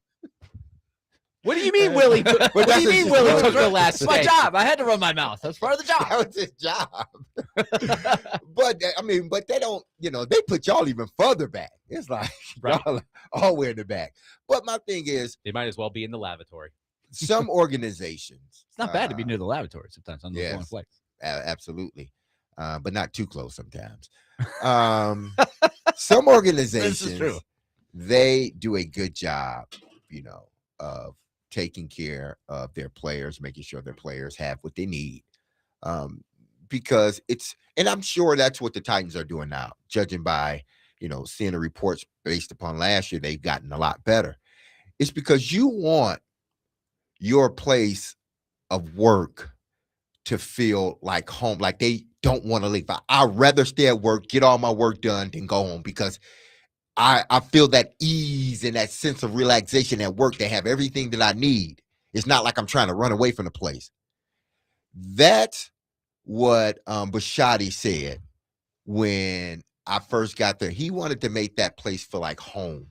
What do you mean, Willie? What do you mean, Willie took the last It's my job. I had to run my mouth. That's part of the job. That was his job. but they don't, they put y'all even further back. It's like y'all all the way in the back. But my thing is, they might as well be in the lavatory. Some organizations. It's not bad to be near the lavatory sometimes on those long flights. Absolutely. But not too close sometimes. Some organizations, this is true. They do a good job, of taking care of their players, making sure their players have what they need. Because and I'm sure that's what the Titans are doing now, judging by, seeing the reports based upon last year, they've gotten a lot better. It's because you want your place of work to feel like home, like they don't want to leave. I'd rather stay at work, get all my work done, than go home because I feel that ease and that sense of relaxation at work. They have everything that I need. It's not like I'm trying to run away from the place. That's what Bisciotti said when I first got there. He wanted to make that place feel like home.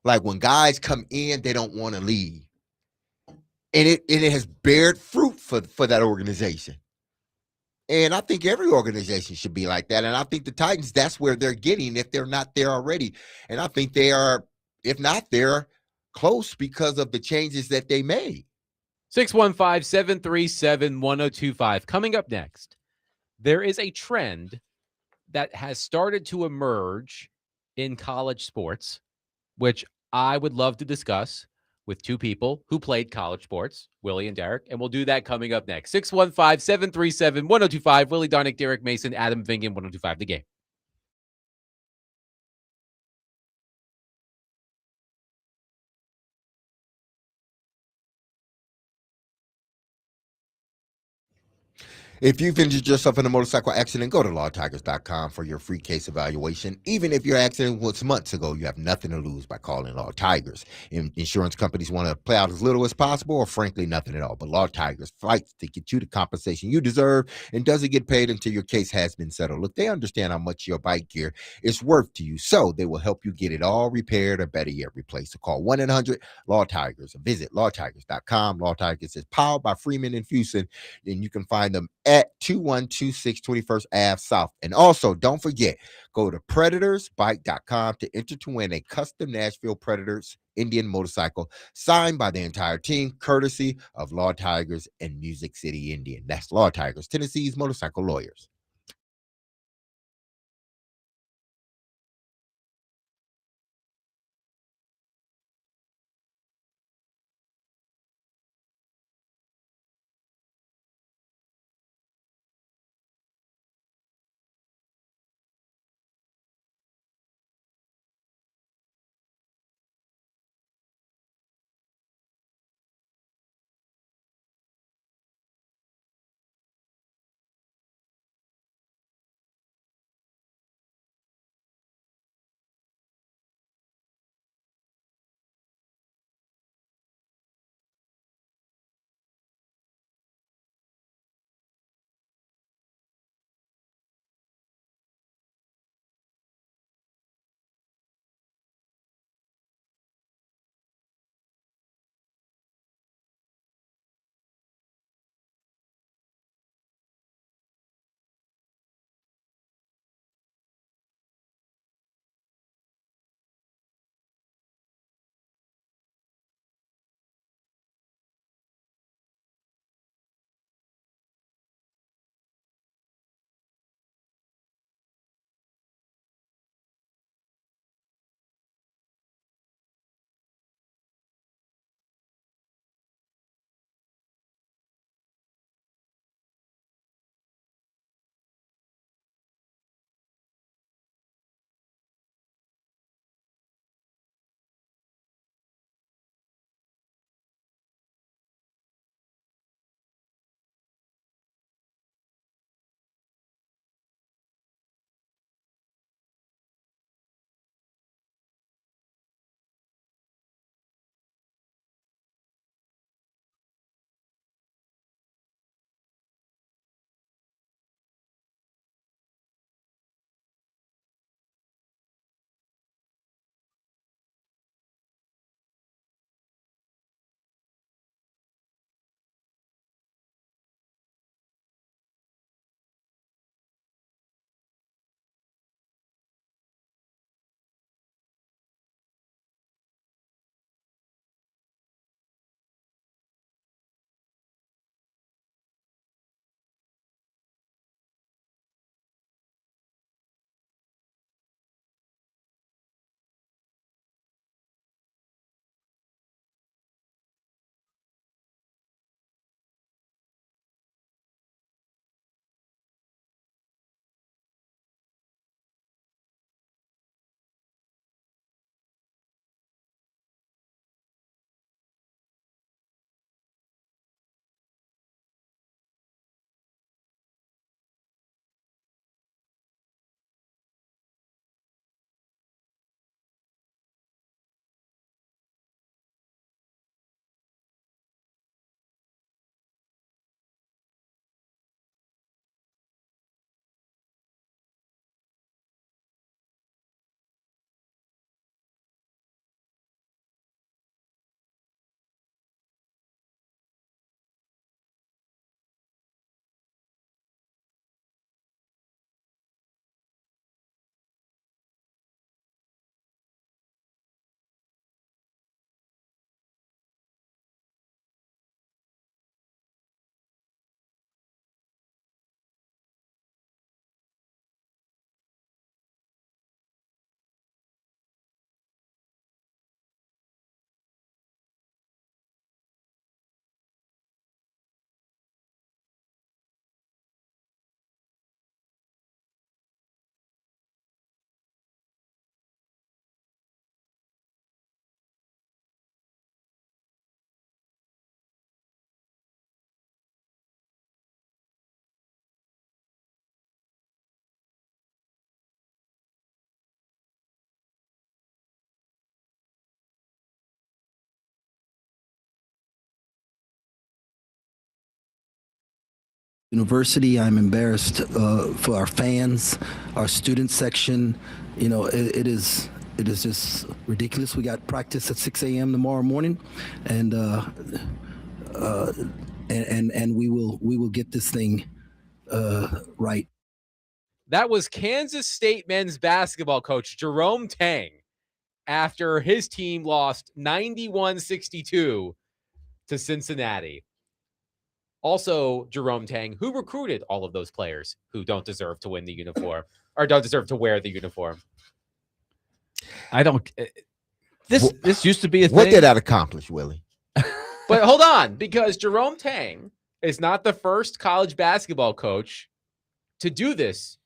Like when guys come in, they don't want to leave. And it has bared fruit for that organization. And I think every organization should be like that. And I think the Titans, that's where they're getting if they're not there already. And I think they are, if not there, close because of the changes that they made. 615-737-1025. Coming up next, there is a trend that has started to emerge in college sports, which I would love to discuss with two people who played college sports, Willie and Derek, and we'll do that coming up next. 615-737-1025. Willie Donick, Derek Mason, Adam Vingan, 1025 The Game. If you've injured yourself in a motorcycle accident, go to lawtigers.com for your free case evaluation. Even if your accident was months ago, you have nothing to lose by calling Law Tigers. Insurance companies want to play out as little as possible, or frankly, nothing at all. But Law Tigers fights to get you the compensation you deserve and doesn't get paid until your case has been settled. Look, they understand how much your bike gear is worth to you, so they will help you get it all repaired, or better yet, replaced. So call 1-800-LAW Tigers or visit lawtigers.com. Law Tigers is powered by Freeman and Fuson, and you can find them at 2126 21st Ave South. And also, don't forget, go to predatorsbike.com to enter to win a custom Nashville Predators Indian motorcycle signed by the entire team, courtesy of Law Tigers and Music City Indian. That's Law Tigers, Tennessee's motorcycle lawyers. University. I'm embarrassed for our fans, our student section. You know, it is just ridiculous. We got practice at 6 a.m. tomorrow morning, and we will get this thing right. That was Kansas State men's basketball coach Jerome Tang after his team lost 91-62 to Cincinnati. Also, Jerome Tang, who recruited all of those players who don't deserve to win the uniform or don't deserve to wear the uniform. I don't. This used to be a thing. What did that accomplish, Willie? But hold on, because Jerome Tang is not the first college basketball coach to do this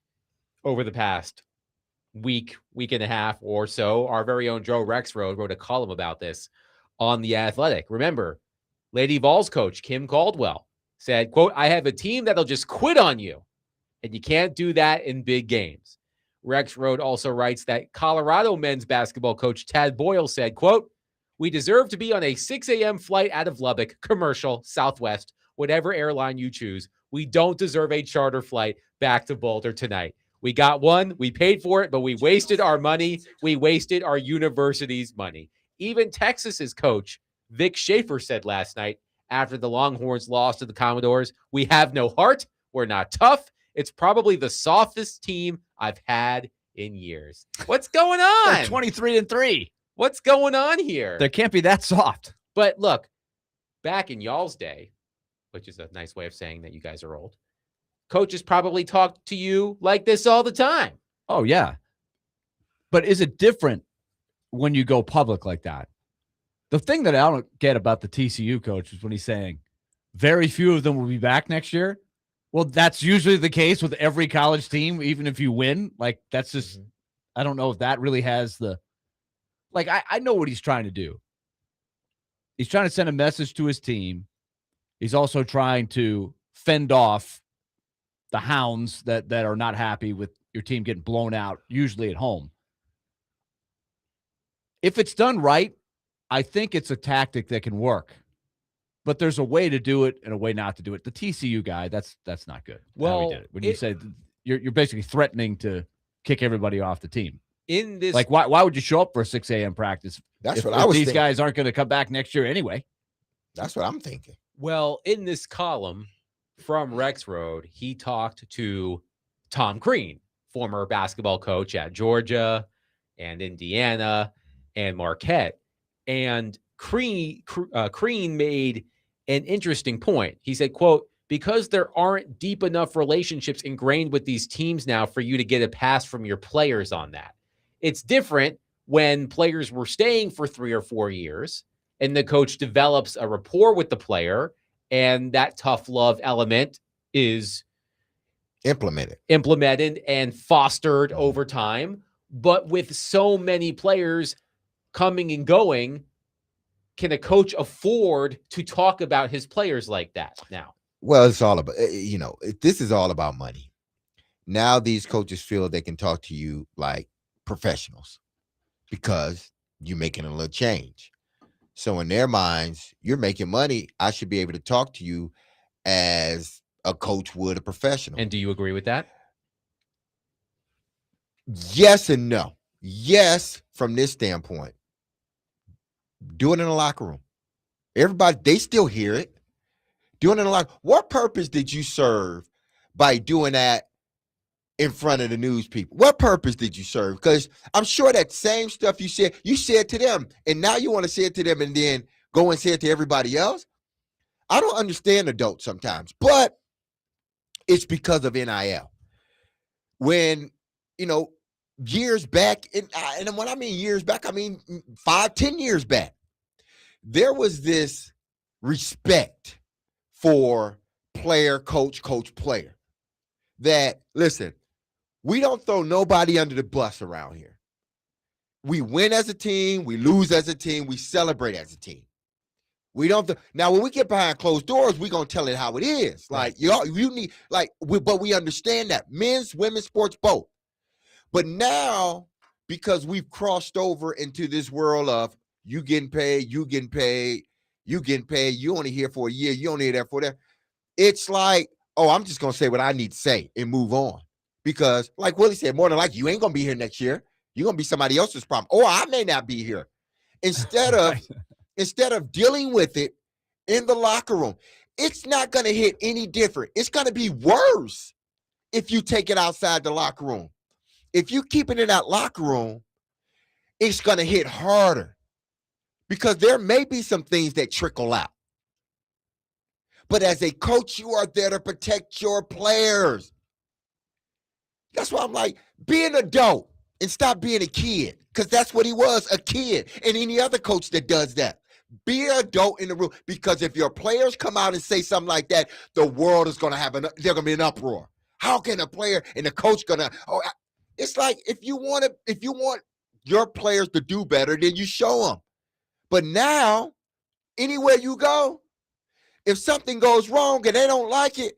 over the past week and a half or so. Our very own Joe Rexroad wrote a column about this on The Athletic. Remember, Lady Vols coach Kim Caldwell said, quote, "I have a team that'll just quit on you, and you can't do that in big games." Rexroad also writes that Colorado men's basketball coach Tad Boyle said, quote, "We deserve to be on a 6 a.m. flight out of Lubbock, commercial, Southwest, whatever airline you choose. We don't deserve a charter flight back to Boulder tonight. We got one, we paid for it, but we wasted our money. We wasted our university's money." Even Texas's coach, Vic Schaefer, said last night after the Longhorns lost to the Commodores, "We have no heart. We're not tough. It's probably the softest team I've had in years." What's going on? They're 23-3. What's going on here? They can't be that soft. But look, back in y'all's day, which is a nice way of saying that you guys are old, coaches probably talk to you like this all the time. Oh, yeah. But is it different when you go public like that? The thing that I don't get about the TCU coach is when he's saying very few of them will be back next year. Well, that's usually the case with every college team, even if you win. Like, that's just, I don't know if that really has the, like, I know what he's trying to do. He's trying to send a message to his team. He's also trying to fend off the hounds that are not happy with your team getting blown out, usually at home. If it's done right, I think it's a tactic that can work. But there's a way to do it and a way not to do it. The TCU guy, that's not good. Well, Did it. When you said you're basically threatening to kick everybody off the team. In this, like, why would you show up for a 6 a.m. practice? That's what I was these thinking. guys aren't going to come back next year anyway. That's what I'm thinking. Well, in this column from Rexroad, he talked to Tom Crean, former basketball coach at Georgia and Indiana and Marquette. And Crean made an interesting point. He said, quote, "Because there aren't deep enough relationships ingrained with these teams now for you to get a pass from your players on that. It's different when players were staying for 3 or 4 years and the coach develops a rapport with the player and that tough love element is implemented and fostered over time. But with so many players coming and going, can a coach afford to talk about his players like that now?" Well, it's all about, this is all about money. Now these coaches feel they can talk to you like professionals because you're making a little change. So in their minds, you're making money. I should be able to talk to you as a coach would a professional. And do you agree with that? Yes and no. Yes, from this standpoint. Do it in the locker room. Everybody, they still hear it. Do it in the locker room. What purpose did you serve by doing that in front of the news people? What purpose did you serve? Because I'm sure that same stuff you said to them, and now you want to say it to them and then go and say it to everybody else. I don't understand adults sometimes, but it's because of NIL. When, years back, and when I mean years back, I mean 5-10 years back, there was this respect for player, coach, player. That, listen, we don't throw nobody under the bus around here. We win as a team, we lose as a team, we celebrate as a team. We don't. Now, when we get behind closed doors, we're gonna tell it how it is. Like you need, but we understand that men's, women's sports, both. But now, because we've crossed over into this world of you getting paid, you getting paid, you getting paid, you only here for a year, you only here there for that. It's like oh, I'm just going to say what I need to say and move on. Because like Willie said, more than likely, you ain't going to be here next year. You're going to be somebody else's problem. Or I may not be here. Instead of dealing with it in the locker room, it's not going to hit any different. It's going to be worse if you take it outside the locker room. If you keep it in that locker room, it's going to hit harder because there may be some things that trickle out. But as a coach, you are there to protect your players. That's why I'm like, be an adult and stop being a kid, because that's what he was, a kid. And any other coach that does that, be an adult in the room, because if your players come out and say something like that, the world is going to have they're going to be an uproar. How can a player and the coach going to? Oh, it's like if you want your players to do better, then you show them. But now, anywhere you go, if something goes wrong and they don't like it,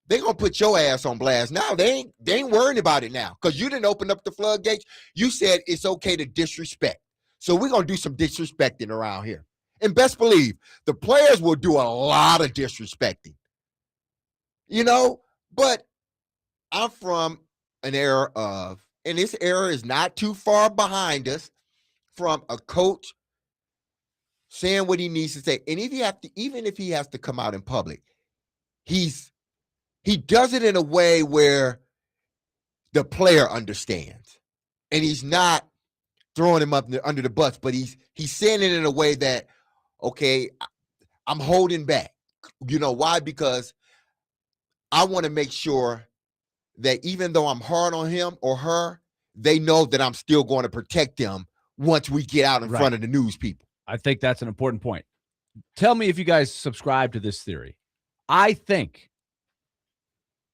they're going to put your ass on blast. Now, they ain't worrying about it now because you didn't open up the floodgates. You said it's okay to disrespect. So we're going to do some disrespecting around here. And best believe, the players will do a lot of disrespecting. But I'm from an era of, and this era is not too far behind us, from a coach saying what he needs to say. And even if he has to come out in public, he does it in a way where the player understands. And he's not throwing him up under the bus, but he's saying it in a way that, okay, I'm holding back. You know why? Because I want to make sure that even though I'm hard on him or her, they know that I'm still going to protect them once we get out in front of the news people. I think that's an important point. Tell me if you guys subscribe to this theory. I think,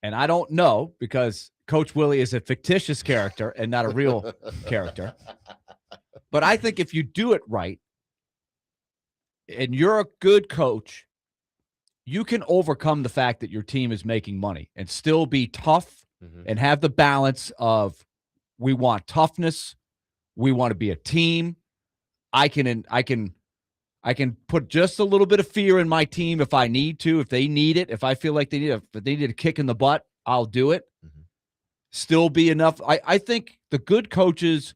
and I don't know because Coach Willie is a fictitious character and not a real character, but I think if you do it right and you're a good coach, you can overcome the fact that your team is making money and still be tough and have the balance of, we want toughness, we want to be a team. I can put just a little bit of fear in my team if I need to, if they need it, if I feel like they need a kick in the butt, I'll do it. Still be enough. I think the good coaches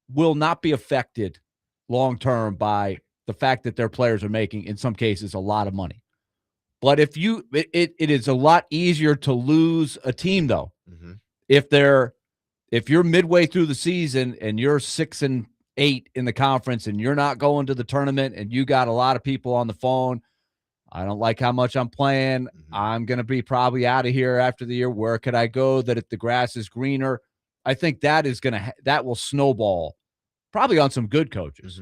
will not be affected long-term by the fact that their players are making, in some cases, a lot of money. But if it is a lot easier to lose a team, though, if you're midway through the season and you're 6-8 in the conference and you're not going to the tournament and you got a lot of people on the phone, I don't like how much I'm playing. I'm going to be probably out of here after the year. Where could I go that if the grass is greener? I think that is that will snowball probably on some good coaches.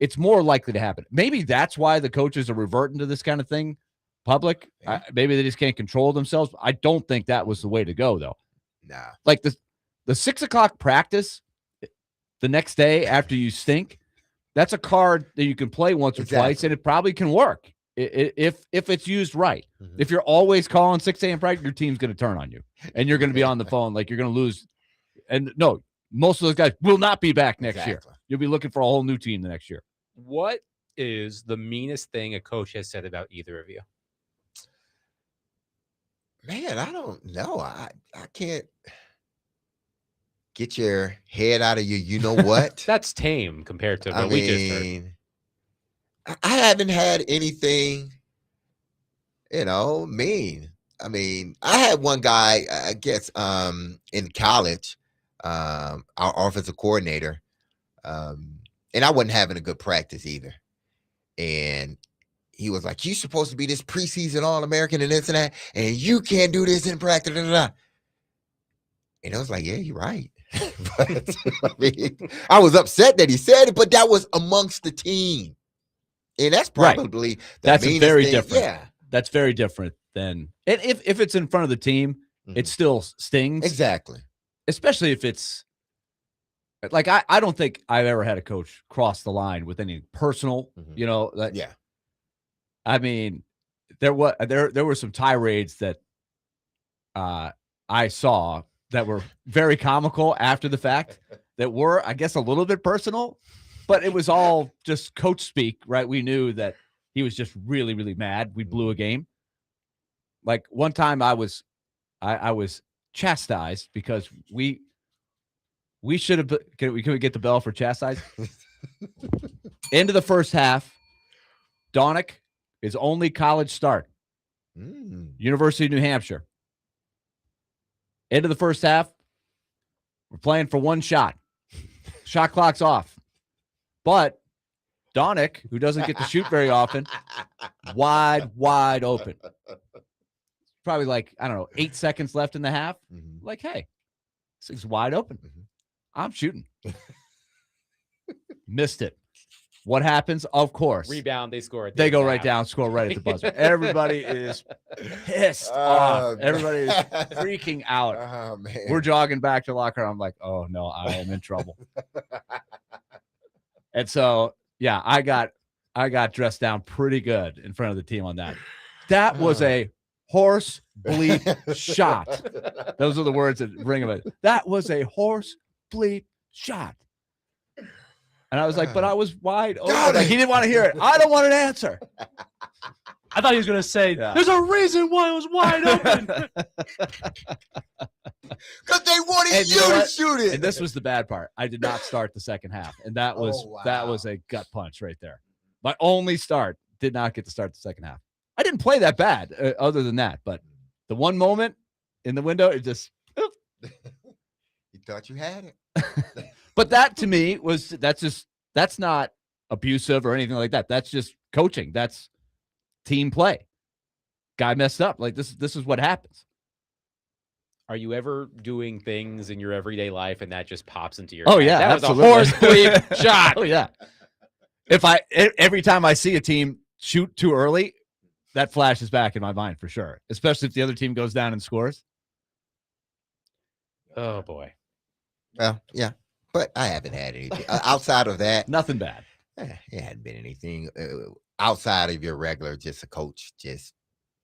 It's more likely to happen. Maybe that's why the coaches are reverting to this kind of thing, public. Maybe they just can't control themselves. I don't think that was the way to go, though. Nah. Like the 6:00 practice the next day after you stink, that's a card that you can play once or twice, and it probably can work if it's used right. If you're always calling 6 a.m. practice, your team's going to turn on you, and you're going to be on the phone like you're going to lose. And no, most of those guys will not be back next year. You'll be looking for a whole new team the next year. What is the meanest thing a coach has said about either of you? Man, I don't know. I can't get your head out of you know what? That's tame compared to what we just heard. I haven't had anything, mean. I mean, I had one guy, I guess, in college, our offensive coordinator, and I wasn't having a good practice either. And he was like, "You supposed to be this preseason All-American and this and that, and you can't do this in practice." And I was like, "Yeah, you're right." But I was upset that he said it, but that was amongst the team. And that's probably that's very thing. different. Yeah. That's very different than, and if it's in front of the team, it still stings. Exactly. Especially if it's like, I don't think I've ever had a coach cross the line with any personal, Yeah. I mean, there were some tirades that I saw that were very comical after the fact that were, I guess, a little bit personal, but it was all just coach speak, right? We knew that he was just really, really mad. We blew a game. Like one time I was chastised because we should have. Can we get the bell for chastised? End of the first half, Donick, his only college start, University of New Hampshire. End of the first half, we're playing for one shot. Shot clock's off. But Donick, who doesn't get to shoot very often, wide open. Probably like, I don't know, 8 seconds left in the half. Like, hey, this thing's wide open. I'm shooting. Missed it. What happens? Of course. Rebound, they score it. They go right down, score right at the buzzer. Everybody is pissed off. Everybody is freaking out. Oh, man. We're jogging back to the locker room. I'm like, oh, no, I am in trouble. And so, yeah, I got dressed down pretty good in front of the team on that. That was a horse bleep shot. Those are the words that ring of it. That was a horse bleep shot. And I was like, but I was wide open. Like, he didn't want to hear it. I don't want an answer. I thought he was going to say, there's a reason why it was wide open. Because they wanted you to shoot it. And this was the bad part. I did not start the second half. And that was a gut punch right there. My only start, did not get to start the second half. I didn't play that bad other than that. But the one moment in the window, it just. You thought you had it. But that to me that's not abusive or anything like that. That's just coaching. That's team play. Guy messed up. Like this is what happens. Are you ever doing things in your everyday life and that just pops into your Oh head? yeah, that absolutely. was a horse bleep shot. Oh yeah. Every time I see a team shoot too early, that flashes back in my mind for sure. Especially if the other team goes down and scores. Oh boy. Well, yeah. But I haven't had anything outside of that. Nothing bad. It hadn't been anything outside of your regular, just a coach just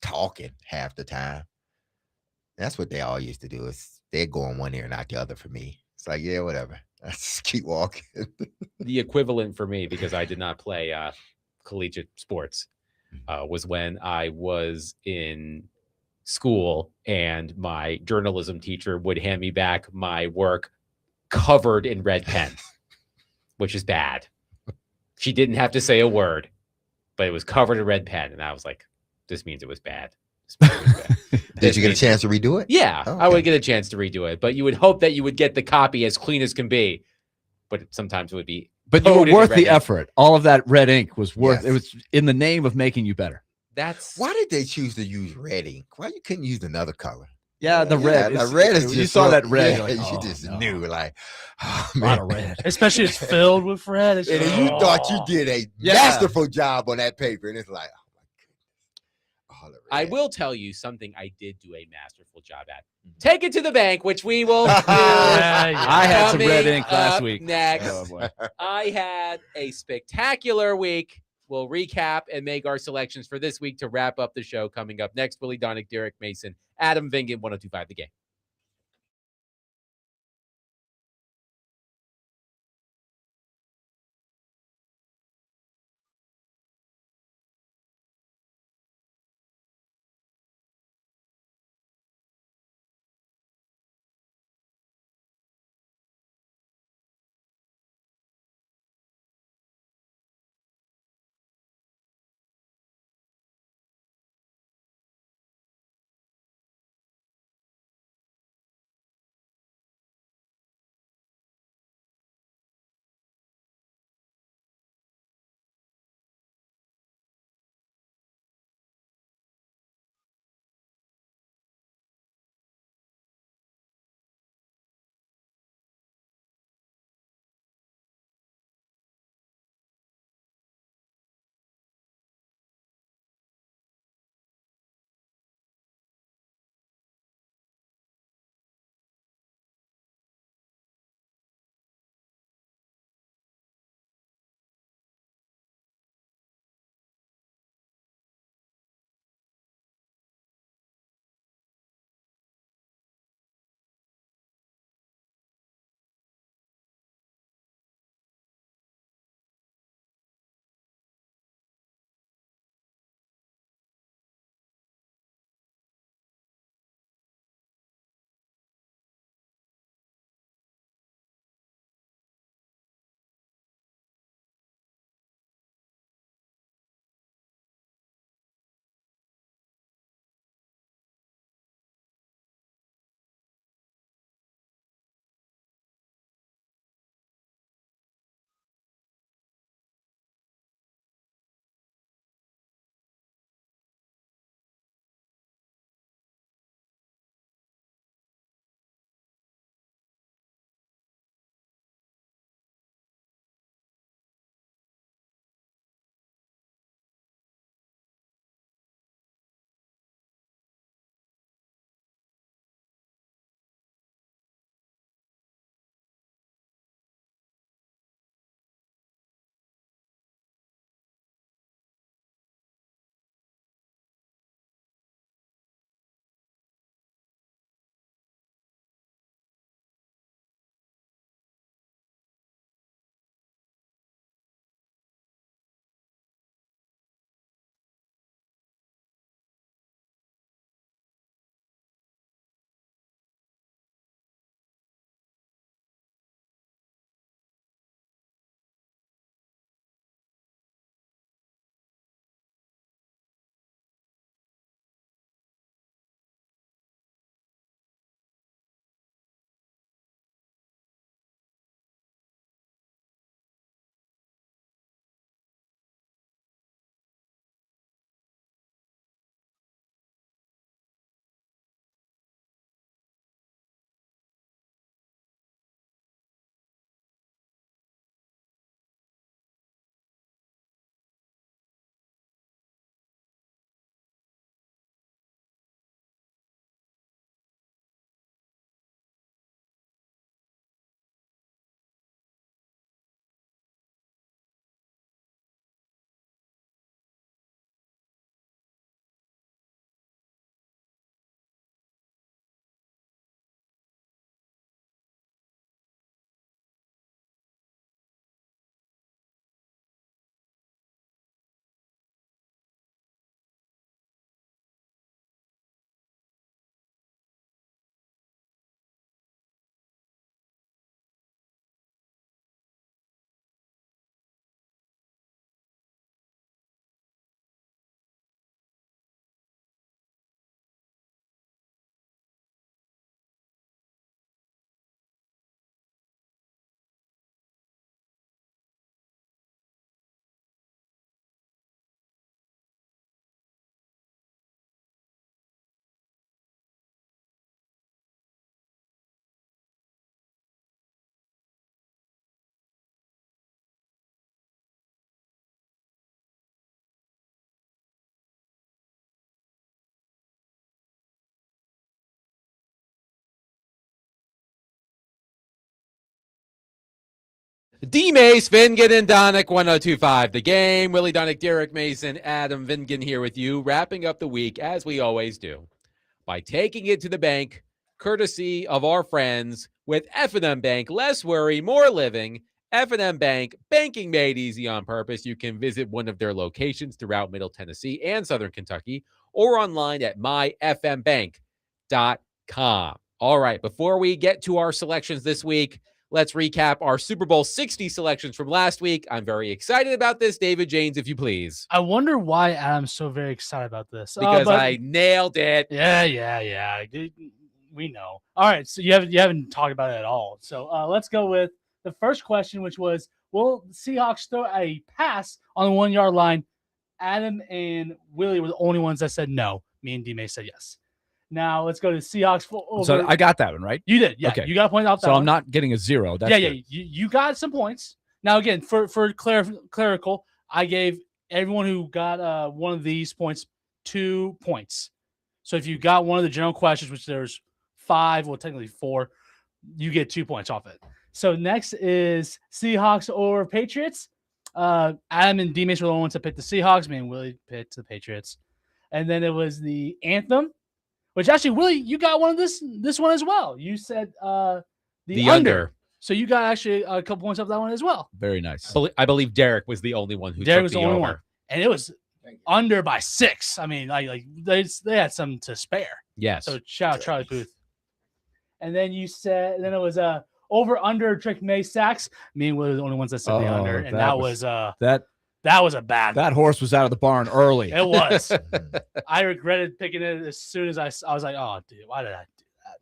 talking half the time. That's what they all used to do. Is they'd go on one ear and out the other for me. It's like, yeah, whatever. I just keep walking. The equivalent for me, because I did not play collegiate sports, was when I was in school and my journalism teacher would hand me back my work covered in red pen, which is bad. She didn't have to say a word, but it was covered in red pen. And I was like, this means it was bad. Did you get a chance to redo it? Yeah, okay. I would get a chance to redo it, but you would hope that you would get the copy as clean as can be. But sometimes it would be. But you were worth the effort. All of that red ink was worth. Yes. It was in the name of making you better. Why did they choose to use red ink? Why you couldn't use another color? Yeah, the red. The red is you saw that red. Yeah, like, you just knew, like, oh, a lot of red. Especially it's filled with red. And you thought you did a masterful job on that paper, and it's like, oh my goodness. All the red. I will tell you something I did do a masterful job at. Take it to the bank, which we will do. I had some red ink last week. Next. Oh, boy. I had a spectacular week. We'll recap and make our selections for this week to wrap up the show. Coming up next, Willie Donick, Derek Mason, Adam Vingan, 102.5 The Game. D Mace, Vingan, and Donick 1025. The game. Willie Donick, Derek Mason, Adam Vingan here with you, wrapping up the week as we always do by taking it to the bank, courtesy of our friends with F&M Bank. Less worry, more living. F&M Bank, banking made easy on purpose. You can visit one of their locations throughout Middle Tennessee and Southern Kentucky, or online at myfmbank.com. All right, before we get to our selections this week, let's recap our Super Bowl 60 selections from last week. I'm very excited about this. David Janes, if you please. I wonder why Adam's so very excited about this. Because I nailed it. Yeah. We know. All right, so you haven't talked about it at all. So let's go with the first question, which was, will the Seahawks throw a pass on the 1 yard line? Adam and Willie were the only ones that said no. Me and D-May said yes. Now let's go to Seahawks. So I got that one, right? You did, yeah. Okay. You got a point off that So one. I'm not getting a 0. That's yeah. You got some points. Now, again, for clerical, I gave everyone who got one of these points 2 points. So if you got one of the general questions, which there's 5, well, technically 4, you get 2 points off it. So next is Seahawks over Patriots. Adam and D-Mace were the only ones that picked the Seahawks. Me and Willie picked the Patriots. And then it was the anthem, which actually, Willie, you got one of this one as well. You said the under. So you got actually a couple points off that one as well. very nice. I believe Derek was the only one who Derek took was the the only over. one. And it was under by 6. I mean, like they had some to spare. Yes. So shout out Charlie Puth. And then you said, then it was over under Drake May sacks. Me and Willie were the only ones that said the under, and that was a bad. That horse was out of the barn early. It was. I regretted picking it as soon as I was like, oh, dude, why did I do that?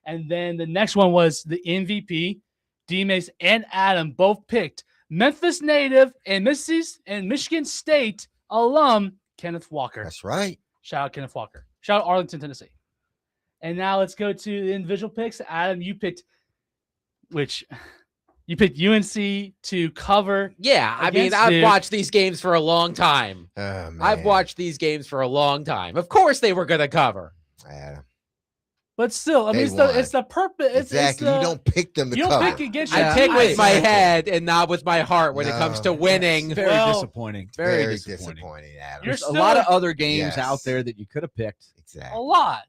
And then the next one was the MVP. D-Mace and Adam both picked Memphis native and Michigan State alum Kenneth Walker. That's right. Shout out Kenneth Walker. Shout out Arlington, Tennessee. And now let's go to the individual picks. Adam, you picked UNC to cover. Yeah, I mean, I've watched these games for a long time. Oh, I've watched these games for a long time. Of course they were going to cover. Adam. But still, I mean, it's the purpose. Exactly. You don't pick them to you cover. don't pick against I your pick team. with my head and not with my heart when it comes to winning. Very disappointing. Very disappointing, Adam. You're There's a lot of other games Yes. out there that you could have picked. a Exactly. lot.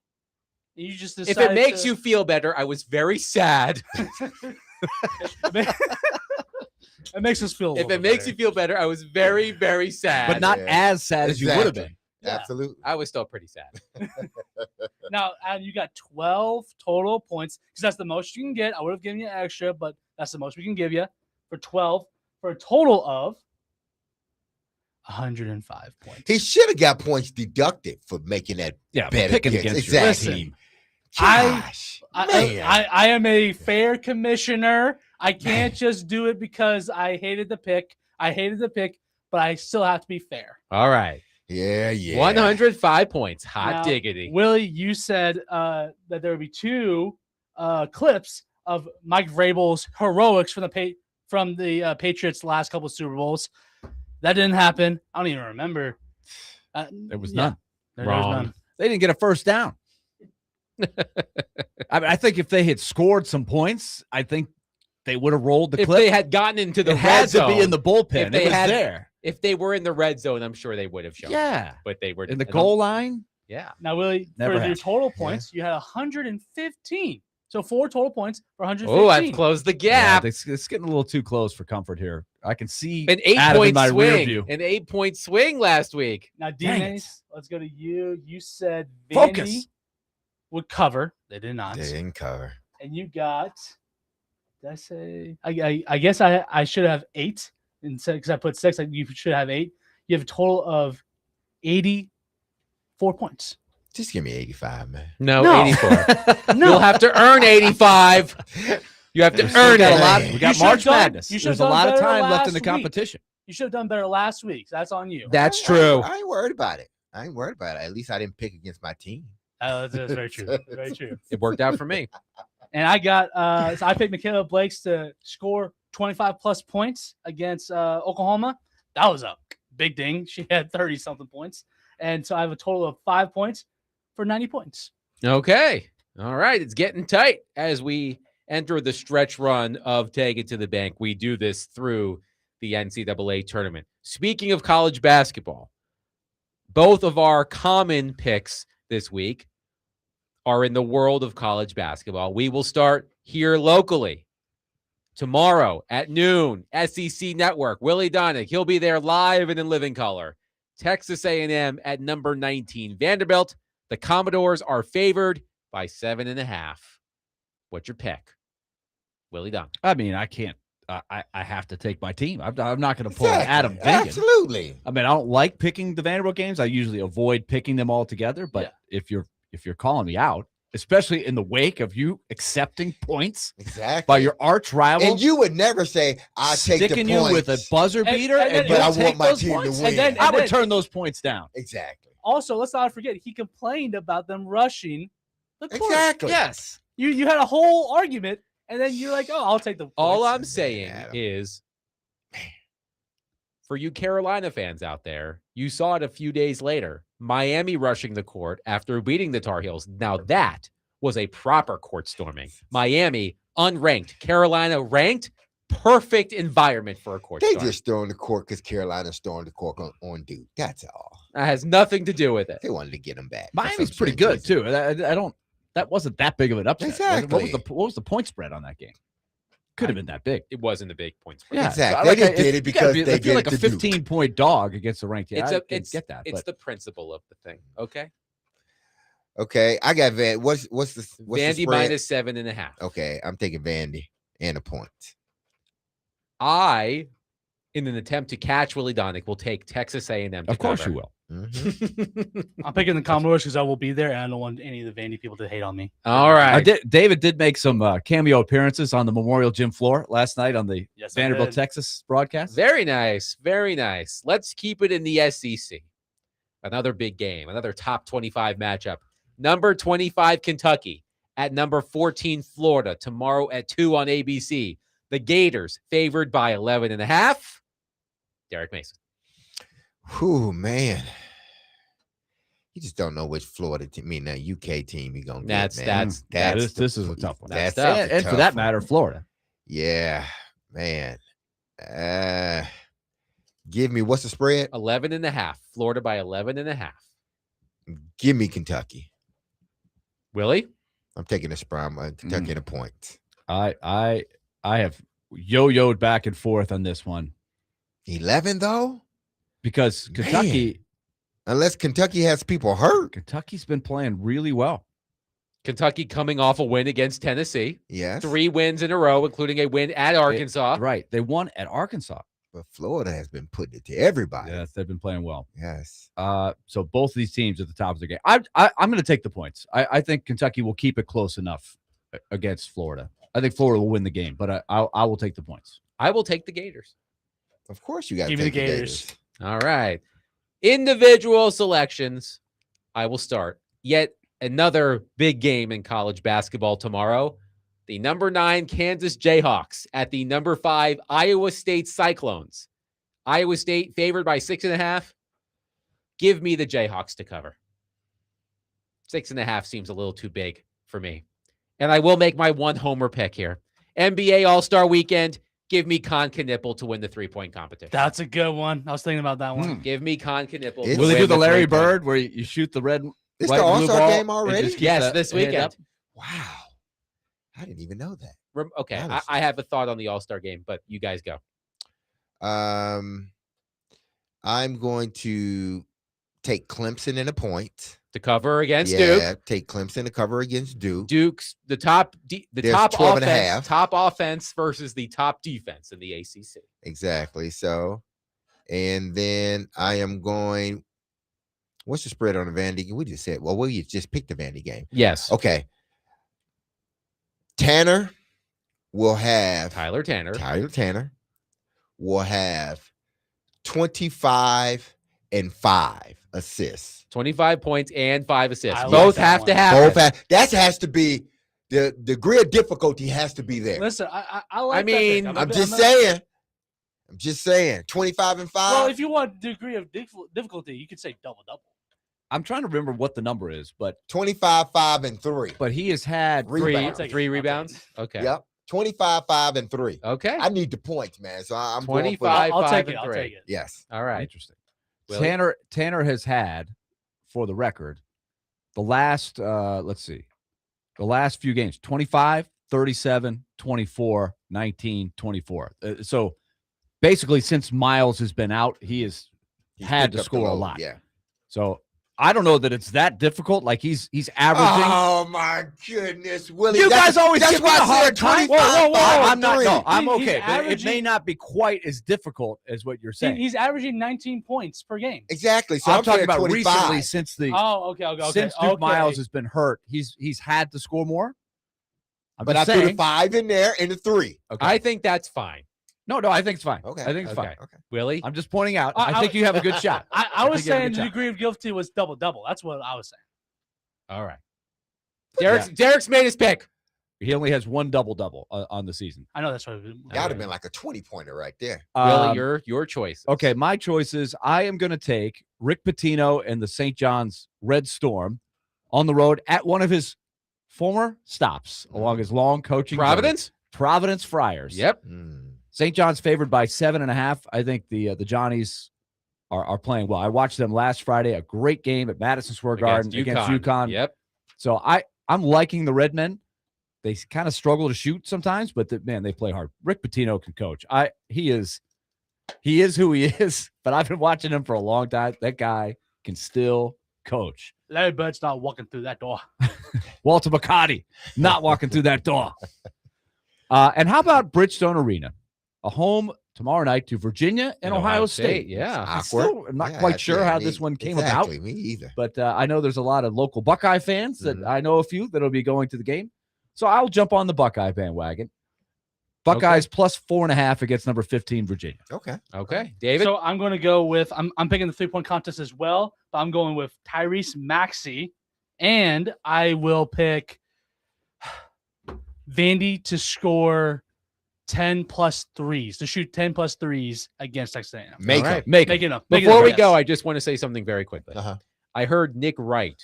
You just If decided it makes to- you feel better, I was very sad. it makes us feel. If it makes you feel better, I was very, very sad. But not Yeah. as sad as you would have Exactly. been. Yeah. Absolutely. I was still pretty sad. Now, Adam, you got 12 total points because that's the most you can get. I would have given you extra, but that's the most we can give you for 12 for a total of 105 points. He should have got points deducted for making that Yeah, better picking picks. against your Exactly. team. Gosh, man. I am a fair commissioner. I can't just do it because I hated the pick. But I still have to be fair. All right. Yeah. 105 points. Hot Now, diggity. Willie, you said that there would be 2 clips of Mike Vrabel's heroics from the Patriots' last couple of Super Bowls. That didn't happen. I don't even remember. There was none. There was none. They didn't get a first down. I think if they had scored some points, I think they would have rolled the If clip. they had gotten into the it red had zone, to be in the bullpen. If they It was had- there. if they were in the red zone, I'm sure they would have shown. Yeah. But they were In the goal line. Yeah. Now, Willie, Never for your happened. total points, you had 115. So 4 total points for 115. Oh, I've closed the Yeah, gap. it's getting a little too close for comfort here. I can see An Adam in 8-point my rear swing. view. An 8-point swing last week. Now, Dang it. D-Mace, let's go to you. You said Vandy Focus. would cover. They did not. They didn't cover. And you got, did I say, I guess I should have 8 instead because I put 6. You should have 8. You have a total of 84 points. Just give me 85, man. No, 84. No. You'll have to earn 85. You have to We still earn got it. a lot. We You got should've March done- Madness. you should've There's a lot of done better time left in the last week. competition. You should have done better last week. So that's on you. That's I true. ain't worried about it. At least I didn't pick against my team. That's very true. Very true. It worked out for me. And I got so I picked Michaela Blakes to score 25 plus points against Oklahoma. That was a big ding. She had 30 something points. And so I have a total of 5 points for 90 points. Okay. All right. It's getting tight as we enter the stretch run of Take It to the Bank. We do this through the NCAA tournament. Speaking of college basketball, both of our common picks this week are in the world of college basketball. We will start here locally. Tomorrow at noon, SEC Network, Willie Donick, he'll be there live and in living color. Texas A&M at number 19. Vanderbilt, the Commodores are favored by 7.5. What's your pick? Willie Donick. I mean, I can't. I have to take my team. I'm not going to pull Adam Vingan. Absolutely. I mean, I don't like picking the Vanderbilt games. I usually avoid picking them all together. But if you're calling me out, especially in the wake of you accepting points by your arch rival, and you would never say, "I'll take the points," you with a buzzer beater, but I want my team to win. I would turn those points down. Exactly. Also, let's not forget he complained about them rushing the court. Exactly. Yes. You had a whole argument, and then you're like, "Oh, I'll take the points." All I'm saying is, for you Carolina fans out there, you saw it a few days later. Miami rushing the court after beating the Tar Heels. Now that was a proper court storming. Miami unranked, Carolina ranked. Perfect environment for a court storm. They just stormed the court because Carolina stormed the court on Duke. That's all. That has nothing to do with it. They wanted to get them back. Miami's pretty good too. I don't. That wasn't that big of an upset. Exactly. What was the point spread on that game? Could have been that big. It wasn't a big point spread. Yeah, exactly. They just did it because they feel like did a it to Duke. 15-point dog against a ranked team. I get that. It's the principle of the thing. Okay. Okay, I got Vandy. What's Vandy minus 7.5. Okay, I'm taking Vandy and a point. I, in an attempt to catch Willie Donick, will take Texas A&M. Of course you will. Mm-hmm. I'm picking the Commodores because I will be there, and I don't want any of the Vandy people to hate on me. All right. David did make some cameo appearances on the Memorial Gym floor last night on the Vanderbilt, Texas broadcast. Very nice. Very nice. Let's keep it in the SEC. Another big game, another top 25 matchup. Number 25, Kentucky at number 14, Florida, tomorrow at 2 on ABC. The Gators favored by 11.5. Derek Mason. Whew, man. You just don't know which Florida team, that UK team you're going to get, man. This is a tough one. That's tough. And for that matter, Florida. Yeah, man. Give me, what's the spread? 11.5. Florida by 11.5. Give me Kentucky. Willie? I'm taking a spread. Kentucky in a point. I have yo-yoed back and forth on this one. 11 though? Because Kentucky, man. Unless Kentucky has people hurt. Kentucky's been playing really well. Kentucky coming off a win against Tennessee. Yes. 3 wins in a row, including a win at Arkansas. Right. They won at Arkansas. But Florida has been putting it to everybody. Yes, they've been playing well. Yes. So both of these teams at the top of the game. I'm going to take the points. I think Kentucky will keep it close enough against Florida. I think Florida will win the game, but I will take the points. I will take the Gators. Of course you got to Give me take the the Gators. Gators. All right. Individual selections. I will start. Yet another big game in college basketball tomorrow. The number 9 Kansas Jayhawks at the number 5 Iowa State Cyclones. Iowa State favored by 6.5. Give me the Jayhawks to cover. 6.5 seems a little too big for me. And I will make my one homer pick here. NBA All-Star Weekend. Give me Con Knipple to win the 3-point competition. That's a good one. I was thinking about that one. Give me Con Knipple. Will Will they do the Larry 3-point. Bird where you shoot the red? It's white the and blue All-Star ball game and already? just keep Yes, the this head weekend. up? Wow. I didn't even know that. Okay, Honestly. I have a thought on the All-Star game, but you guys go. I'm going to take Clemson in a point. To cover against Duke. Take Clemson to cover against Duke. Duke's the top There's top 12 and a offense, half. top offense versus the top defense in the ACC. Exactly. So, and then I am going. What's the spread on the Vandy? We just said, well, we just picked the Vandy game. Yes. Okay. Tanner will have Tyler Tanner will have 25 and 5 assists. 25 points and 5 assists. I like Both that have one. to happen. That has to be the degree of difficulty has to be there. Listen, I like. I mean, that pick. I'm just saying. 25 and 5. Well, if you want degree of difficulty, you could say double. I'm trying to remember what the number is, but 25, 5, and 3. but he has had Rebounds. Three rebounds. Okay. Yep. 25, 5, and 3. Okay. I need the points, man. So I'm going for 25, I'll 5, take and it. I'll 3. take it. yes. All right. Interesting. Willie? Tanner has had, for the record, the last let's see, the last few games: 25, 37, 24, 19, 24. So basically, since Miles has been out, he has He's had picked to up the score a load, lot. Yeah. So I don't know that it's that difficult. Like he's averaging. Oh my goodness, Willie! You guys always that's give me why a I hard said time. 25, Whoa, 5, I'm not. 3. No, I'm He's okay, but it may averaging- not be quite as difficult as what you're saying. He's averaging 19 points per game. Exactly. So I'm talking saying about 25. recently since the Oh, okay. since Duke Miles has been hurt, he's had to score more. I'm But I just threw the saying. 5 in there and the 3. Okay. I think that's fine. No, I think it's fine. Okay. I think it's fine. Okay. Willie? I'm just pointing out. I I think you have a good shot. I was think you have a saying good the shot. degree of guilty was double. That's what I was saying. All right. Derek's made his pick. He only has one double on the season. I know that's what. That would have been like a 20-pointer right there. Willie, your choice. Okay, my choice is I am going to take Rick Pitino and the St. John's Red Storm on the road at one of his former stops along his long coaching journey. Providence Friars. Yep. St. John's favored by 7.5. I think the Johnnies are playing well. I watched them last Friday, a great game at Madison Square Garden against UConn. Yep. So I'm liking the Redmen. They kind of struggle to shoot sometimes, but they play hard. Rick Pitino can coach. He is who he is, but I've been watching him for a long time. That guy can still coach. Larry Bird's not walking through that door. Walter McCarty not walking through that door. And how about Bridgestone Arena, a home tomorrow night to Virginia and Ohio State? Yeah. I'm not quite sure how this one came about. Me either. But I know there's a lot of local Buckeye fans that I know a few that'll be going to the game. So I'll jump on the Buckeye bandwagon. Buckeyes plus 4.5 against number 15, Virginia. Okay. David? So I'm going to go with I'm picking the 3-point contest as well, but I'm going with Tyrese Maxey, and I will pick Vandy to score 10 plus threes, to shoot 10 plus threes against Texas A&M. Make All right. Make enough. Before we yes. go, I just want to say something very quickly. Uh-huh. I heard Nick Wright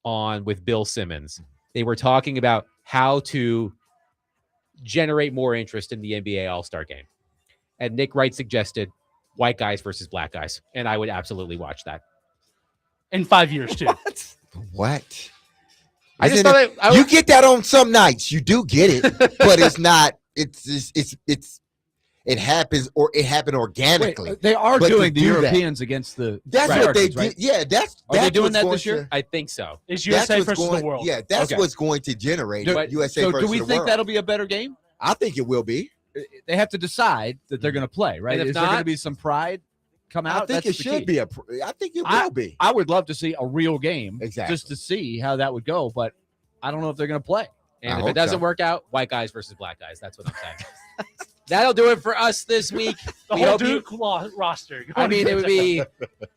on with Bill Simmons. They were talking about how to generate more interest in the NBA All-Star game. And Nick Wright suggested white guys versus black guys. And I would absolutely watch that. In 5 years, too. What? I just Isn't thought it- you get that on some nights. You do get it, but it's not. It happens, or it happened organically. Wait, they are But to doing the do that- Europeans against the That's what they Americans, did. right? Yeah, that's Are they doing what's that going this year? to- I think so. It's that's USA what's versus going, the world. Yeah, that's Okay. what's going to generate But- USA so versus do we the think world. that'll be a better game? I think it will be. They have to decide that they're going to play, right? And if Is there going to not- be some pride come out? I think That's it the should key. be I think it will be. I would love to see a real game Exactly. just to see how that would go, but I don't know if they're going to play. And I if hope it doesn't so. work out, white guys versus black guys. That's what I'm saying. That'll do it for us this week. The We whole hope you- Duke roster. I mean, it would be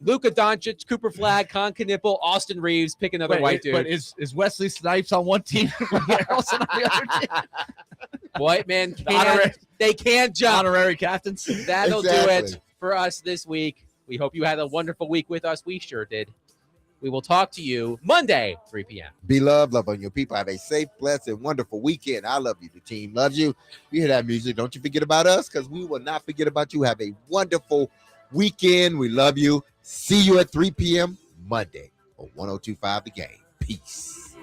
Luka Doncic, Cooper Flagg, Con Knipple, Austin Reeves, pick another Wait, white dude. But is Wesley Snipes on one team and Willie Harrelson on the other team? White men honorary- can't, they can't jump. Honorary captains. That'll do Exactly. it for us this week. We hope you had a wonderful week with us. We sure did. We will talk to you Monday, 3 p.m. Be loved, love on your people. Have a safe, blessed, and wonderful weekend. I love you. The team loves you. You hear that music? Don't you forget about us, because we will not forget about you. Have a wonderful weekend. We love you. See you at 3 p.m. Monday on 102.5 The Game. Peace.